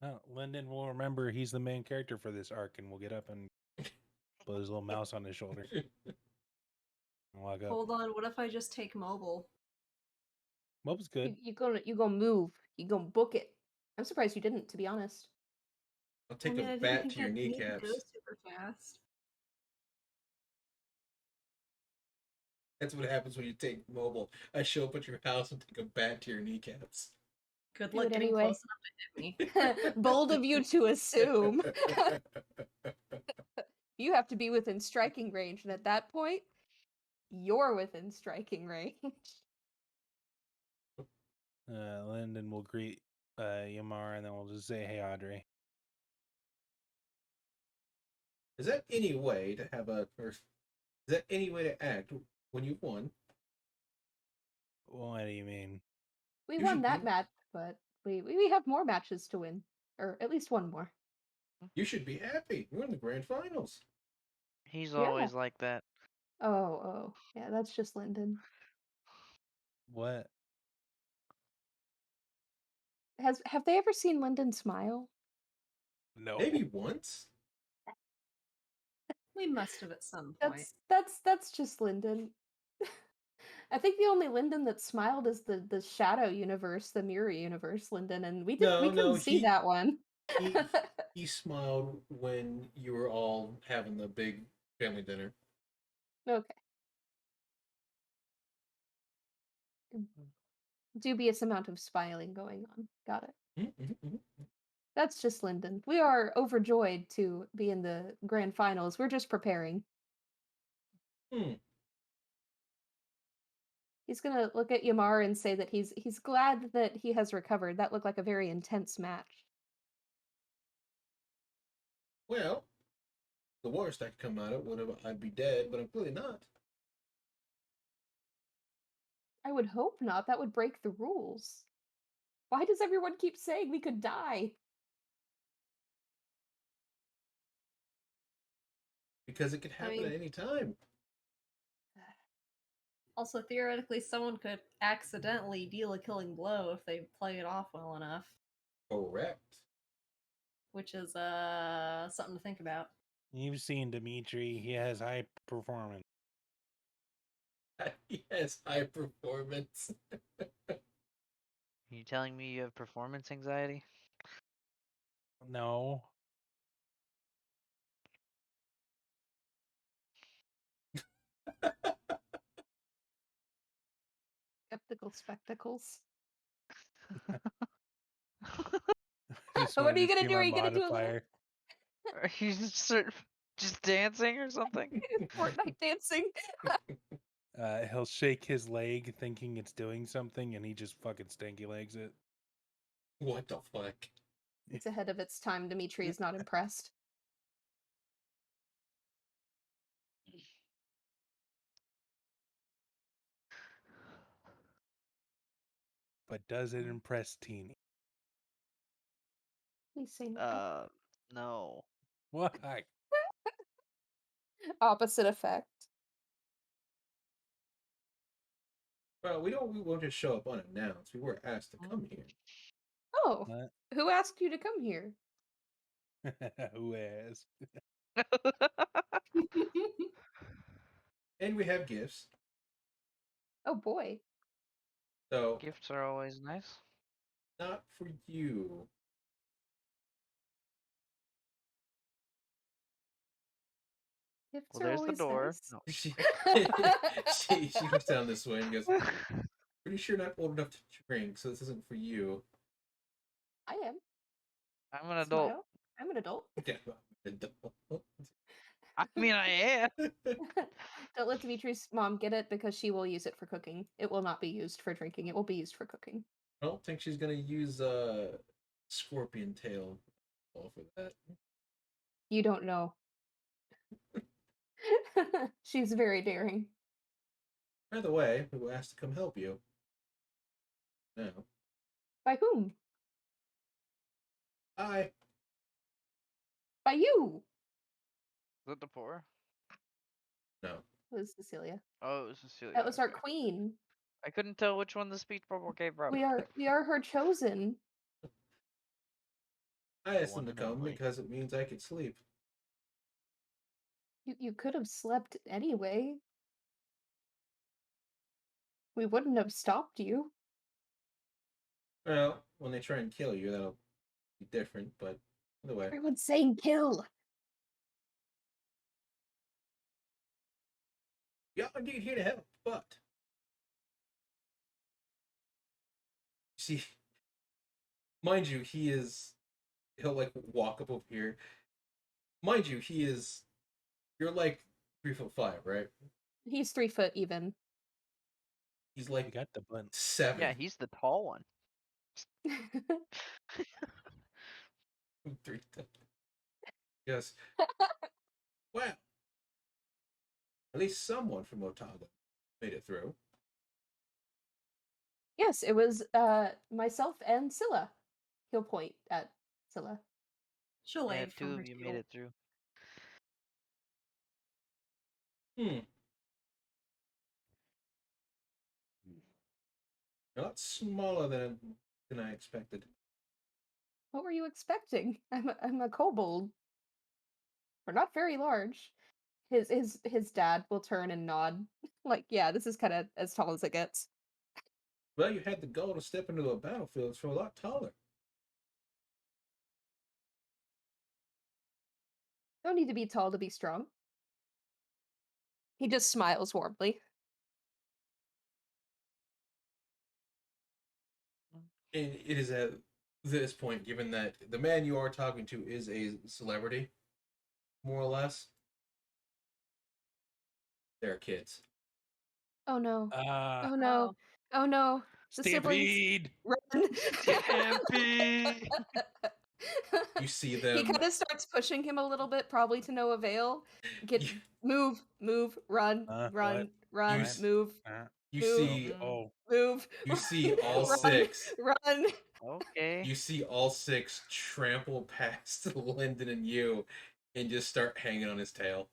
Oh, Lyndon will remember he's the main character for this arc, and we'll get up and put his little mouse on his shoulder. And walk up. Hold on. What if I just take mobile? Mobile's good. You gonna move. You gonna book it. I'm surprised you didn't, to be honest. I'll take I mean, I a didn't bat think to your I'd need to kneecaps. go super fast. That's what happens when you take mobile. I show up at your house and take a bat to your kneecaps. Good Do luck it getting anyway. close enough to hit me. Bold of you to assume. You have to be within striking range, and at that point, you're within striking range. Lyndon will greet Yamar, and then we'll just say, "Hey, Audrey." Is that any way to have a, or is that any way to act when you've won? What do you mean? We You won should that be- match, but we have more matches to win, or at least one more. You should be happy. We're in the grand finals. He's Yeah. always like that. Oh, yeah, that's just Lyndon. What? Have they ever seen Lyndon smile? No. Maybe once. We must have at some point. That's just Lyndon. I think the only Lyndon that smiled is the shadow universe, the mirror universe Lyndon, and we No, couldn't see he that one. he smiled when you were all having the big family dinner. Okay. Dubious amount of smiling going on. Got it. That's just Lyndon. We are overjoyed to be in the grand finals. We're just preparing. He's gonna look at Yamar and say that he's glad that he has recovered. That looked like a very intense match. Well, the worst that could come out of it would have I'd be dead, but I'm clearly not. I would hope not. That would break the rules. Why does everyone keep saying we could die? Because it could happen at any time. Also, theoretically, someone could accidentally deal a killing blow if they play it off well enough, Correct. which is something to think about. You've seen Dimitri. He has high performance. He has high performance. You telling me you have performance anxiety? No. Skeptical spectacles. Just What wanted are you to gonna see do? my Are you gonna do a little modifier. Are you just dancing or something? Fortnite dancing? He'll shake his leg thinking it's doing something, and he just fucking stanky legs it. What the fuck? It's ahead of its time. Dimitri is not impressed. But does it impress Teeny? Please say no. No. Why? Opposite effect. Well, we won't just show up unannounced. We were asked to come here. Oh, What? who asked you to come here? Who asked? And we have gifts. Oh boy. So Gifts are always nice. not for you. Gifts Well, are there's the always door. nice. No. She goes down this way and goes, pretty sure not old enough to drink, so this isn't for you. I am. I'm an adult. Smile. I'm an adult. Okay, well, adult. I mean, I am. Don't let Dimitri's mom get it because she will use it for cooking. It will not be used for drinking. It will be used for cooking. I don't think she's gonna use scorpion tail for that. You don't know. She's very daring. By the way, we were asked to come help you. No. By whom? Hi. By you. Is it the poor? No. It was Cecilia. Oh, it was Cecilia. That was our okay. queen. I couldn't tell which one the speech bubble came from. We are her chosen. I asked them One to and come only. because it means I could sleep. You could have slept anyway. We wouldn't have stopped you. Well, when they try and kill you, that'll be different, but either way. Everyone's saying kill. Yeah, I'm indeed here to help, but see, mind you, he'll like walk up over here. Mind you, you're like 3'5", right? He's 3 foot even. He's like I got the bun. 7. Yeah, he's the tall one. 3. Yes. Wow. At least someone from Otago made it through. Yes, it was myself and Scylla. He'll point at Scylla. She'll Yeah, wave two from her of you made shield. it through. A lot smaller than I expected. What were you expecting? I'm a kobold. We're not very large. his dad will turn and nod. Like, yeah, this is kind of as tall as it gets. Well, you had the goal to step into a battlefield for a lot taller. Don't need to be tall to be strong. He just smiles warmly. And it is at this point, given that the man you are talking to is a celebrity, more or less, they're kids. Oh no. Ah, Oh no. Oh no. The siblings. Stampede! Run. Stampede! You see He them. kind of starts pushing him a little bit, probably to no avail. You- Move, run, What? run, You- move, You move, see, move. you see all run, six. Run. Okay. You see all six trample past Lyndon and you, and just start hanging on his tail.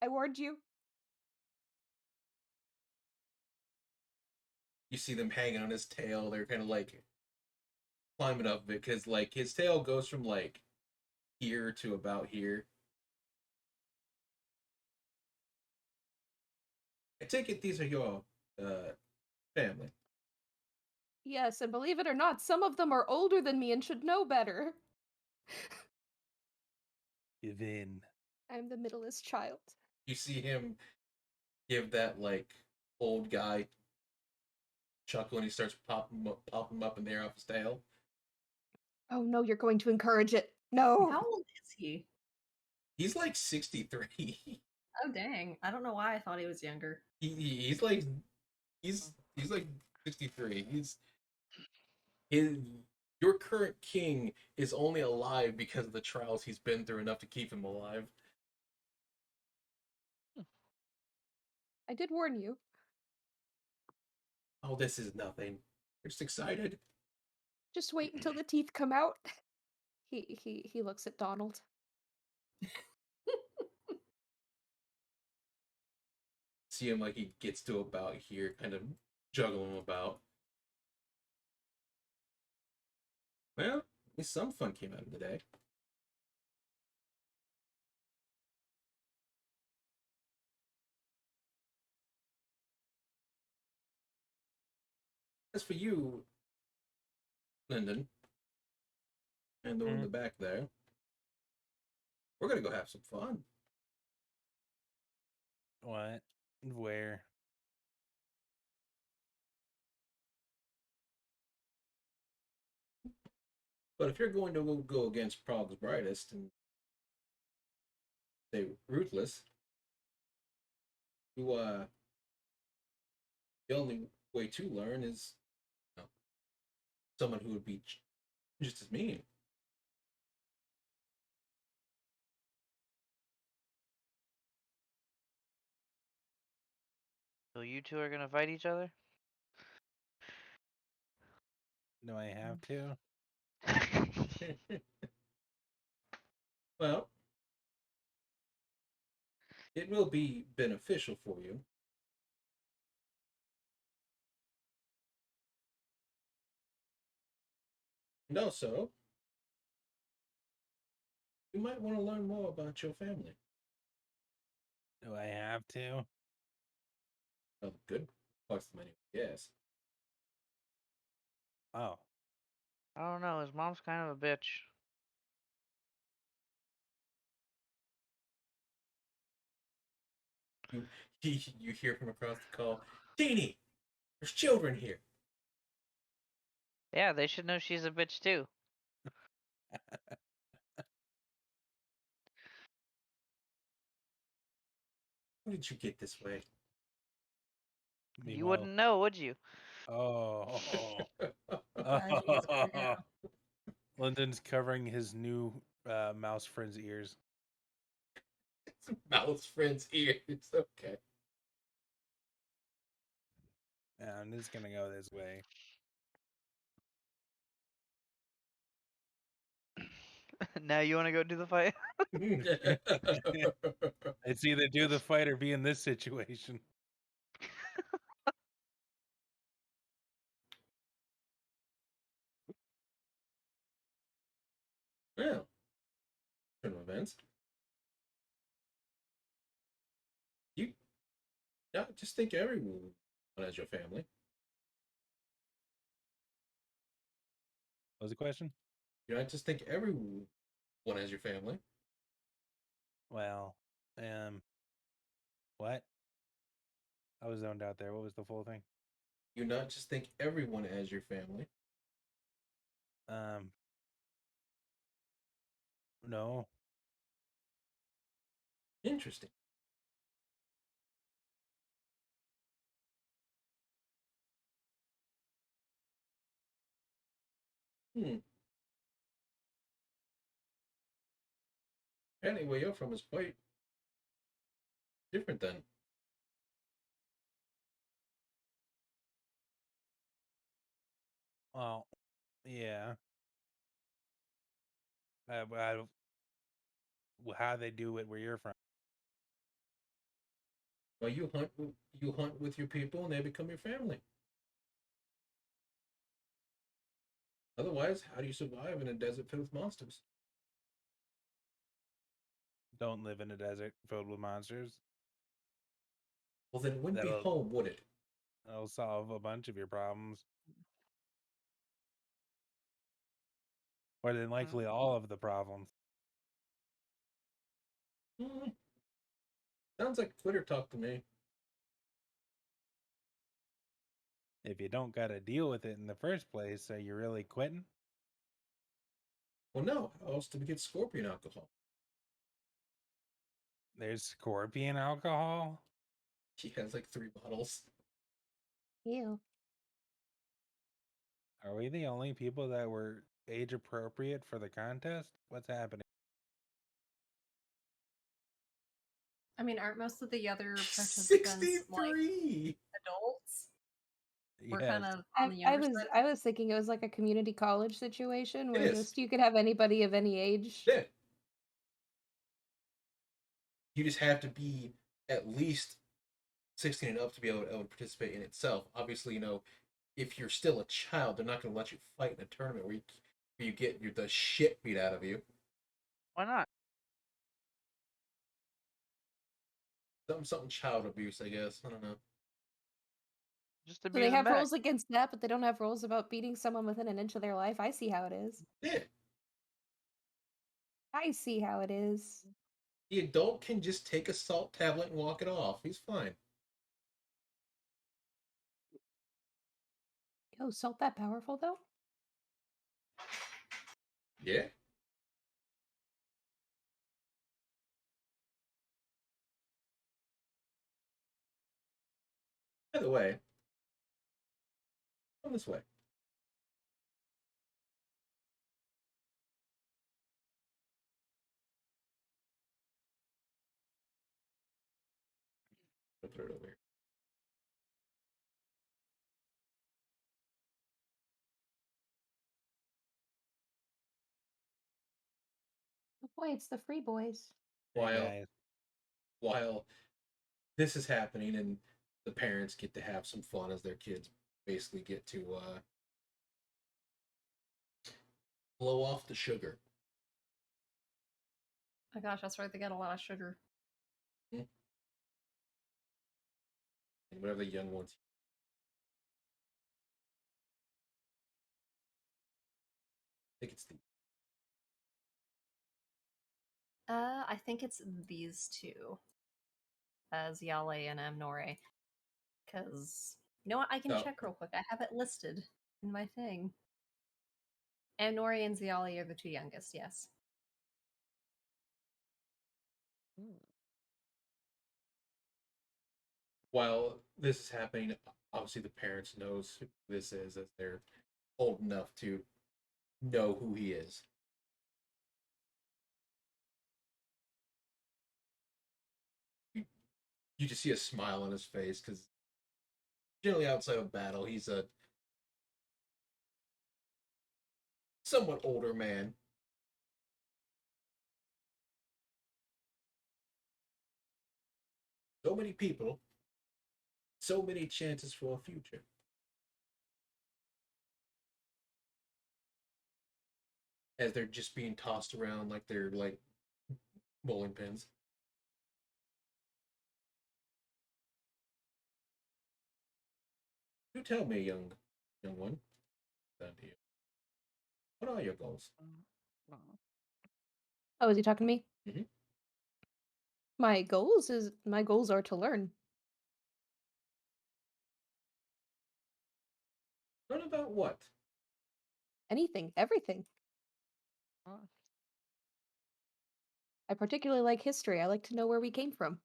I warned you. You see them hanging on his tail. They're kind of like climbing up it because like his tail goes from like here to about here. I take it these are your family. Yes, and believe it or not, some of them are older than me and should know better. Give in. I'm the middleest child. You see him give that like old guy chuckle, and he starts popping up in the air off his tail. Oh no, you're going to encourage it. No. How old is he? He's like 63. Oh dang. I don't know why I thought he was younger. He's like 63. Your current king is only alive because of the trials he's been through enough to keep him alive. I did warn you. Oh, this is nothing. You're just excited. Just wait until the teeth come out. He looks at Donald. See him like he gets to about here, kind of juggle him about. Well, at least some fun came out of the day. As for you, Lyndon, and the one in the back there, we're gonna go have some fun. What? Where? But if you're going to go against Prague's brightest and say ruthless, the only way to learn is someone who would be just as mean. So you two are gonna fight each other? Do I have to? Well, it will be beneficial for you. And also, you might want to learn more about your family. Do I have to? Well, good parts of the menu, yes. Oh. I don't know. His mom's kind of a bitch. You hear from across the call, Teeny, there's children here. Yeah, they should know she's a bitch too. How did you get this way? You wouldn't know, would you? Oh. London's covering his new mouse friend's ears. Mouse friend's ears. Okay. Yeah, I'm just gonna go this way. Now you want to go do the fight? It's either do the fight or be in this situation. Well, turn of events. Yeah, just think everyone as your family. What was the question? You know, just think everyone as your family. Well, what? I was zoned out there. What was the full thing? You not just think everyone as your family. No. Interesting. Apparently, where you're from is quite different then. Well, yeah. How they do it where you're from? Well, you hunt with your people, and they become your family. Otherwise, how do you survive in a desert filled with monsters? Don't live in a desert filled with monsters. Well, then it wouldn't be home, would it? That'll solve a bunch of your problems. More than likely, all of the problems. Sounds like quitter talk to me. If you don't got to deal with it in the first place, are you really quitting? Well, no. How else do we get scorpion alcohol? There's scorpion alcohol? She has like 3 bottles. Ew. Are we the only people that were age appropriate for the contest? What's happening? I mean, aren't most of the other participants 63 like adults? We're kind Yes. of on the younger side. I was thinking it was like a community college situation where is. just you could have anybody of any age. Yeah. You just have to be at least 16 and up to be able to participate in itself. Obviously, you know, if you're still a child, they're not going to let you fight in a tournament where you get the shit beat out of you. Why not? Something child abuse, I guess. I don't know. Just So they have rules against that, but they don't have rules about beating someone within an inch of their life. I see how it is. Yeah. I see how it is. The adult can just take a salt tablet and walk it off. He's fine. Yo, salt that powerful though? Yeah. By the way, come this way. I'll put it over here. Oh boy, it's the free boys. While this is happening and the parents get to have some fun as their kids basically get to blow off the sugar. Oh my gosh, that's right. They got a lot of sugar. And whatever the young ones. I think it's the I think it's these two. Zyale and Amnore. Because, you know what? I can Oh. check real quick. I have it listed in my thing. Amnore and Zyale are the two youngest, yes. While this is happening, obviously the parents knows who this is as they're old enough to know who he is. You just see a smile on his face because generally outside of battle, he's a somewhat older man. So many people, so many chances for a future. As they're just being tossed around like they're like bowling pins. You tell me, young one. Down to you. What are your goals? Oh, is he talking to me? Mhm. My goals are to learn. Learn about what? Anything, everything. I particularly like history. I like to know where we came from.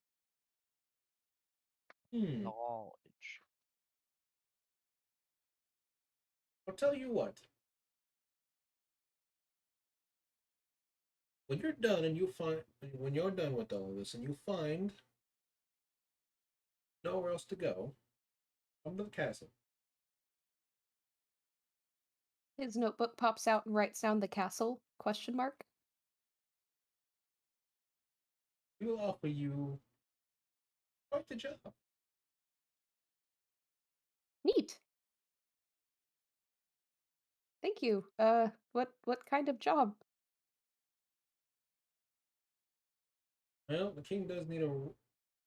Knowledge. I'll tell you what. When you're done and you find when you're done with all of this and you find nowhere else to go, come to the castle. His notebook pops out and writes down the castle? Question mark. We will offer you quite the job. Neat. Thank you. What kind of job? Well, the king does need a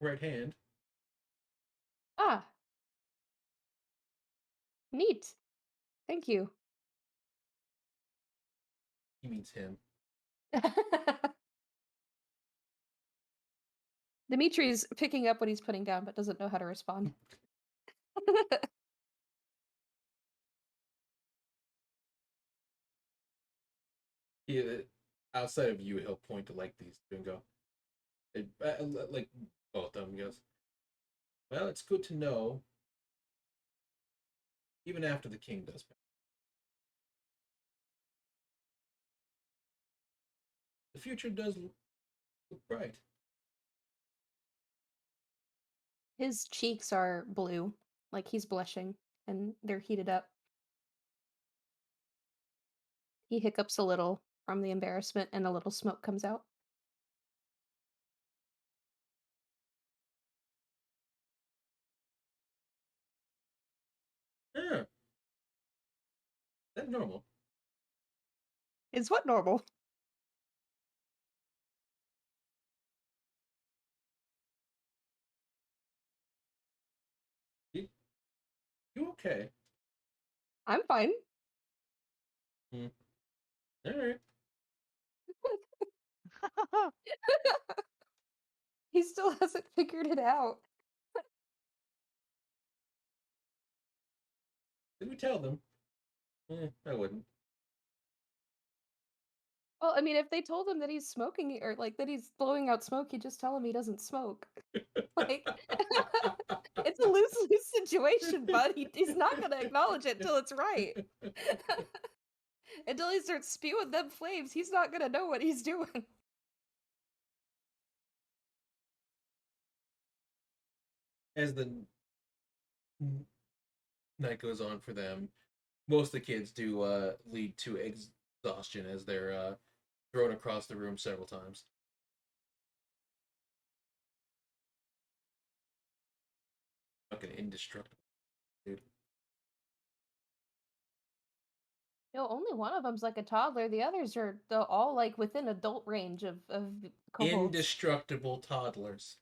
right hand. Ah. Neat. Thank you. He means him. Dimitri's picking up what he's putting down, but doesn't know how to respond. He, outside of you, he'll point to like these two and go, like both of them. He goes, well, it's good to know. Even after the king does pass. The future does look bright. His cheeks are blue, like he's blushing, and they're heated up. He hiccups a little from the embarrassment, and a little smoke comes out. Yeah. That's normal. Is what normal? You okay? I'm fine. All right. He still hasn't figured it out. Did we tell them? I wouldn't. Well, I mean, if they told him that he's smoking or like that he's blowing out smoke, you just tell him he doesn't smoke. Like, it's a lose-lose situation, bud. He's not gonna acknowledge it until it's right. Until he starts spewing them flames, he's not gonna know what he's doing. As the night goes on for them, most of the kids do lead to exhaustion as they're thrown across the room several times. Fucking indestructible, dude. No, only one of them's like a toddler. The others are all like within adult range of kobolds. Indestructible toddlers.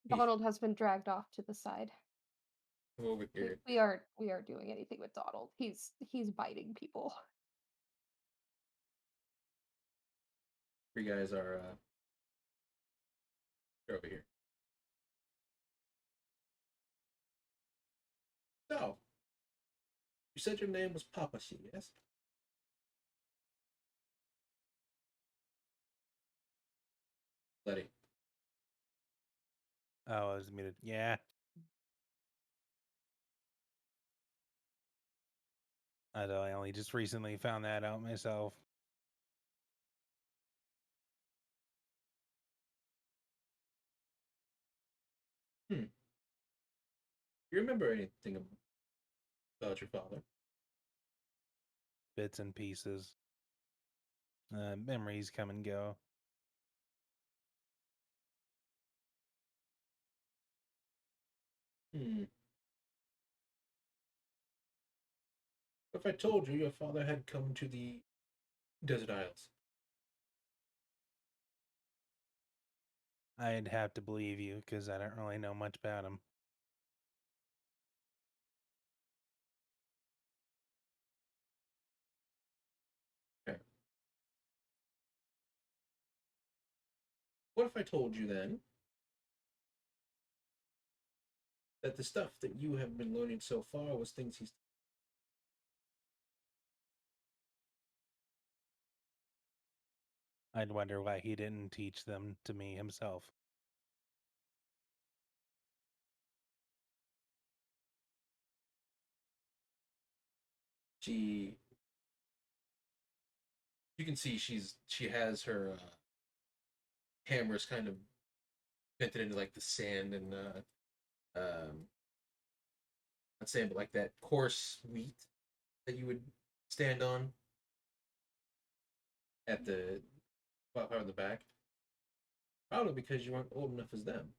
Donald has been dragged off to the side. Come over here. We aren't doing anything with Donald. He's biting people. You guys are they're over here. So, you said your name was Papashi, yes? Letty. Oh, I was muted. Yeah. I know. I only just recently found that out myself. You remember anything about your father? Bits and pieces. Memories come and go. If I told you your father had come to the Desert Isles? I'd have to believe you because I don't really know much about him. What if I told you then that the stuff that you have been learning so far was things he's. I'd wonder why he didn't teach them to me himself. You can see she has her hammers kind of vented into like the sand and not sand, but like that coarse wheat that you would stand on at the part of the back. Probably because you weren't old enough as them.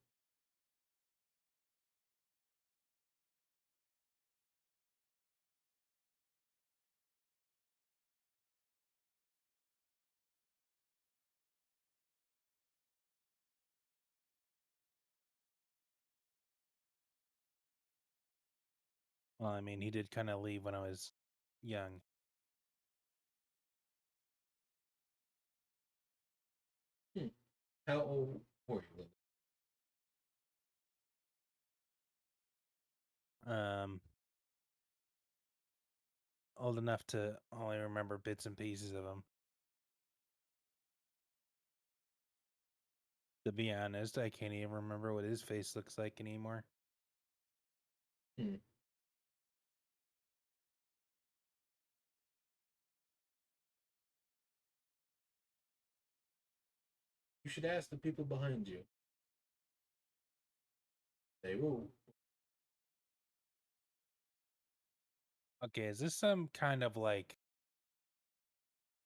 Well, I mean, he did kind of leave when I was young. How old were you? Old enough to only remember bits and pieces of him. To be honest, I can't even remember what his face looks like anymore. You should ask the people behind you. They will. Okay, is this some kind of like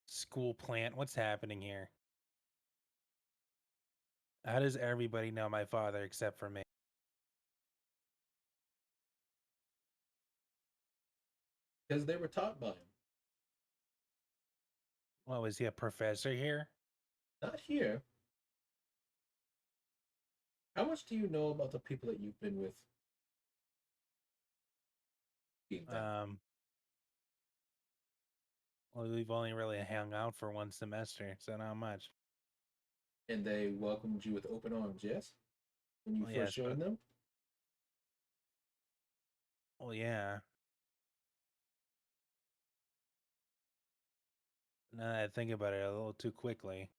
school plant? What's happening here? How does everybody know my father except for me? Because they were taught by him. Well, was he a professor here? Not here. How much do you know about the people that you've been with? Well, we've only really hung out for one semester, so not much. And they welcomed you with open arms, yes? When you Well, first yes, joined them? Well, yeah. Now that I think about it, a little too quickly.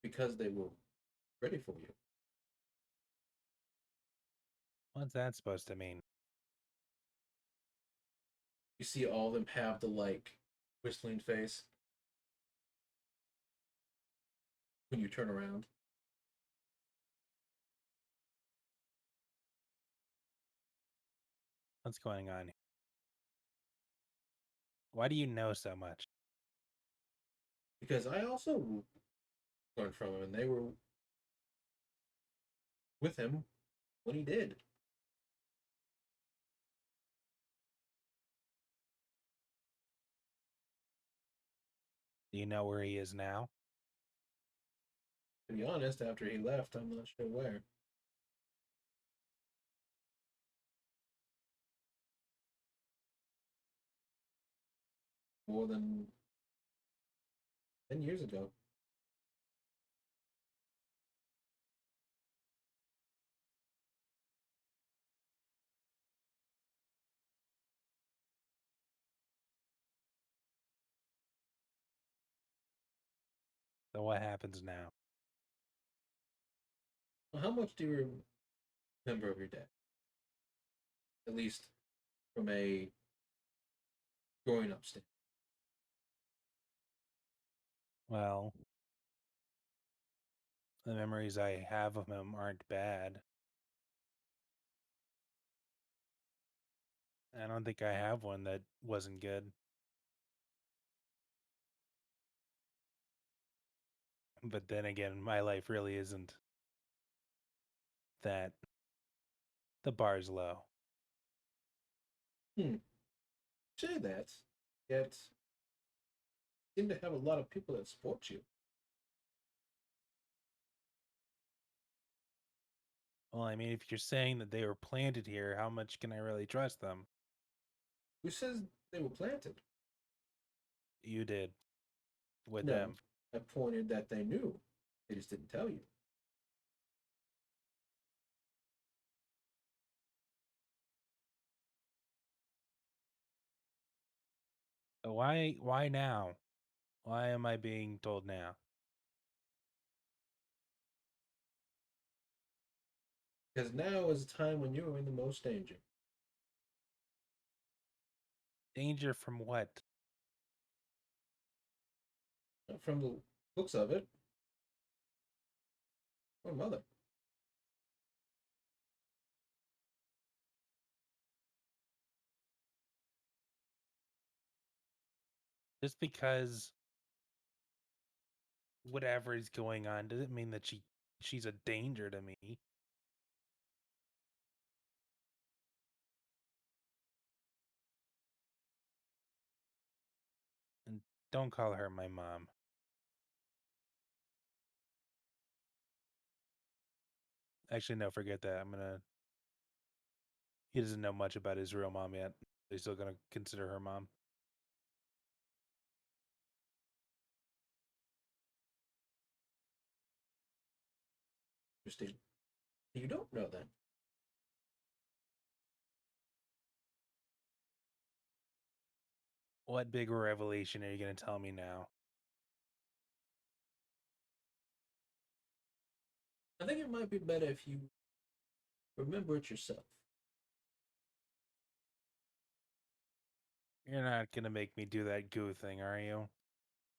Because they were ready for you. What's that supposed to mean? You see all of them have the like whistling face when you turn around. What's going on here? Why do you know so much? Because I also learned from him, and they were with him when he did. Do you know where he is now? To be honest, after he left, I'm not sure where. More than 10 years ago. So what happens now? Well, how much do you remember of your dad? At least from a growing up standpoint. Well, the memories I have of him aren't bad. I don't think I have one that wasn't good. But then again, my life really isn't that. The bar's low. Say that. Yet seem to have a lot of people that support you. Well, I mean, if you're saying that they were planted here, how much can I really trust them? Who says they were planted? You did. With No, them. I pointed that they knew. They just didn't tell you. Why now? Why am I being told now? Because now is the time when you are in the most danger. Danger from what? From the looks of it, my mother. Just because whatever is going on doesn't mean that she's a danger to me. And don't call her my mom. Actually, no, forget that. He doesn't know much about his real mom yet. He's still gonna consider her mom. Interesting. You don't know that. What big revelation are you gonna tell me now? I think it might be better if you remember it yourself. You're not gonna make me do that goo thing, are you?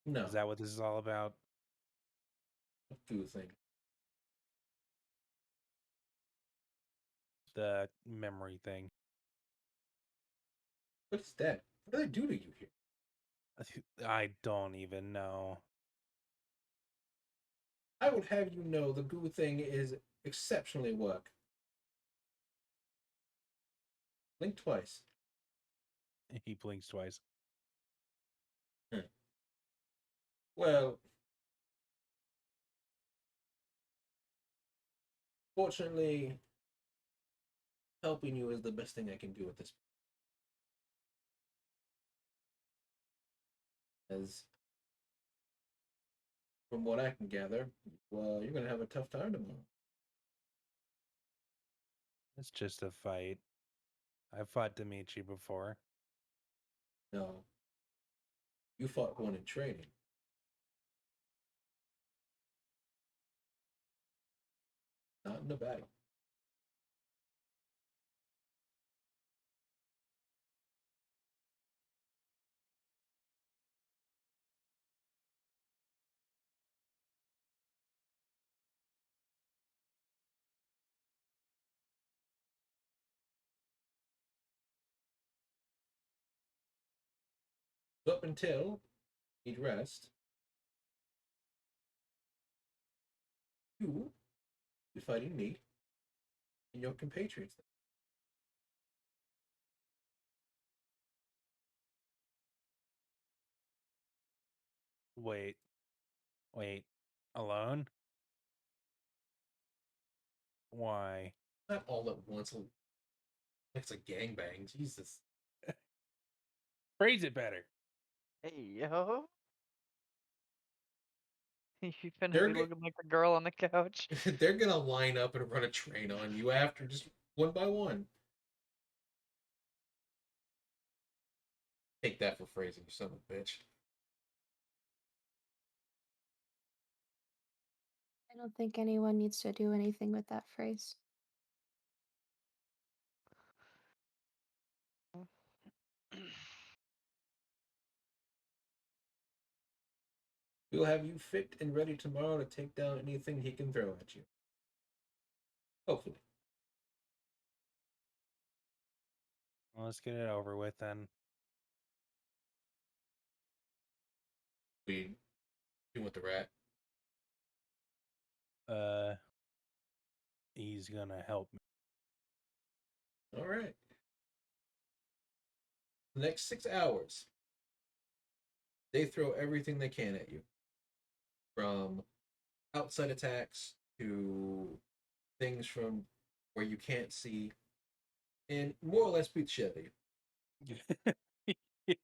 No. Is that what this is all about? Goo thing. The memory thing. What is that? What do they do to you here? I don't even know. I would have you know the goo thing is exceptionally work. Blink twice. He blinks twice. Well, fortunately, helping you is the best thing I can do at this point. As from what I can gather, well, you're gonna have a tough time tomorrow. It's just a fight. I've fought Dimitri before. No. You fought one in training. Not in the battle. Up until he'd rest, you be fighting me and your compatriots. Wait. Alone? Why? Not all at once. It's a gangbang. Jesus. Phrase it better. Hey, yo. You finna They're be go- looking like the girl on the couch. They're gonna line up and run a train on you after just one by one. Take that for phrasing, you son of a bitch. I don't think anyone needs to do anything with that phrase. We'll have you fit and ready tomorrow to take down anything he can throw at you. Hopefully. Well, let's get it over with then. You want the rat? He's gonna help me. All right. The next 6 hours, they throw everything they can at you, from outside attacks to things from where you can't see, and more or less beat the shit out of you.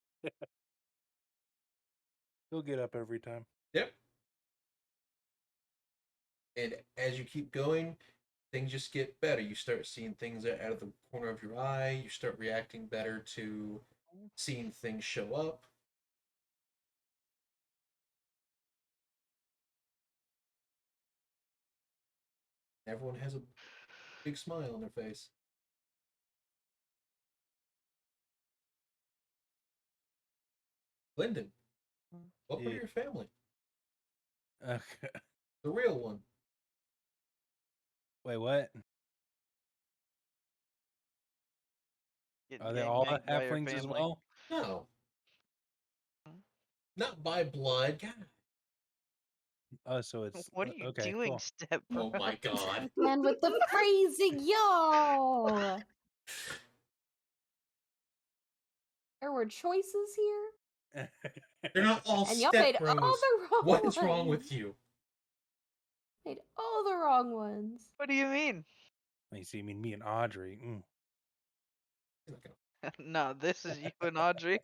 He'll get up every time. Yep. And as you keep going, things just get better. You start seeing things out of the corner of your eye. You start reacting better to seeing things show up. Everyone has a big smile on their face. Lyndon, welcome to Yeah. your family. Okay. The real one. Wait, what? Getting Are they all gangbanged by your halflings as family. well? No. Not by blood. God. Oh, so it's What are you okay. doing, Cool. Step? Oh my god. Man with the phrasing, yo! There were choices here, They're not all and y'all made step all bros. the wrong What is wrong ones. with you? Made all the wrong ones. What do you mean? You see, I mean, me and Audrey. No, this is you and Audrey.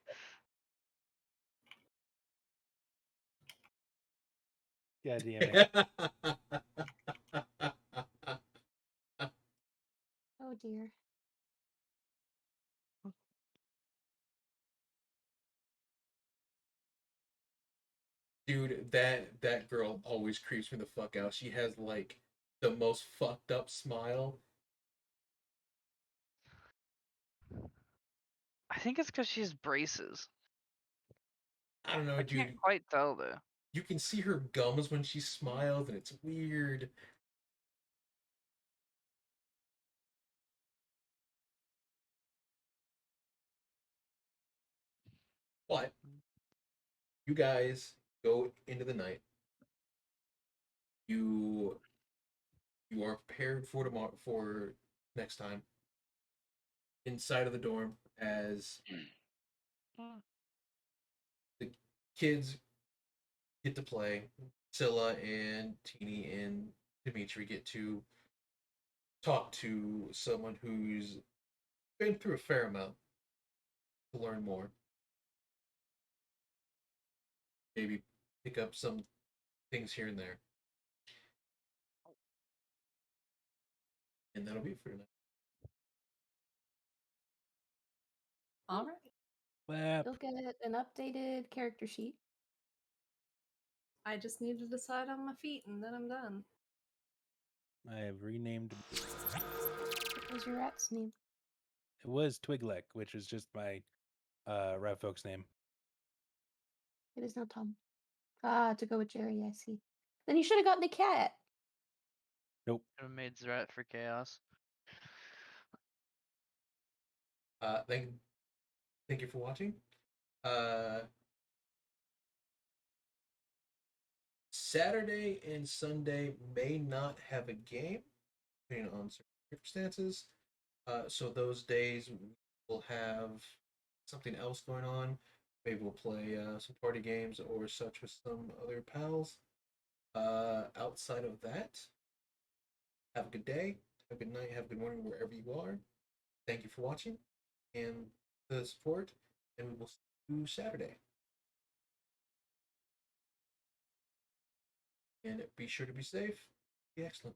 God damn it. Oh dear. Dude, that girl always creeps me the fuck out. She has like the most fucked up smile. I think it's because she has braces. I don't know, I dude. can't quite tell though. You can see her gums when she smiles, and it's weird. But you guys go into the night. You are prepared for tomorrow, for next time. Inside of the dorm, as the kids get to play, Scylla and Teeny and Dimitri get to talk to someone who's been through a fair amount to learn more. Maybe pick up some things here and there. And that'll be it for tonight. All right. Well, You'll get an updated character sheet. I just need to decide on my feet and then I'm done. I have renamed. What was your rat's name? It was Twigleck, which is just my Rat Folk's name. It is now Tom. Ah, to go with Jerry, I see. Then you should have gotten a cat. Nope. Should have made Zrat for chaos. Thank you for watching. Saturday and Sunday may not have a game, depending on circumstances. So those days we'll have something else going on. Maybe we'll play some party games or such with some other pals. Outside of that, have a good day, have a good night, have a good morning wherever you are. Thank you for watching and the support, and we will see you Saturday. And be sure to be safe. Be excellent.